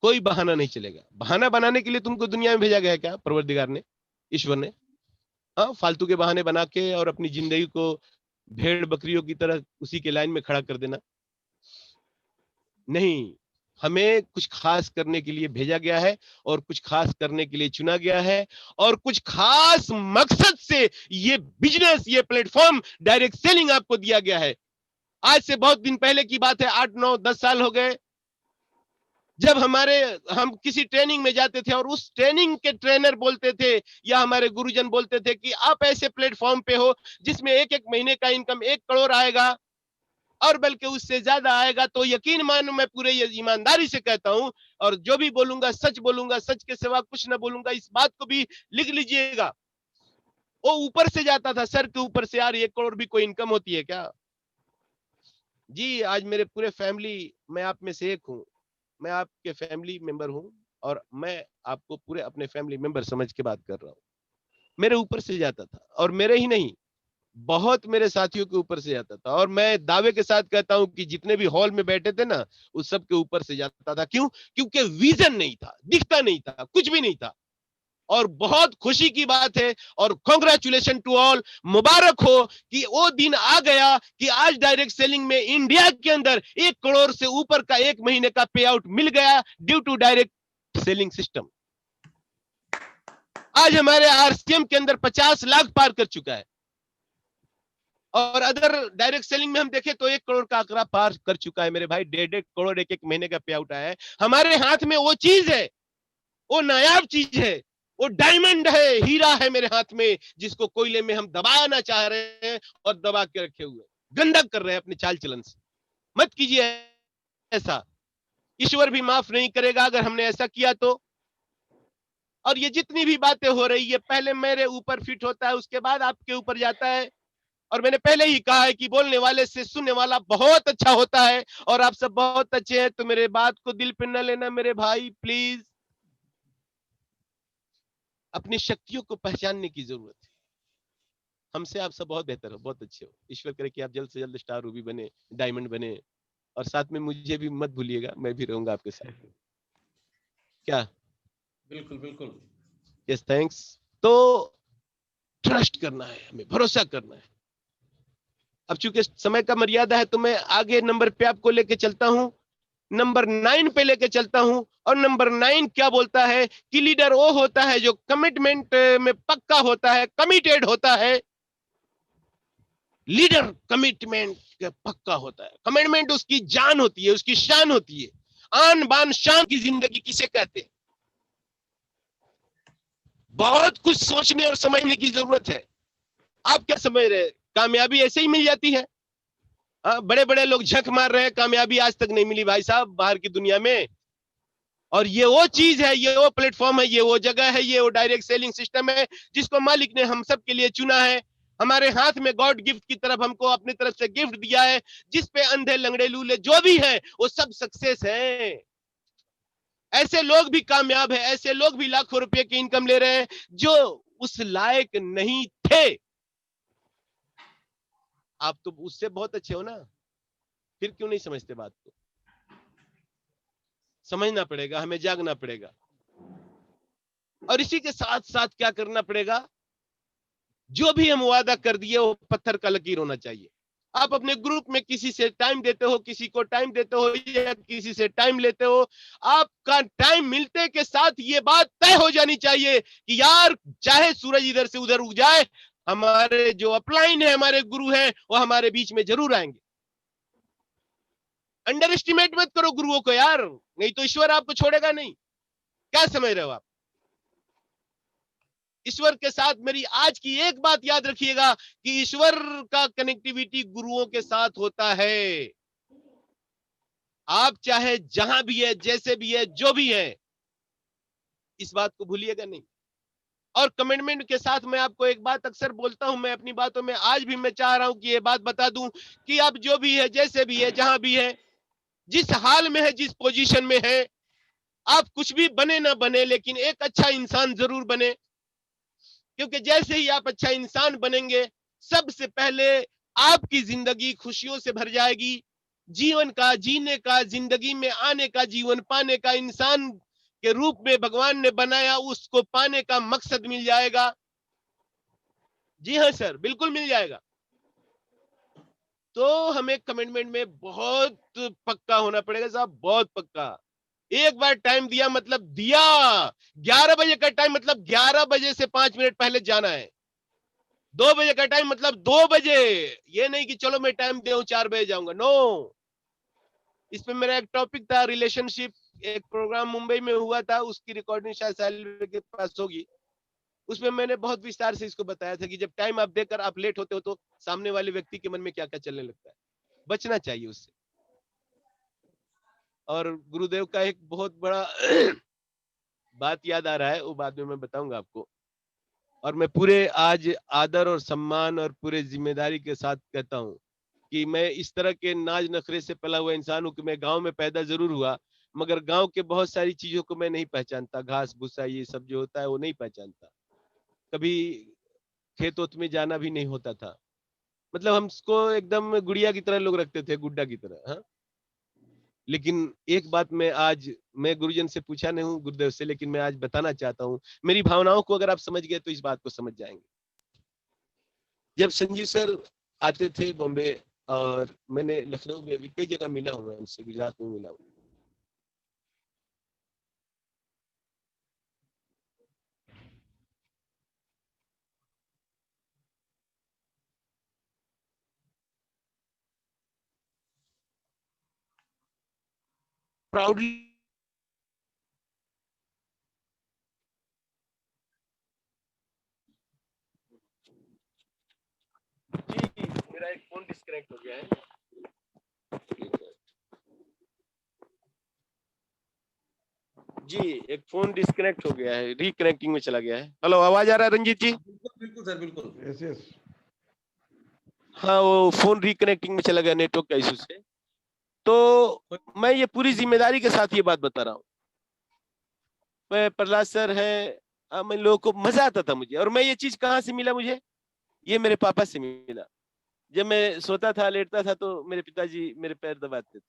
कोई बहाना नहीं चलेगा। बहाना बनाने के लिए तुमको दुनिया में भेजा गया है क्या परवरदिगार ने, ईश्वर ने? हाँ, फालतू के बहाने बना के और अपनी जिंदगी को भेड़ बकरियों की तरह उसी के लाइन में खड़ा कर देना नहीं। हमें कुछ खास करने के लिए भेजा गया है, और कुछ खास करने के लिए चुना गया है, और कुछ खास मकसद से ये बिजनेस, ये प्लेटफॉर्म डायरेक्ट सेलिंग आपको दिया गया है। आज से बहुत दिन पहले की बात है, 8, 9, 10 साल हो गए, जब हम किसी ट्रेनिंग में जाते थे और उस ट्रेनिंग के ट्रेनर बोलते थे या हमारे गुरुजन बोलते थे कि आप ऐसे प्लेटफॉर्म पे हो जिसमें एक एक महीने का इनकम 1 करोड़ आएगा और बल्कि उससे ज्यादा आएगा, तो यकीन मानो मैं पूरे ईमानदारी से कहता हूं, और जो भी बोलूंगा सच बोलूंगा, सच के सिवा कुछ ना बोलूंगा, इस बात को भी लिख लीजिएगा। वो ऊपर से जाता था, सर के ऊपर से, यार 1 करोड़ भी कोई इनकम होती है क्या? जी, आज मेरे पूरे फैमिली, मैं आप में से एक हूं, मैं आपके फैमिली मेंबर हूं, और मैं आपको पूरे अपने फैमिली मेंबर समझ के बात कर रहा हूं। मेरे ऊपर से जाता था, और मेरे ही नहीं, बहुत मेरे साथियों के ऊपर से जाता था, और मैं दावे के साथ कहता हूं कि जितने भी हॉल में बैठे थे ना, उस सब के ऊपर से जाता था। क्यों? क्योंकि विजन नहीं था, दिखता नहीं था, कुछ भी नहीं था। और बहुत खुशी की बात है, और कांग्रेचुलेशन टू ऑल, मुबारक हो कि वो दिन आ गया कि आज डायरेक्ट सेलिंग में इंडिया के अंदर 1 करोड़ से ऊपर का 1 महीने का पे आउट मिल गया due to direct selling system. आज हमारे आरसीएम के अंदर 50 लाख पार कर चुका है, और अदर डायरेक्ट सेलिंग में हम देखें तो 1 करोड़ का आंकड़ा पार कर चुका है मेरे भाई। 1.5 करोड़ एक महीने का पे आउट आया है। हमारे हाथ में वो चीज है, वो नायाब चीज है, वो डायमंड है, हीरा है मेरे हाथ में, जिसको कोयले में हम दबाना चाह रहे हैं और दबा के रखे हुए, गंदा कर रहे हैं अपने चाल चलन से। मत कीजिए ऐसा, ईश्वर भी माफ नहीं करेगा अगर हमने ऐसा किया तो। और ये जितनी भी बातें हो रही है, पहले मेरे ऊपर फिट होता है, उसके बाद आपके ऊपर जाता है। और मैंने पहले ही कहा है कि बोलने वाले से सुनने वाला बहुत अच्छा होता है, और आप सब बहुत अच्छे हैं, तो मेरे बात को दिल पे न लेना मेरे भाई, प्लीज। अपनी शक्तियों को पहचानने की जरूरत है। हमसे आप सब बहुत बेहतर हो, बहुत अच्छे हो। ईश्वर करे कि आप जल्द से जल्द स्टार रूबी बने, डायमंड बने, और साथ में मुझे भी मत भूलिएगा, मैं भी रहूंगा आपके साथ। क्या? बिल्कुल बिल्कुल। Yes, thanks. तो ट्रस्ट करना है, हमें भरोसा करना है। अब चूंकि समय का मर्यादा है, तो मैं आगे नंबर पे आपको लेके चलता हूं, नंबर 9 पे लेके चलता हूं। और नंबर 9 क्या बोलता है कि लीडर वो होता है जो कमिटमेंट में पक्का होता है, कमिटेड होता है। लीडर कमिटमेंट के पक्का होता है, कमिटमेंट उसकी जान होती है, उसकी शान होती है। आन बान शान की जिंदगी किसे कहते हैं? बहुत कुछ सोचने और समझने की जरूरत है। आप क्या समझ रहे हैं, कामयाबी ऐसे ही मिल जाती है? बड़े बड़े लोग झक मार रहे हैं, कामयाबी आज तक नहीं मिली भाई साहब बाहर की दुनिया में। और ये वो चीज है, ये वो प्लेटफॉर्म है, ये वो जगह है, ये वो डायरेक्ट सेलिंग सिस्टम है जिसको मालिक ने हम सब के लिए चुना है। हमारे हाथ में गॉड गिफ्ट की तरफ हमको अपनी तरफ से गिफ्ट दिया है, जिस पे अंधे लंगड़े लूले जो भी है वो सब सक्सेस है। ऐसे लोग भी कामयाब है, ऐसे लोग भी लाखों रुपए की इनकम ले रहे हैं जो उस लायक नहीं थे। आप तो उससे बहुत अच्छे हो ना, फिर क्यों नहीं समझते बात को? समझना पड़ेगा, हमें जागना पड़ेगा। और इसी के साथ साथ क्या करना पड़ेगा, जो भी हम वादा कर दिए वो पत्थर का लकीर होना चाहिए। आप अपने ग्रुप में किसी से टाइम देते हो, किसी को टाइम देते हो या किसी से टाइम लेते हो, आपका टाइम मिलते के साथ ये बात तय हो जानी चाहिए कि यार चाहे सूरज इधर से उधर उग जाए, हमारे जो अपलाइन है, हमारे गुरु हैं, वो हमारे बीच में जरूर आएंगे। अंडर एस्टिमेट मत करो गुरुओं को यार, नहीं तो ईश्वर आपको छोड़ेगा नहीं। क्या समझ रहे हो आप? ईश्वर के साथ मेरी आज की एक बात याद रखिएगा कि ईश्वर का कनेक्टिविटी गुरुओं के साथ होता है। आप चाहे जहां भी है, जैसे भी है, जो भी है, इस बात को भूलिएगा नहीं। और कमिटमेंट के साथ मैं आपको एक बात अक्सर बोलता हूं, मैं अपनी बातों में आज भी मैं चाह रहा हूं कि ये बात बता दूं कि आप जो भी है, जैसे भी है, जहां भी है, जिस हाल में है, जिस पोजीशन में है, आप कुछ भी बने ना बने, लेकिन एक अच्छा इंसान जरूर बने। क्योंकि जैसे ही आप अच्छा इंसान बनेंगे, सबसे पहले आपकी जिंदगी खुशियों से भर जाएगी। जीवन का जीने का, जिंदगी में आने का, जीवन पाने का, इंसान के रूप में भगवान ने बनाया उसको पाने का मकसद मिल जाएगा। जी हाँ सर, बिल्कुल मिल जाएगा। तो हमें कमिटमेंट में बहुत पक्का होना पड़ेगा साहब, बहुत पक्का। एक बार टाइम दिया मतलब दिया। 11 बजे का टाइम मतलब 11 बजे से 5 मिनट पहले जाना है। 2 बजे का टाइम मतलब 2 बजे। ये नहीं कि चलो मैं टाइम दे 4 बजे जाऊंगा, नो। इस पे मेरा एक टॉपिक था रिलेशनशिप, एक प्रोग्राम मुंबई में हुआ था, उसकी रिकॉर्डिंग शायद साहिल के पास होगी। उसमें मैंने बहुत विस्तार से इसको बताया था कि जब टाइम आप देकर आप लेट होते हो तो सामने वाले व्यक्ति के मन में क्या क्या चलने लगता है, बचना चाहिए उससे। और गुरुदेव का एक बहुत बड़ा बात याद आ रहा है, वो बाद में मैं बताऊंगा आपको। और मैं पूरे आज आदर और सम्मान और पूरे जिम्मेदारी के साथ कहता हूं कि मैं इस तरह के नाज नखरे से पला हुआ इंसान हूं कि मैं गांव में पैदा जरूर हुआ, मगर गांव के बहुत सारी चीजों को मैं नहीं पहचानता। घास भूसा ये सब जो होता है वो नहीं पहचानता। कभी खेत ओत में जाना भी नहीं होता था। मतलब हमको एकदम गुड़िया की तरह लोग रखते थे, गुड्डा की तरह। हाँ, लेकिन एक बात मैं गुरुजन से पूछा नहीं हूँ, गुरुदेव से, लेकिन मैं आज बताना चाहता हूँ। मेरी भावनाओं को अगर आप समझ गए तो इस बात को समझ जाएंगे। जब संजीव सर आते थे बॉम्बे, और मैंने लखनऊ में भी कई जगह मिला हूँ, उनसे गुजरात में मिला हूँ। प्राउडली जी, मेरा एक फोन डिस्कनेक्ट हो गया है। जी, एक फोन डिस्कनेक्ट हो गया है, रिकनेक्टिंग में चला गया है। हेलो, आवाज आ रहा है रंजीत जी? बिल्कुल बिल्कुल सर, बिल्कुल। Yes yes. हाँ, वो फोन रिकनेक्टिंग में चला गया नेटवर्क का इशू से। तो मैं ये पूरी जिम्मेदारी के साथ ये बात बता रहा हूँ। मैं प्रहलाद सर है, मैं लोगों को मजा आता था मुझे। और मैं ये चीज कहाँ से मिला मुझे? ये मेरे पापा से मिला। जब मैं सोता था, लेटता था, तो मेरे पिताजी मेरे पैर दबाते थे।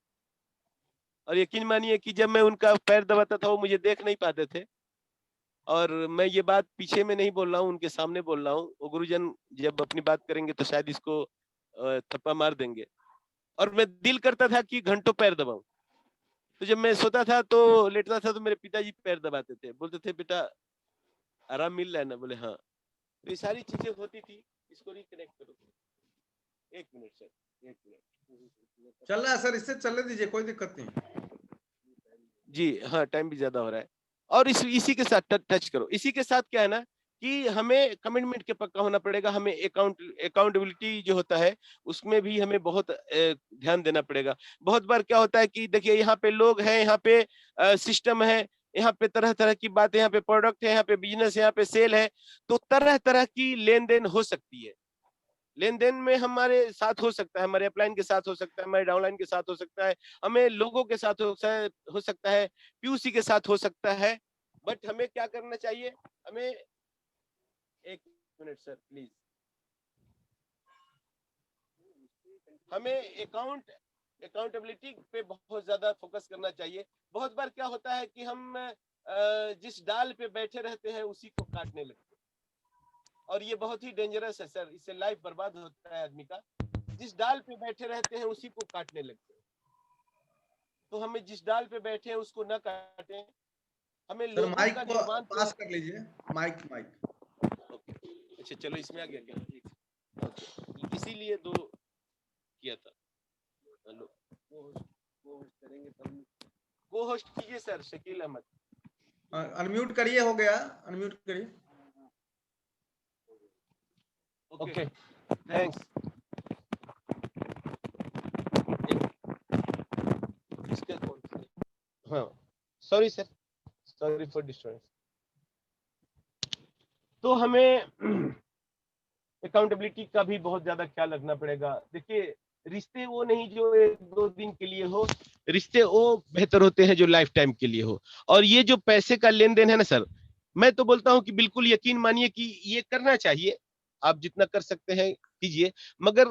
और यकीन मानिए कि जब मैं उनका पैर दबाता था वो मुझे देख नहीं पाते थे। और मैं ये बात पीछे में नहीं बोल रहा हूँ, उनके सामने बोल रहा हूँ। वो गुरुजन जब अपनी बात करेंगे तो शायद इसको थप्पा मार देंगे। और मैं दिल करता था कि घंटों पैर दबाऊं। तो जब मैं सोता था तो लेटता था तो मेरे पिताजी पैर दबाते थे, बोलते थे बेटा आराम मिल रहा है ना? बोले हाँ। तो ये सारी चीजें होती थी। इसको रिकनेक्ट करो। 1 मिनट सर, 1 मिनट। चल रहा है सर, इससे चलने दीजिए, कोई दिक्कत नहीं। जी हाँ, टाइम भी ज्यादा हो रहा है। और इसी के साथ टच करो। इसी के साथ क्या है ना कि हमें कमिटमेंट के पक्का होना पड़ेगा। हमें अकाउंटेबिलिटी जो होता है उसमें भी हमें बहुत ध्यान देना पड़ेगा। बहुत बार क्या होता है कि देखिए यहाँ पे लोग हैं, यहाँ पे सिस्टम है, यहाँ पे तरह तरह की बातें, यहाँ पे प्रोडक्ट है, यहाँ पे बिजनेस है, यहाँ पे सेल है, तो तरह तरह की लेन देन हो सकती है। लेन देन में हमारे साथ हो सकता है, हमारे अपलाइन के साथ हो सकता है, हमारे डाउनलाइन के साथ हो सकता है, हमें लोगों के साथ हो सकता है, पीयूसी के साथ हो सकता है। बट हमें क्या करना चाहिए, हमें एक मिनट सर प्लीज, हमें अकाउंटेबिलिटी पे बहुत ज्यादा फोकस करना चाहिए। बहुत बार क्या होता है कि हम जिस डाल पे बैठे रहते हैं उसी को काटने लगते हैं, और ये बहुत ही डेंजरस है सर, इससे लाइफ बर्बाद होता है आदमी का। जिस डाल पे बैठे रहते हैं उसी को काटने लगते हैं, तो हमें जिस डाल पे बैठे हैं उसको न काटें, हमें सर लोगों माइक का को निर्माण पास कर लीजिए, माइक माइक। अच्छा चलो इसमें आ गया क्या, इसीलिए दो किया था। हेलो, को होस्ट करेंगे तब, को होस्ट कीजिए सर, शकील अहमद। अनम्यूट करिए, हो गया, अनम्यूट करिए। Okay thanks. इसका कौन सा, हाँ sorry sir, sorry for disturbance. तो हमें अकाउंटेबिलिटी का भी बहुत ज्यादा ख्याल रखना पड़ेगा। देखिए रिश्ते वो नहीं जो एक दो दिन के लिए हो, रिश्ते वो बेहतर होते हैं जो लाइफ टाइम के लिए हो। और ये जो पैसे का लेन देन है ना सर, मैं तो बोलता हूं कि बिल्कुल यकीन मानिए कि ये करना चाहिए, आप जितना कर सकते हैं कीजिए, मगर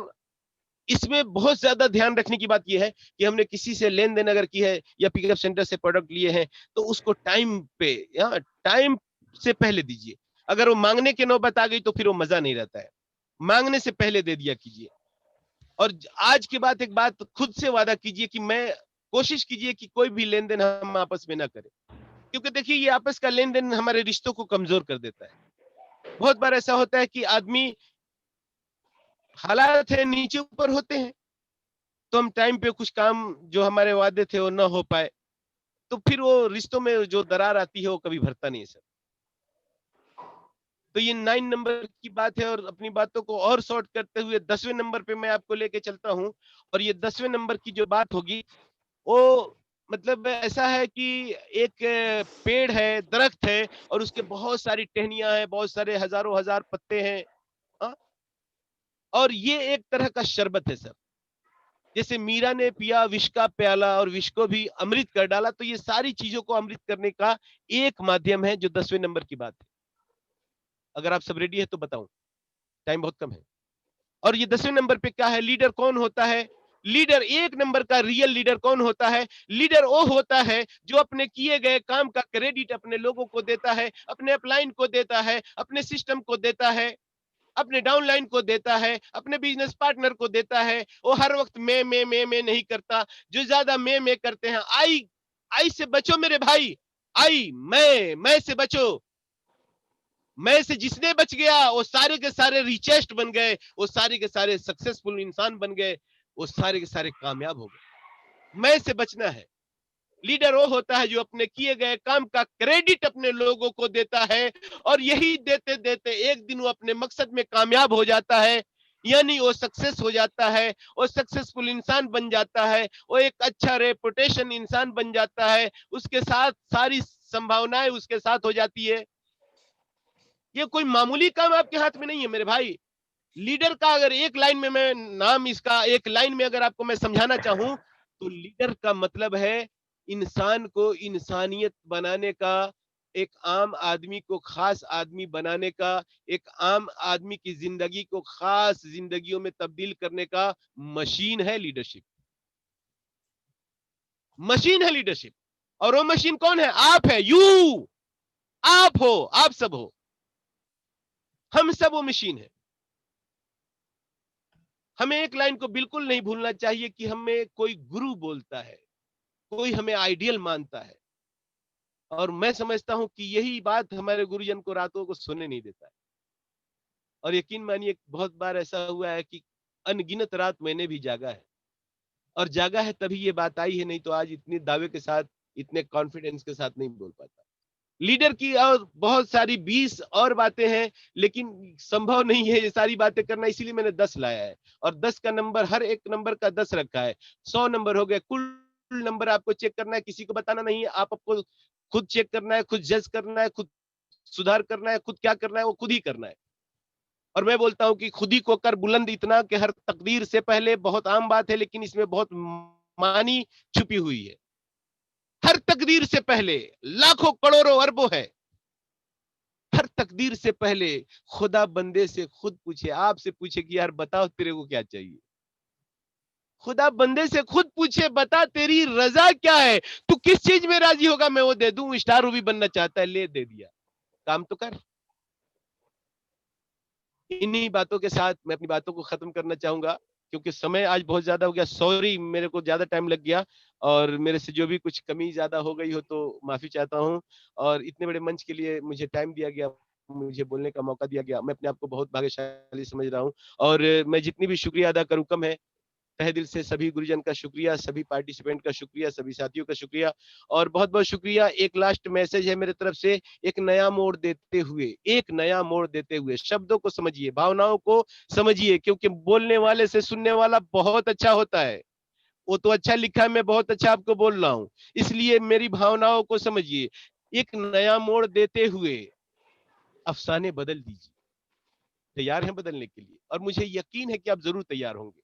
इसमें बहुत ज्यादा ध्यान रखने की बात यह है कि हमने किसी से लेन देन अगर की है या पिकअप सेंटर से प्रोडक्ट लिए हैं तो उसको टाइम पे या टाइम से पहले दीजिए। अगर वो मांगने की नौबत आ गई तो फिर वो मजा नहीं रहता है, मांगने से पहले दे दिया कीजिए। और आज के बाद एक बात खुद से वादा कीजिए कि मैं कोशिश कीजिए कि कोई भी लेन देन हम आपस में ना करें, क्योंकि देखिए ये आपस का लेन देन हमारे रिश्तों को कमजोर कर देता है। बहुत बार ऐसा होता है कि आदमी, हालात है नीचे ऊपर होते हैं, तो हम टाइम पे कुछ काम जो हमारे वादे थे वो ना हो पाए, तो फिर वो रिश्तों में जो दरार आती है वो कभी भरता नहीं है सर। तो ये 9 नंबर की बात है, और अपनी बातों को और शॉर्ट करते हुए 10वें नंबर पे मैं आपको लेके चलता हूं। और ये 10वें नंबर की जो बात होगी वो मतलब ऐसा है कि एक पेड़ है, दरख्त है, और उसके बहुत सारी टहनियां हैं, बहुत सारे हजारों हजार पत्ते हैं, हाँ? और ये एक तरह का शरबत है सर। जैसे मीरा ने पिया विष का प्याला और विष को भी अमृत कर डाला, तो ये सारी चीजों को अमृत करने का एक माध्यम है जो 10वें नंबर की बात है। अगर आप सब रेडी है तो बताऊं, टाइम बहुत कम है। और ये 10वें नंबर पे क्या है, लीडर कौन होता है? लीडर, एक नंबर का रियल लीडर कौन होता है? लीडर वो होता है जो अपने किए गए काम का क्रेडिट अपने लोगों को देता है, अपने अपलाइन को देता है, अपने सिस्टम को देता है, अपने डाउनलाइन को देता है, अपने बिजनेस पार्टनर को देता है। वो हर वक्त मैं नहीं करता। जो ज्यादा मैं करते हैं, आई से बचो मेरे भाई, आई मैं से बचो। मैं से जिसने बच गया वो सारे के सारे रिचेस्ट बन गए, वो सारे के सारे सक्सेसफुल इंसान बन गए, वो सारे के सारे कामयाब हो गए। मैं से बचना है। लीडर वो होता है जो अपने किए गए काम का क्रेडिट अपने लोगों को देता है, और यही देते देते एक दिन वो अपने मकसद में कामयाब हो जाता है, यानी वो सक्सेस हो जाता है, वो सक्सेसफुल इंसान बन जाता है, वो एक अच्छा रेपुटेशन इंसान बन जाता है, उसके साथ सारी संभावनाएं उसके साथ हो जाती है। ये कोई मामूली काम आपके हाथ में नहीं है मेरे भाई। लीडर का अगर एक लाइन में मैं नाम इसका एक लाइन में अगर आपको मैं समझाना चाहूं, तो लीडर का मतलब है इंसान को इंसानियत बनाने का, एक आम आदमी को खास आदमी बनाने का, एक आम आदमी की जिंदगी को खास जिंदगियों में तब्दील करने का मशीन है लीडरशिप। मशीन है लीडरशिप। और वो मशीन कौन है? आप है, यू, आप हो, आप सब हो, हम सब वो मशीन है। हमें एक लाइन को बिल्कुल नहीं भूलना चाहिए कि हमें कोई गुरु बोलता है, कोई हमें आइडियल मानता है, और मैं समझता हूं कि यही बात हमारे गुरुजन को रातों को सोने नहीं देता है। और यकीन मानिए बहुत बार ऐसा हुआ है कि अनगिनत रात मैंने भी जागा है, और जागा है तभी ये बात आई है, नहीं तो आज इतने दावे के साथ, इतने कॉन्फिडेंस के साथ नहीं बोल पाता। लीडर की और बहुत सारी 20 और बातें हैं, लेकिन संभव नहीं है ये सारी बातें करना, इसीलिए मैंने 10 लाया है। और 10 का नंबर, हर एक नंबर का 10 रखा है, 100 नंबर हो गए। कुल नंबर आपको चेक करना है, किसी को बताना नहीं है, आपको खुद चेक करना है, खुद जज करना है, खुद सुधार करना है, खुद क्या करना है वो खुद ही करना है। और मैं बोलता हूं कि खुद ही को कर बुलंद इतना कि हर तकदीर से पहले बहुत आम बात है, लेकिन इसमें बहुत मानी छुपी हुई है। हर तकदीर से पहले लाखों करोड़ों अरबों है। हर तकदीर से पहले खुदा बंदे से खुद पूछे, आपसे पूछे कि यार बताओ तेरे को क्या चाहिए। खुदा बंदे से खुद पूछे, बता तेरी रजा क्या है, तू किस चीज में राजी होगा, मैं वो दे दूं। स्टार भी बनना चाहता है, ले दे दिया, काम तो कर। इन्हीं बातों के साथ मैं अपनी बातों को खत्म करना चाहूंगा, क्योंकि समय आज बहुत ज्यादा हो गया। सॉरी, मेरे को ज्यादा टाइम लग गया, और मेरे से जो भी कुछ कमी ज्यादा हो गई हो तो माफी चाहता हूं। और इतने बड़े मंच के लिए मुझे टाइम दिया गया, मुझे बोलने का मौका दिया गया, मैं अपने आप को बहुत भाग्यशाली समझ रहा हूं। और मैं जितनी भी शुक्रिया अदा करूं कम है। तहे दिल से सभी गुरुजन का शुक्रिया, सभी पार्टिसिपेंट का शुक्रिया, सभी साथियों का शुक्रिया, और बहुत बहुत शुक्रिया। एक लास्ट मैसेज है मेरे तरफ से, एक नया मोड़ देते हुए, एक नया मोड़ देते हुए, शब्दों को समझिए, भावनाओं को समझिए, क्योंकि बोलने वाले से सुनने वाला बहुत अच्छा होता है। वो तो अच्छा लिखा है, मैं बहुत अच्छा आपको बोल रहा हूं, इसलिए मेरी भावनाओं को समझिए। एक नया मोड़ देते हुए अफसाने बदल दीजिए। तैयार हैं बदलने के लिए, और मुझे यकीन है कि आप जरूर तैयार होंगे।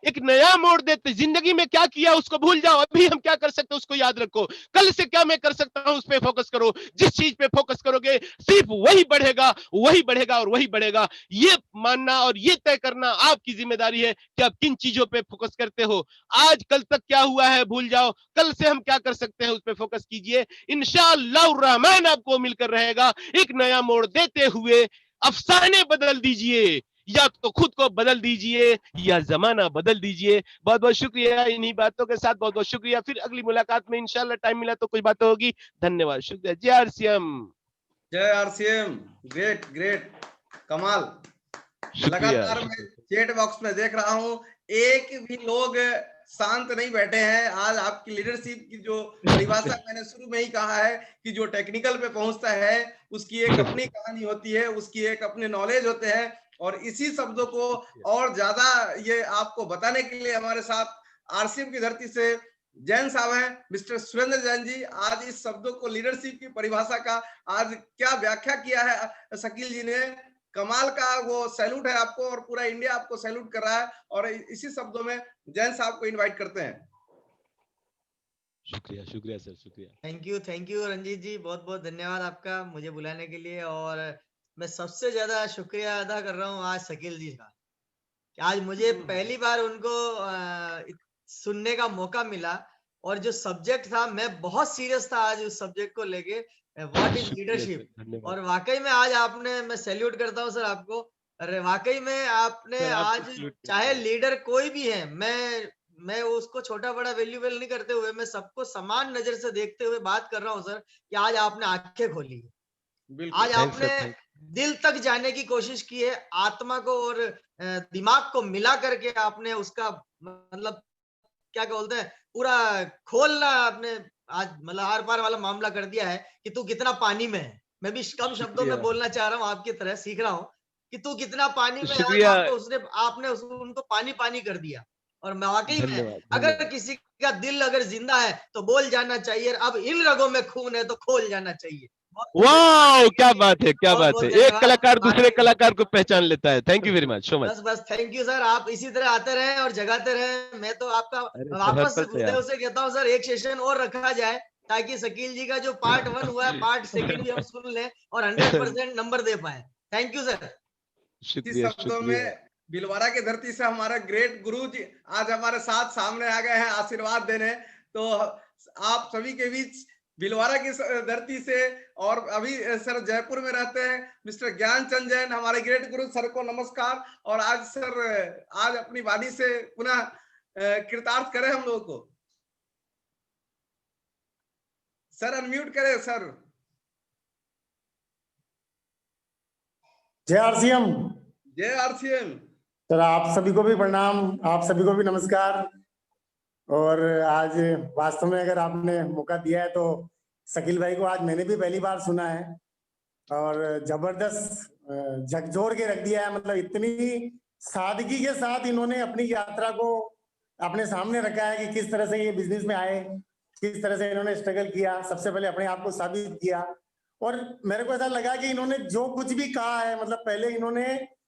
एक नया मोड़ देते, जिंदगी में क्या किया उसको भूल जाओ, अभी हम क्या कर सकते हैं उसको याद रखो, कल से क्या मैं कर सकता हूं उस पे फोकस करो। जिस चीज पे फोकस करोगे सिर्फ वही बढ़ेगा, वही बढ़ेगा और वही बढ़ेगा। ये मानना और ये तय करना आपकी जिम्मेदारी है कि आप किन चीजों पे फोकस करते हो। आज कल तक क्या हुआ है भूल जाओ, कल से हम क्या कर सकते हैं उस पे फोकस कीजिए। इंशाअल्लाह रहमान आपको मिलकर रहेगा। एक नया मोड़ देते हुए अफसाने बदल दीजिए, या तो खुद को बदल दीजिए या जमाना बदल दीजिए। बहुत बहुत शुक्रिया। इन्हीं बातों के साथ बहुत बहुत शुक्रिया। फिर अगली मुलाकात में इंशाल्लाह टाइम मिला तो कुछ बातें होगी। धन्यवाद, शुक्रिया। जय आरसीएम। जय आरसीएम। ग्रेट ग्रेट, कमाल। शुक्रिया, लगातार मैं चैट बॉक्स में देख रहा हूं, एक भी लोग शांत नहीं बैठे हैं। आज आपकी लीडरशिप की जो परिभाषा मैंने शुरू में ही कहा है कि जो टेक्निकल पे पहुंचता है उसकी एक अपनी कहानी होती है, उसकी एक अपने नॉलेज होते हैं, और इसी शब्दों को और ज्यादा ये आपको बताने के लिए हमारे साथ आरसीएम की धरती से जैन साहब हैं, मिस्टर सुरेंद्र जैन जी। आज इस शब्दों को, लीडरशिप की परिभाषा का आज क्या व्याख्या किया है शकील जी ने, कमाल का। वो सैल्यूट है आपको, और पूरा इंडिया आपको सैल्यूट कर रहा है। और इसी शब्दों में जैन साहब को इनवाइट करते हैं। शुक्रिया, शुक्रिया सर, शुक्रिया। थैंक यू रंजीत जी, बहुत बहुत धन्यवाद आपका मुझे बुलाने के लिए। और मैं सबसे ज्यादा शुक्रिया अदा कर रहा हूँ आज शकील जी का, कि आज मुझे पहली बार उनको सुनने का मौका मिला। और जो सब्जेक्ट था, मैं बहुत सीरियस था आज उस सब्जेक्ट को लेके, व्हाट इज लीडरशिप। और वाकई में आज आपने, मैं सैल्यूट करता हूँ सर आपको। अरे वाकई में आपने आज, चाहे लीडर कोई भी है, मैं उसको छोटा बड़ा वैल्यूएबल नहीं करते हुए, मैं सबको समान नजर से देखते हुए बात कर रहा हूँ सर, कि आज आपने आंखें खोली है। आज आपने दिल तक जाने की कोशिश की है, आत्मा को और दिमाग को मिला करके आपने उसका मतलब क्या बोलते हैं, पूरा खोलना आपने आज, मतलब आर पार वाला मामला कर दिया है कि तू कितना पानी में है। मैं भी कम शब्दों में बोलना चाह रहा हूँ, आपकी तरह सीख रहा हूँ कि तू कितना पानी में। आज आपने उनको पानी पानी कर दिया। और वाकई में अगर किसी का दिल अगर जिंदा है तो बोल जाना चाहिए, अब इन रगों में खून है तो खोल जाना चाहिए। वाह, क्या बात है, क्या बात है। एक कलाकार दूसरे कलाकार को पहचान लेता है। Thank you very much, so much. बस थैंक यू सर, आप इसी तरह आते रहें और जगाते रहें। मैं तो आपका वापस हृदय से कहता हूँ सर, एक सेशन और रखा जाए, ताकि शकील जी का जो पार्ट 1 हुआ है, पार्ट 2 भी हम सुन लें और 100% नंबर दे पाए। Thank you sir. शुक्रिया, शुक्रिया। भिलवाड़ा की धरती से हमारे ग्रेट गुरु जी आज हमारे साथ सामने आ गए हैं आशीर्वाद देने। तो आप सभी के बीच भिलवाड़ा की धरती से, और अभी सर जयपुर में रहते हैं, मिस्टर ज्ञानचंद जैन, हमारे ग्रेट गुरु सर को नमस्कार। और आज सर, आज अपनी वाणी से पुनः कृतार्थ करें हम लोगों को। सर अनम्यूट करें सर। जय आरसीएम। जय आरसीएम सर, आप सभी को भी प्रणाम, आप सभी को भी नमस्कार। और आज वास्तव में अगर आपने मौका दिया है तो शकील भाई को आज मैंने भी पहली बार सुना है, और जबरदस्त झकझोर के रख दिया है। मतलब इतनी सादगी के साथ इन्होंने अपनी यात्रा को अपने सामने रखा है कि किस तरह से ये बिजनेस में आए, किस तरह से इन्होंने स्ट्रगल किया, सबसे पहले अपने आप को साबित किया, और मेरे को ऐसा लगा कि इन्होंने जो कुछ भी कहा है, मतलब पहले इन्होंने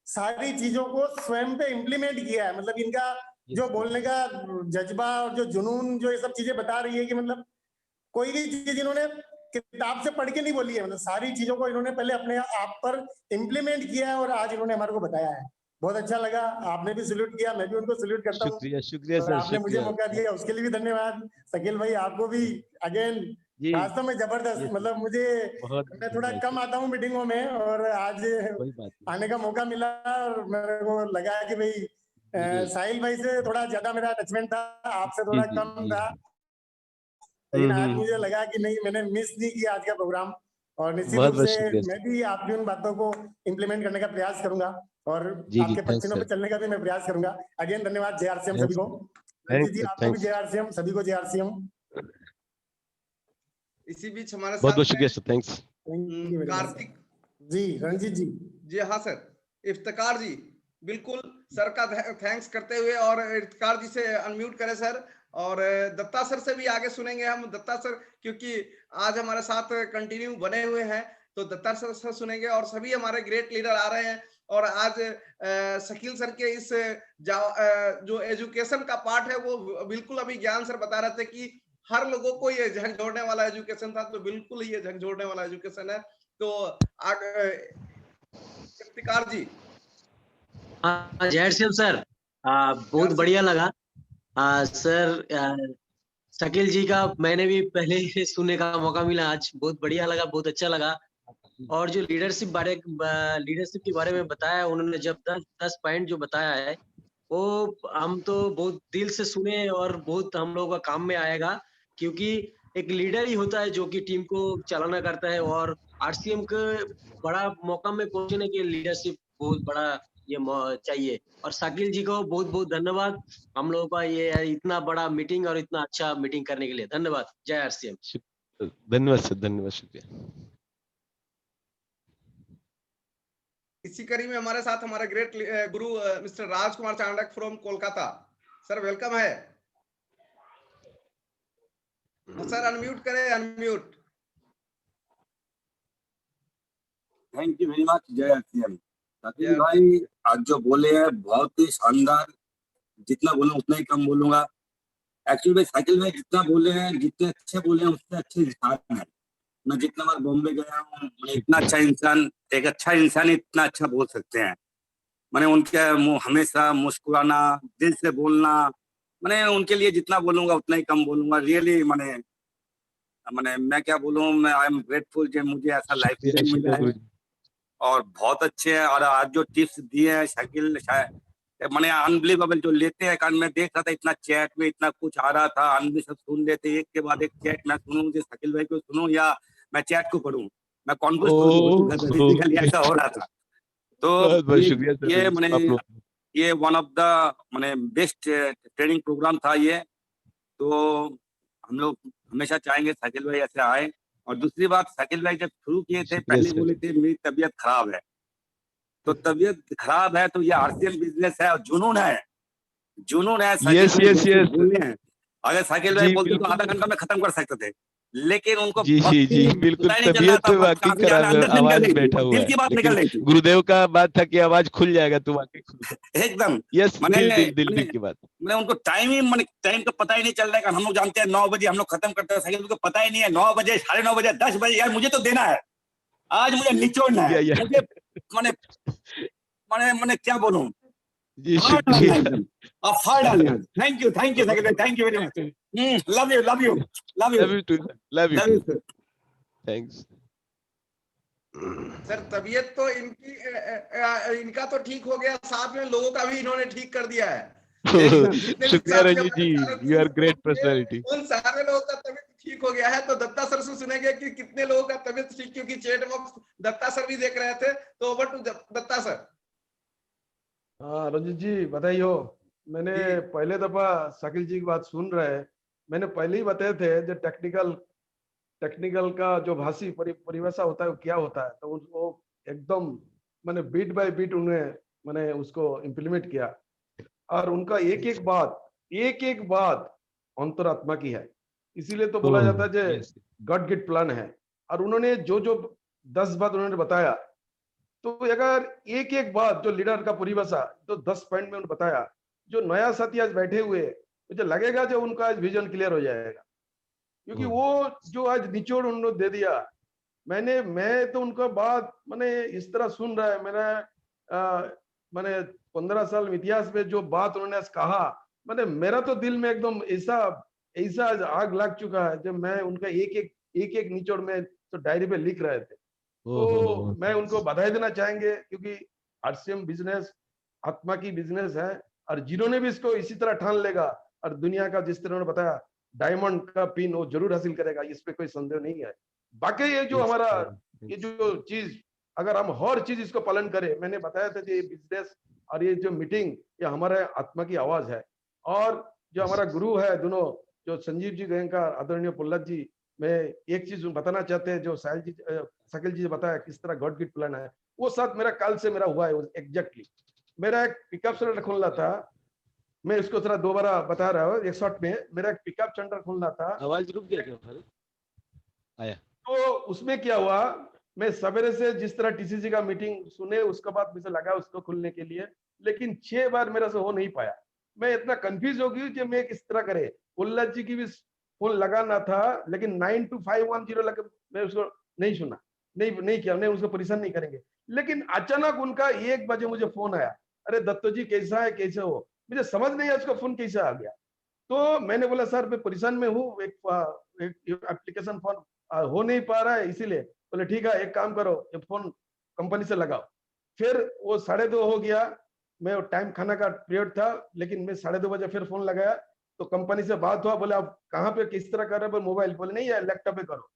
सारी चीजों को स्वयं पे इम्प्लीमेंट किया है। मतलब इनका जो बोलने का जज्बा और जो जुनून, जो ये सब चीजें बता रही है कि मतलब कोई भी चीज इन्होंने किताब से पढ़ के नहीं बोली है, मतलब सारी चीजों को इन्होंने पहले अपने आप पर इम्प्लीमेंट किया है और आज इन्होंने हमारे को बताया है। बहुत अच्छा लगा, आपने भी सैल्यूट किया, मैं भी उनको सैल्यूट करता हूँ। शुक्रिया शुक्रिया और सर, आपने मुझे शुक्रिया। मौका दिया उसके लिए भी धन्यवाद। शकील भाई आपको भी अगेन जी वास्तव में जबरदस्त, ये मतलब मुझे, बहुत मैं थोड़ा धन्यवाद कम सर, आता हूँ मीटिंगों में और आज कोई बात नहीं। आने का मौका मिला और मेरे को लगा कि भाई जी साहिल भाई से थोड़ा ज्यादा मेरा अटैचमेंट था, आपसे जी थोड़ा जी कम जी। था, लेकिन आज हम्म। मुझे लगा कि नहीं, मैंने मिस नहीं किया आज का प्रोग्राम। और निश्चित बहुत रूप बहुत से शुक्रिया मैं सर। भी आपकी उन बातों को इम्प्लीमेंट करने का प्रयास करूंगा और जी जी, आपके थैंक्स पसीनों पे सर, चलने का भी मैं प्रयास करूंगा। अगेन धन्यवाद, जय आरसीएम सभी थैंक्स को। सर, रंजीत थैंक्स जी सर, आपको भी थैंक्स। जय आरसीएम, सभी को जय आरसीएम। इसी बीच हमारे बहुत बहुत साथ शुक्रिया में sir, thanks. Thank you very much Kartik ji. Ranjit ji जी, हाँ सर, इफ्तिकार जी, बिल्कुल सर का थैंक्स करते हुए, और इफ्तिकार जी से अनम्यूट करें सर, और दत्ता सर से भी आगे सुनेंगे हम। दत्ता सर क्योंकि आज हमारे साथ कंटिन्यू बने हुए हैं, तो दत्ता सर से सुनेंगे, और सभी हमारे ग्रेट लीडर आ रहे हैं। और आज शकील सर के इस जो एजुकेशन का पार्ट है, वो बिल्कुल अभी ज्ञान सर बता रहे थे कि हर लोगों को ये झकझोरने वाला एजुकेशन था, तो बिल्कुल ये झकझोरने वाला एजुकेशन है। तो इफ्तिकार जी। हाँ जय श्री राम सर, बहुत जय बढ़िया लगा। सर शकील जी का मैंने भी पहले ही सुनने का मौका मिला, आज बहुत बढ़िया लगा, बहुत अच्छा लगा। और जो लीडरशिप के बारे में बताया उन्होंने, जब 10 पॉइंट जो बताया है वो हम तो बहुत दिल से सुने और बहुत हम लोगों का काम में आएगा, क्योंकि एक लीडर ही होता है जो कि टीम को चालना करता है। और आरसीएम के बड़ा मौका में पहुंचने के लीडरशिप बहुत बड़ा ये चाहिए। और शाकिल जी को बहुत बहुत धन्यवाद हम लोगों का ये इतना बड़ा मीटिंग और इतना अच्छा मीटिंग करने के लिए। धन्यवाद। जय आरसीएम। धन्यवाद सर, धन्यवाद, शुक्रिया। इसी कड़ी में हमारे साथ हमारे great Guru mister Rajkumar Chandak from Kolkata. Sir welcome है सर, अनम्यूट करें, unmute. Thank you very much. जय आरसीएम। शकील भाई आज जो बोले हैं बहुत ही शानदार, जितना बोलूं उतना ही कम बोलूंगा। एक्चुअली शकील भाई जितना बोले हैं, जितने अच्छे बोले हैं उससे अच्छे इंसान है। मैं जितना बार बॉम्बे गया हूँ, मैंने इतना अच्छा इंसान, एक अच्छा इंसान इतना अच्छा बोल सकते हैं। मैंने उनके हमेशा मुस्कुराना, दिल से बोलना, मैंने उनके लिए जितना बोलूंगा उतना ही कम बोलूंगा। रियली मैंने मैं क्या बोलूं, मैं आई एम ग्रेटफुल कि मुझे ऐसा लाइफ शुक्रिया मिला शुक्रिया है। गुरु जी। और बहुत अच्छे हैं। और आज जो टिप्स दिए हैं शकील, मैंने अनबिलीवेबल जो लेते हैं, कारण मैं देख रहा था इतना चैट में इतना कुछ आ रहा था, आदमी सब सुन लेते एक के बाद एक चैट। मैं सुनूं मुझे शकील भाई को सुनूं या मैं चैट को पढ़ूं, मैं कॉन्फ्यूज हो चुका था, बेसिकली ऐसा हो रहा था। तो बहुत बहुत शुक्रिया सर, ये आप लोग। ये one of the best training program था ये। तो हम लोग हमेशा चाहेंगे शकील भाई ऐसे आए। और दूसरी बात, शकील भाई जब शुरू किए थे शुक्रिया पहले सर। बोले थे मेरी तबीयत खराब है, तो तबीयत खराब है तो ये आरसीएम बिजनेस है और जुनून है, जुनून है। शकील यस भाई यस जैसे यस बोले हैं, अगर शकील भाई जी, बोलते तो बिल्कुल। आधा घंटा में खत्म कर सकते थे, लेकिन उनको जी जी जी, भक्ति बिल्कुल, पता ही नहीं चल रहा तबीयत था, तो भक्त वाकई कहाँ से खराब जाना है, अंदर से निकल आवाज रही थी, बैठा हुआ दिल है, की बात लेकिन निकल रही थी गुरुदेव का बात था कि आवाज खुल जाएगा, तो वाकई खुल गया। एकदम। यस, मैंने दिल की बात। मैंने उनको टाइम का पता ही नहीं चल रहा है। हम लोग जानते हैं 9 बजे हम लोग खत्म करते हैं, शकील भाई को पता ही नहीं है 9 बजे, 9:30 बजे, 10 बजे। यार मुझे तो देना है, आज मुझे निचोड़ना है, शुक्रिया मुझे मैंने मैंने क्या बोलूं, जी, फाड़ डालना है शुक्रिया। एकदम, अब फाड़ डालना है। थैंक यू शकील भाई, thank you very much. Love you love you love you love you too, love you love too, you. Thanks. Sir तबीयत तो इनका तो ठीक हो गया, साथ में लोगों का भी इन्होंने ठीक कर दिया है। जितने भी शुक्रिया साथी रंजीत हमारे जी, चारों यू आर टीम ग्रेट थे, पर्सनालिटी। उन सारे लोगों का तबीयत ठीक हो गया है। तो दत्ता सर से सुनेंगे कि कितने लोगों का तबीयत ठीक, क्योंकि चैट बॉक्स दत्ता सर भी देख रहे थे। तो ओवर टू दत्ता सर। हाँ रंजीत जी बधाई हो। मैंने जी पहले दफा शकील जी की बात सुन रहे हैं, मैंने पहले ही बताए थे जो टेक्निकल का जो भाषी परिभाषा होता है वो क्या होता है, तो उसको एकदम मैंने बीट बाय बीट उन्हें मैंने उसको इम्प्लीमेंट किया। और उनका एक एक बात अंतरात्मा की है, इसीलिए तो बोला जाता है जो यस, गॉड गिफ्ट प्लान है। और उन्होंने जो जो 10 बात उन्होंने बताया, तो अगर एक एक बात जो लीडर का परिभाषा तो 10 पॉइंट में उन्होंने बताया, जो नया साथी आज बैठे हुए मुझे लगेगा जो उनका आज विजन क्लियर हो जाएगा, क्योंकि वो जो आज निचोड़ उन्होंने दे दिया, मैं तो उनका बात मैंने इस तरह सुन रहा है, मैंने 15 साल इतिहास में जो बात उन्होंने आज कहा, मैंने मेरा तो दिल में एकदम ऐसा ऐसा आग लग चुका है जब मैं उनका एक एक निचोड़ में तो डायरी पे लिख रहे थे। तो मैं उनको बधाई देना चाहेंगे, क्योंकि आरसीएम बिजनेस आत्मा की बिजनेस है, और जिन्होंने भी इसको इसी तरह ठान लेगा और दुनिया का जिस तरह उन्होंने बताया डायमंड का पिन वो जरूर हासिल करेगा, इस पे कोई संदेह नहीं है। बाकी ये जो हमारा ये जो चीज अगर हम हर चीज इसको पालन करें, मैंने बताया था ये बिजनेस और ये जो मीटिंग ये हमारे आत्मा की आवाज है। और जो हमारा गुरु है दोनों, जो संजीव जी गोयनका, आदरणीय प्रहलाद जी, मैं एक चीज बताना चाहते हैं, जो शकील जी बताया किस तरह गॉड गिफ्ट प्लान है, वो साथ मेरा कल से मेरा हुआ है एग्जैक्टली। मेरा एक पिकअप सेंटर खोलना था, मैं इसको थोड़ा दोबारा बता रहा हूँ एक शॉर्ट में। मेरा एक पिकअप सेंटर खोलना था, आवाज रुक गया क्या? आया तो उसमें क्या हुआ, मैं सवेरे से जिस तरह टीसीसी का मीटिंग सुने उसके बाद मुझे लगा उसको खोलने के लिए, लेकिन 6 बार मेरा से हो नहीं पाया। मैं इतना कंफ्यूज हो गई कि मैं किस तरह करे। उल्लास जी की भी फोन लगाना था, लेकिन 92510 लगे, मैं उसको नहीं सुना, नहीं किया, नहीं उसको परेशान नहीं करेंगे। लेकिन अचानक उनका 1 बजे मुझे फोन आया, अरे दत्तो जी कैसा है, कैसे हो? मुझे समझ नहीं आया उसका फोन कैसे आ गया। तो मैंने बोला सर मैं परेशान में हूँ, एक एप्लीकेशन फोन हो नहीं पा रहा है, इसीलिए। बोले ठीक है एक काम करो, ये फोन कंपनी से लगाओ। फिर वो 2:30 हो गया, मैं टाइम खाना का पीरियड था, लेकिन मैं 2:30 बजे फिर फोन लगाया, तो कंपनी से बात हुआ, बोले आप कहाँ पे किस तरह कर रहे हो? मोबाइल? बोले नहीं है लैपटॉप पे करो।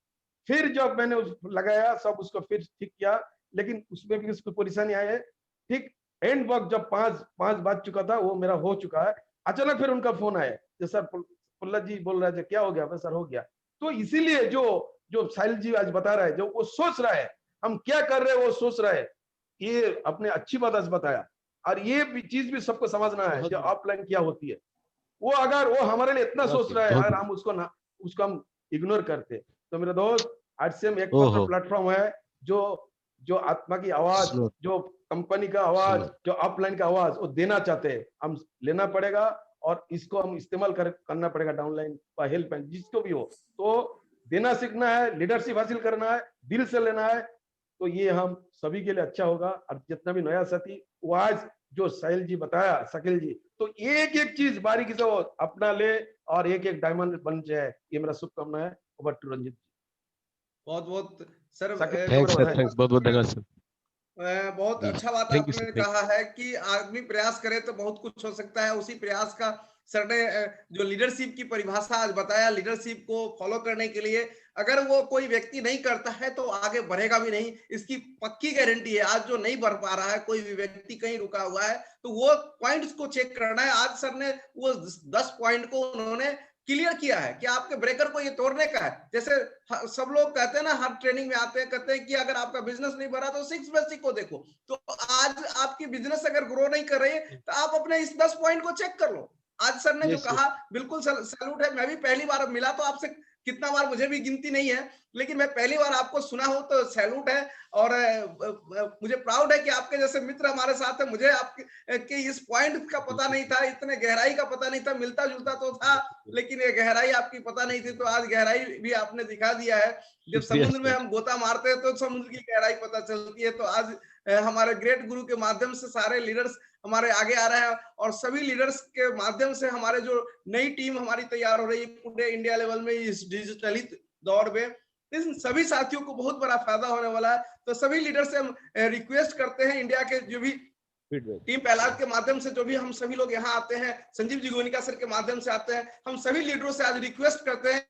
फिर जब मैंने लगाया सब उसको फिर ठीक किया, लेकिन उसमें भी उसको परेशानी आई है। ठीक एंड वक्त जब 5 बज चुका था, वो मेरा हो चुका है, अचानक फिर उनका फोन आया, जो सर प्रहलाद जी बोल रहे थे क्या हो गया? सर हो गया। तो इसीलिए जो साहिल जी आज बता रहा है, जो वो सोच रहा है हम क्या कर रहे हैं, वो सोच रहा है, ये अपने अच्छी बात आज बताया। और ये भी चीज भी सबको समझना है जो ऑफलाइन क्या होती है। वो अगर वो हमारे लिए इतना सोच रहा है और हम उसको हम इग्नोर करते, तो मेरे दोस्त आरसीएम एक प्लेटफॉर्म है जो आत्मा की आवाज, जो कंपनी का आवाज, जो ऑफलाइन का आवाज वो देना चाहते हैं, हम लेना पड़ेगा और इसको हम इस्तेमाल करना पड़ेगा, डाउनलाइन या हेल्प जिसको भी हो। तो देना सीखना है, लीडरशिप हासिल करना है, दिल से लेना है, तो ये हम सभी के लिए अच्छा होगा। और जितना भी नया साथी, वो आज जो साहिल जी बताया, शकील जी, तो एक एक चीज बारीकी से वो अपना ले और एक एक डायमंड बन जाए, ये मेरा शुभकामना है। Over to Ranjeet. बहुत बहुत सर, थैंक्स, बहुत बहुत धन्यवाद सर। बहुत अच्छा बात आपने कहा है कि आदमी प्रयास करे तो बहुत कुछ हो सकता है। उसी प्रयास का सर ने जो लीडरशिप की परिभाषा आज बताया, लीडरशिप को फॉलो करने के लिए अगर वो कोई व्यक्ति नहीं करता है तो आगे बढ़ेगा भी नहीं, इसकी पक्की गारंटी है। आज जो नहीं बढ़ पा रहा है, कोई भी व्यक्ति कहीं रुका हुआ है, तो वो पॉइंट्स को चेक करना है। आज सर ने वो 10 पॉइंट को उन्होंने क्लियर किया है कि आपके ब्रेकर को ये तोड़ने का है। जैसे सब लोग कहते हैं ना, हर ट्रेनिंग में आते हैं, कहते हैं कि अगर आपका बिजनेस नहीं बढ़ा तो 6 बेसिक को देखो। तो आज आपकी बिजनेस अगर ग्रो नहीं कर रही है तो आप अपने इस 10 पॉइंट को चेक कर लो। आज सर ने जो कहा बिल्कुल सैल्यूट है। मैं भी पहली बार मिला तो आपसे, कितना बार मुझे भी गिनती नहीं है, लेकिन मैं पहली बार आपको सुना हूं तो सैल्यूट है। और मुझे प्राउड है कि आपके जैसे मित्र हमारे साथ है। मुझे आपके इस पॉइंट का पता नहीं था, इतने गहराई का पता नहीं था, मिलता जुलता तो था लेकिन ये गहराई आपकी पता नहीं थी। तो आज गहराई भी आपने दिखा दिया है। जब समुद्र में हम गोता मारते हैं तो समुद्र की गहराई पता चलती है। तो आज हमारे ग्रेट गुरु के माध्यम से सारे लीडर्स हमारे आगे आ रहे हैं और सभी लीडर्स के माध्यम से हमारे जो नई टीम हमारी तैयार हो रही है पूरे इंडिया लेवल में इस डिजिटलित दौर में, इन सभी साथियों को बहुत बड़ा फायदा होने वाला है। तो सभी लीडर से हम रिक्वेस्ट करते हैं, इंडिया के जो भी टीम प्रहलाद के माध्यम से जो भी हम सभी लोग यहाँ आते हैं, संजीव जी गोयनका सर के माध्यम से आते हैं, हम सभी लीडरों से आज रिक्वेस्ट करते हैं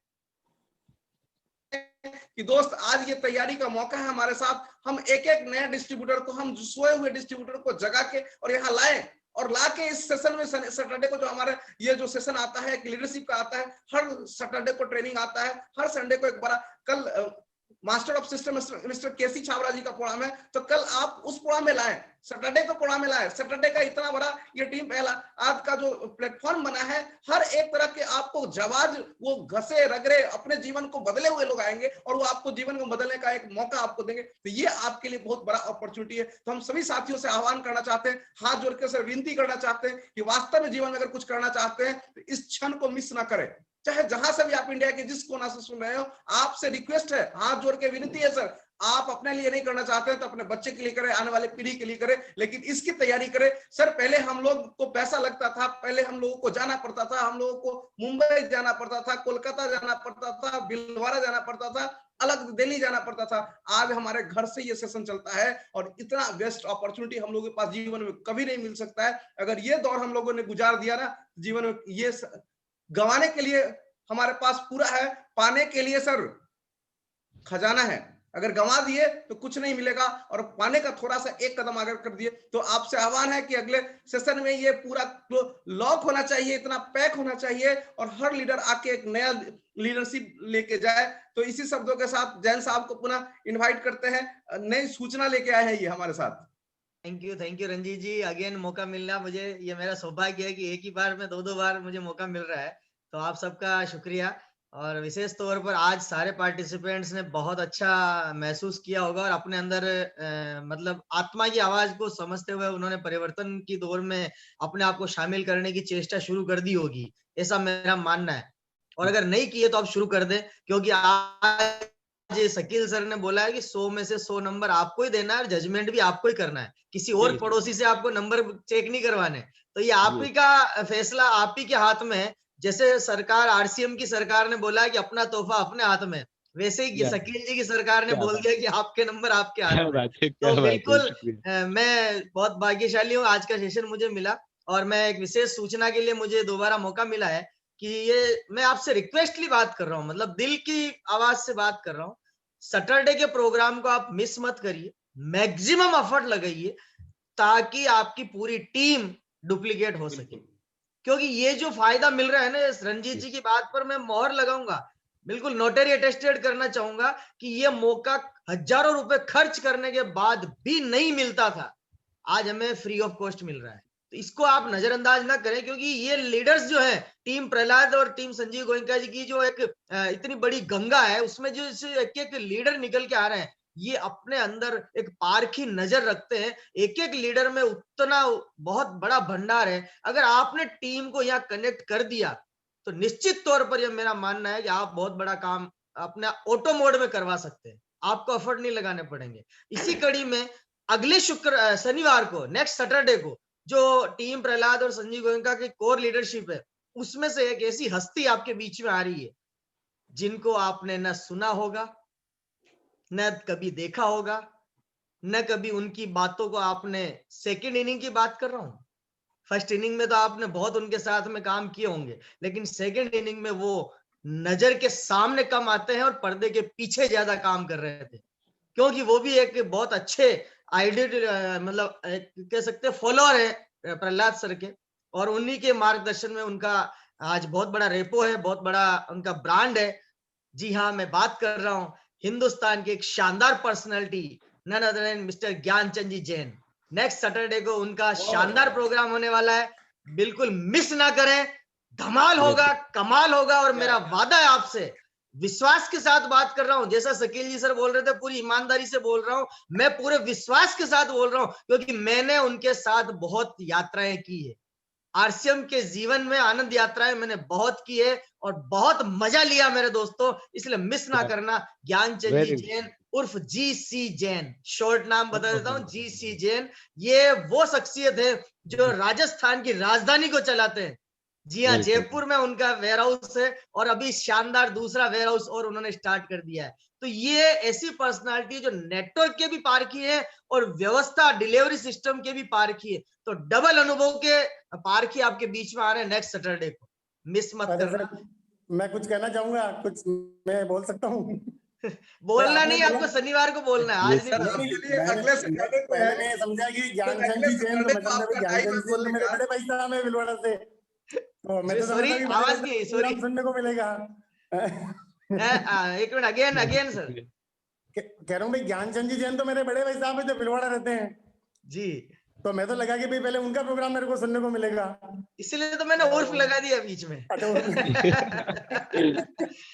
कि दोस्त आज ये तैयारी का मौका है हमारे साथ। हम एक एक नए डिस्ट्रीब्यूटर को, हम सोए हुए डिस्ट्रीब्यूटर को जगा के और यहाँ लाएं और ला के इस सेशन में सैटरडे को जो हमारे ये जो सेशन आता है, एक लीडरशिप का आता है, हर सैटरडे को ट्रेनिंग आता है, हर संडे को एक बड़ा, मास्टर ऑफ सिस्टम मिस्टर केसी छाबड़ा जी का प्रोग्राम है, तो कल आप उस प्रोग्राम में लाएं, सैटरडे को प्रोग्राम में लाएं। सैटरडे का इतना बड़ा ये टीम पहला आज का जो प्लेटफॉर्म बना है, हर एक तरह के आपको जवाज वो घसे रगड़े अपने जीवन को बदले हुए लोग आएंगे और वो आपको जीवन को बदलने का एक मौका आपको देंगे। तो ये आपके लिए बहुत बड़ा अपॉर्चुनिटी है। तो हम सभी साथियों से आह्वान करना चाहते हैं, हाथ जोड़ के सर विनती करना चाहते हैं कि वास्तव में जीवन में अगर कुछ करना चाहते हैं तो इस क्षण को मिस ना करें। चाहे जहां से भी आप इंडिया के जिस कोना से सुन रहे हो, आपसे रिक्वेस्ट है, हाथ जोड़ के विनती है सर, आप अपने लिए नहीं करना चाहते हैं तो अपने बच्चे के लिए करें, आने वाले पीढ़ी के लिए करें, लेकिन इसकी तैयारी करें। सर पहले हम लोग को पैसा लगता था, पहले हम लोगों को जाना पड़ता था, हम लोगों को मुंबई जाना पड़ता था, कोलकाता जाना पड़ता था, भिलवाड़ा जाना पड़ता था, अलग दिल्ली जाना पड़ता था। आज हमारे घर से ये सेशन चलता है और इतना बेस्ट अपॉर्चुनिटी हम लोगों के पास जीवन में कभी नहीं मिल सकता है। अगर ये दौर हम लोगों ने गुजार दिया ना जीवन में, ये गंवाने के लिए हमारे पास पूरा है, पाने के लिए सर खजाना है। अगर गंवा दिए तो कुछ नहीं मिलेगा, और पाने का थोड़ा सा एक कदम आगे कर दिए तो आपसे आह्वान है कि अगले सेशन में ये पूरा लॉक होना चाहिए, इतना पैक होना चाहिए और हर लीडर आके एक नया लीडरशिप लेके जाए। तो इसी शब्दों के साथ जैन साहब को पुनः इनवाइट करते हैं, नई सूचना लेके आए हैं ये हमारे साथ। Thank you Ranjeet ji. Again मौका मिलना, मुझे ये मेरा सौभाग्य है कि एक ही बार में दो बार मुझे मौका मिल रहा है, तो आप सबका शुक्रिया। और विशेष तौर पर आज सारे पार्टिसिपेंट्स ने बहुत अच्छा महसूस किया होगा और अपने अंदर मतलब आत्मा की आवाज को समझते हुए उन्होंने परिवर्तन की दौर में अपने आप को शामिल करने की चेष्टा शुरू कर दी होगी, ऐसा मेरा मानना है। और अगर नहीं किए तो आप शुरू कर दें, क्योंकि आज शकील सर ने बोला है कि 100 में से 100 नंबर आपको ही देना है, जजमेंट भी आपको ही करना है, किसी और पड़ोसी से आपको नंबर चेक नहीं करवाने। तो ये आप ही का फैसला, आप ही के हाथ में है। जैसे सरकार, आरसीएम की सरकार ने बोला है कि अपना तोहफा अपने हाथ में, वैसे ही शकील जी की सरकार ने बोल दिया कि आपके नंबर आपके हाथ में। तो बिल्कुल मैं बहुत भाग्यशाली हूँ, आज का सेशन मुझे मिला। और मैं एक विशेष सूचना के लिए मुझे दोबारा मौका मिला है कि ये मैं आपसे रिक्वेस्टली बात कर रहा हूँ, मतलब दिल की आवाज से बात कर रहा हूँ। सैटरडे के प्रोग्राम को आप मिस मत करिए, मैक्सिमम एफर्ट लगाइए ताकि आपकी पूरी टीम डुप्लीकेट हो सके। क्योंकि ये जो फायदा मिल रहा है ना, रंजीत जी की बात पर मैं मोहर लगाऊंगा, बिल्कुल नोटरी अटेस्टेड करना चाहूंगा कि ये मौका हजारों रुपए खर्च करने के बाद भी नहीं मिलता था, आज हमें फ्री ऑफ कॉस्ट मिल रहा है। तो इसको आप नजरअंदाज ना करें, क्योंकि ये लीडर्स जो है, टीम प्रहलाद और टीम संजीव गोयनका जी की जो एक इतनी बड़ी गंगा है, उसमें जो एक एक लीडर निकल के आ रहे हैं, ये अपने अंदर एक पारखी नजर रखते हैं। एक एक लीडर में उतना बहुत बड़ा भंडार है। अगर आपने टीम को यहाँ कनेक्ट कर दिया तो निश्चित तौर पर यह मेरा मानना है कि आप बहुत बड़ा काम अपने ऑटो मोड में करवा सकते हैं, आपको एफर्ट नहीं लगाने पड़ेंगे। इसी कड़ी में अगले शनिवार को, नेक्स्ट सैटरडे को, जो टीम प्रहलाद और संजीव गोयनका की कोर लीडरशिप है, उसमें से एक ऐसी हस्ती आपके बीच में आ रही है जिनको आपने न सुना होगा, न कभी देखा होगा, न कभी उनकी बातों को आपने, सेकंड इनिंग की बात कर रहा हूं, फर्स्ट इनिंग में तो आपने बहुत उनके साथ में काम किए होंगे, लेकिन सेकंड इनिंग में वो नजर के सामने कम आते हैं और पर्दे के पीछे ज्यादा काम कर रहे थे, क्योंकि वो भी एक बहुत अच्छे आइडिया, मतलब कह सकते हैं फॉलोअर है प्रहलाद सर के, और उन्हीं के मार्गदर्शन में उनका आज बहुत बड़ा रेपो है, बहुत बड़ा उनका ब्रांड है। जी हाँ, मैं बात कर रहा हूँ हिंदुस्तान की एक शानदार personality, none other than mister Gyanchand ji Jain. Next Saturday को उनका शानदार प्रोग्राम होने वाला है, बिल्कुल मिस ना करें, धमाल होगा, कमाल होगा। और मेरा वादा है आपसे, विश्वास के साथ बात कर रहा हूं, जैसा शकील जी सर बोल रहे थे, पूरी ईमानदारी से बोल रहा हूं, मैं पूरे विश्वास के साथ बोल रहा हूं, क्योंकि मैंने उनके साथ बहुत यात्राएं की है। आरसीएम के जीवन में आनंद यात्राएं मैंने बहुत की है और बहुत मजा लिया मेरे दोस्तों, इसलिए मिस ना करना। ज्ञानचंद जी जैन उर्फ जीसी जैन, शॉर्ट नाम बता देता हूं, जीसी जैन। ये वो शख्सियत है जो राजस्थान की राजधानी को चलाते हैं। जी हाँ, जयपुर में उनका वेयर हाउस है और अभी शानदार दूसरा वेयर हाउस और उन्होंने स्टार्ट कर दिया है। तो ये ऐसी पर्सनालिटी जो नेटवर्क के भी पारखी है और व्यवस्था, डिलीवरी सिस्टम के भी पारखी है। तो डबल अनुभव के पारखी आपके बीच में आ रहे हैं नेक्स्ट सैटरडे को, मिस मत करना। मैं कुछ कहना चाहूंगा, कुछ मैं बोल सकता हूँ? बोलना नहीं, आपको शनिवार को बोलना है, आज नहीं बोलना। अगले सैटरडे को मैंने समझा कि ज्ञानचंद जी जैन, तो मतलब ज्ञानचंद जी जैन मेरे बड़े भाई साहब है भिलवाड़ा से, तो मैं तो सॉरी, आवाज नहीं, सॉरी सुनने को मिलेगा। एक मिनट, अगेन सर, कह रहा हूँ भाई, ज्ञानचंद जी जैन तो मेरे बड़े भाई साहब है जो भिलवाड़ा रहते हैं, जी, तो मैं तो लगा कि भाई पहले उनका प्रोग्राम मेरे को सुनने को मिलेगा। इसलिए तो मैंने उर्फ लगा दिया बीच में। अच्छा,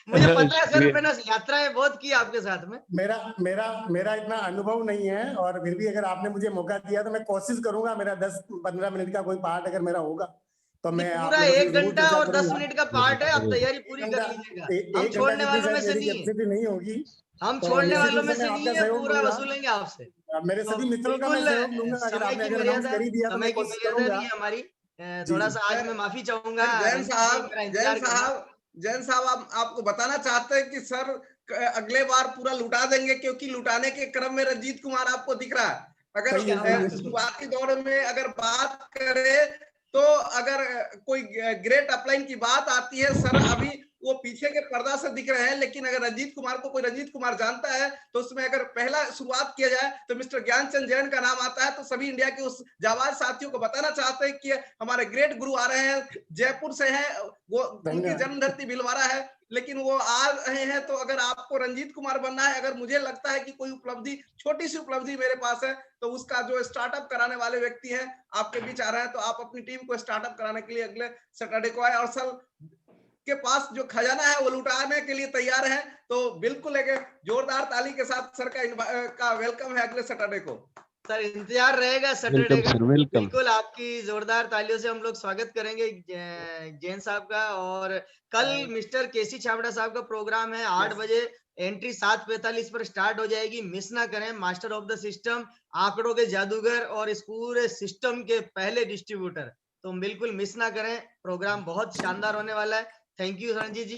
मुझे पता है सर, शुक्रिया। मैंने यात्राएं बहुत की आपके साथ में। मेरा मेरा मेरा इतना अनुभव नहीं है, और फिर भी अगर आपने मुझे मौका दिया तो मैं कोशिश करूंगा, मेरा 10-15 मिनट का कोई पार्ट अगर मेरा होगा तो ये मैं आप पूरा लोगों से 1 जरूर घंटा चर्चा और 10 करूंगा। मिनट का पार्ट है, आप तैयारी पूरी कर लीजिएगा। हम 1 घंटा छोड़ने जितनी वालों में शायद से मेरी नहीं है, कैपेसिटी नहीं होगी, हम तो छोड़ने निश्चित वालों रूप में से से मैं नहीं आपका है, सहयोग पूरा लूंगा। वसूलेंगे आपसे। मेरे तो सभी मित्रों का मैं बिल्कुल सहयोग लूंगा, अगर समय आपने की अगर अनाउंस मर्यादा, कर ही दिया तो समय मैं की कोशिश मर्यादा करूंगा। नहीं है हमारी। जी, थोड़ा जी। सा आज मैं माफी चाहूंगा फिर जैन रंजीत जी, साहब, मेरा इंतजार करना। जैन साहब आपको बताना चाहते हैं कि सर अगले बार पूरा लुटा देंगे, क्योंकि लुटाने के क्रम में रंजीत कुमार आपको दिख रहा है। अगर सही है। शुरुआती दौर में अगर बात करें तो अगर कोई ग्रेट अपलाइन की बात आती है, सर अभी वो पीछे के पर्दा से दिख रहे हैं, लेकिन अगर रंजीत कुमार को कोई रंजीत कुमार जानता है तो उसमें अगर पहला शुरुआत किया जाए तो मिस्टर ज्ञानचंद जैन का नाम आता है। तो सभी इंडिया के उस जाबाज साथियों को बताना चाहते हैं कि हमारे ग्रेट गुरु आ रहे हैं, जयपुर से हैं, वो उनकी धन्यवाद। जन्म धरती भिलवाड़ा है, लेकिन वो आ रहे हैं। तो अगर आपको रंजीत कुमार बनना है, अगर मुझे लगता है कि कोई उपलब्धि, छोटी सी उपलब्धि मेरे पास है, तो उसका जो स्टार्टअप कराने वाले व्यक्ति हैं आपके बीच आ रहे हैं, तो आप अपनी टीम को स्टार्टअप कराने के लिए अगले सैटरडे को आए, और सर के पास जो खजाना है वो लुटाने के लिए तैयार है। तो बिल्कुल एक जोरदार ताली के साथ सर का वेलकम है अगले सैटरडे को। सर इंतजार रहेगा सैटरडे वेलकम का। Sir, welcome. बिल्कुल आपकी जोरदार तालियों से हम लोग स्वागत करेंगे जैन साहब का। और कल मिस्टर केसी छाबड़ा साहब का प्रोग्राम है 8 बजे, एंट्री 7:45 पर स्टार्ट हो जाएगी। मिस ना करें। मास्टर ऑफ द सिस्टम, आंकड़ों के जादूगर और इस पूरे सिस्टम के पहले डिस्ट्रीब्यूटर, तो बिल्कुल मिस ना करें। प्रोग्राम बहुत शानदार होने वाला है। Thank you Ranjeet ji.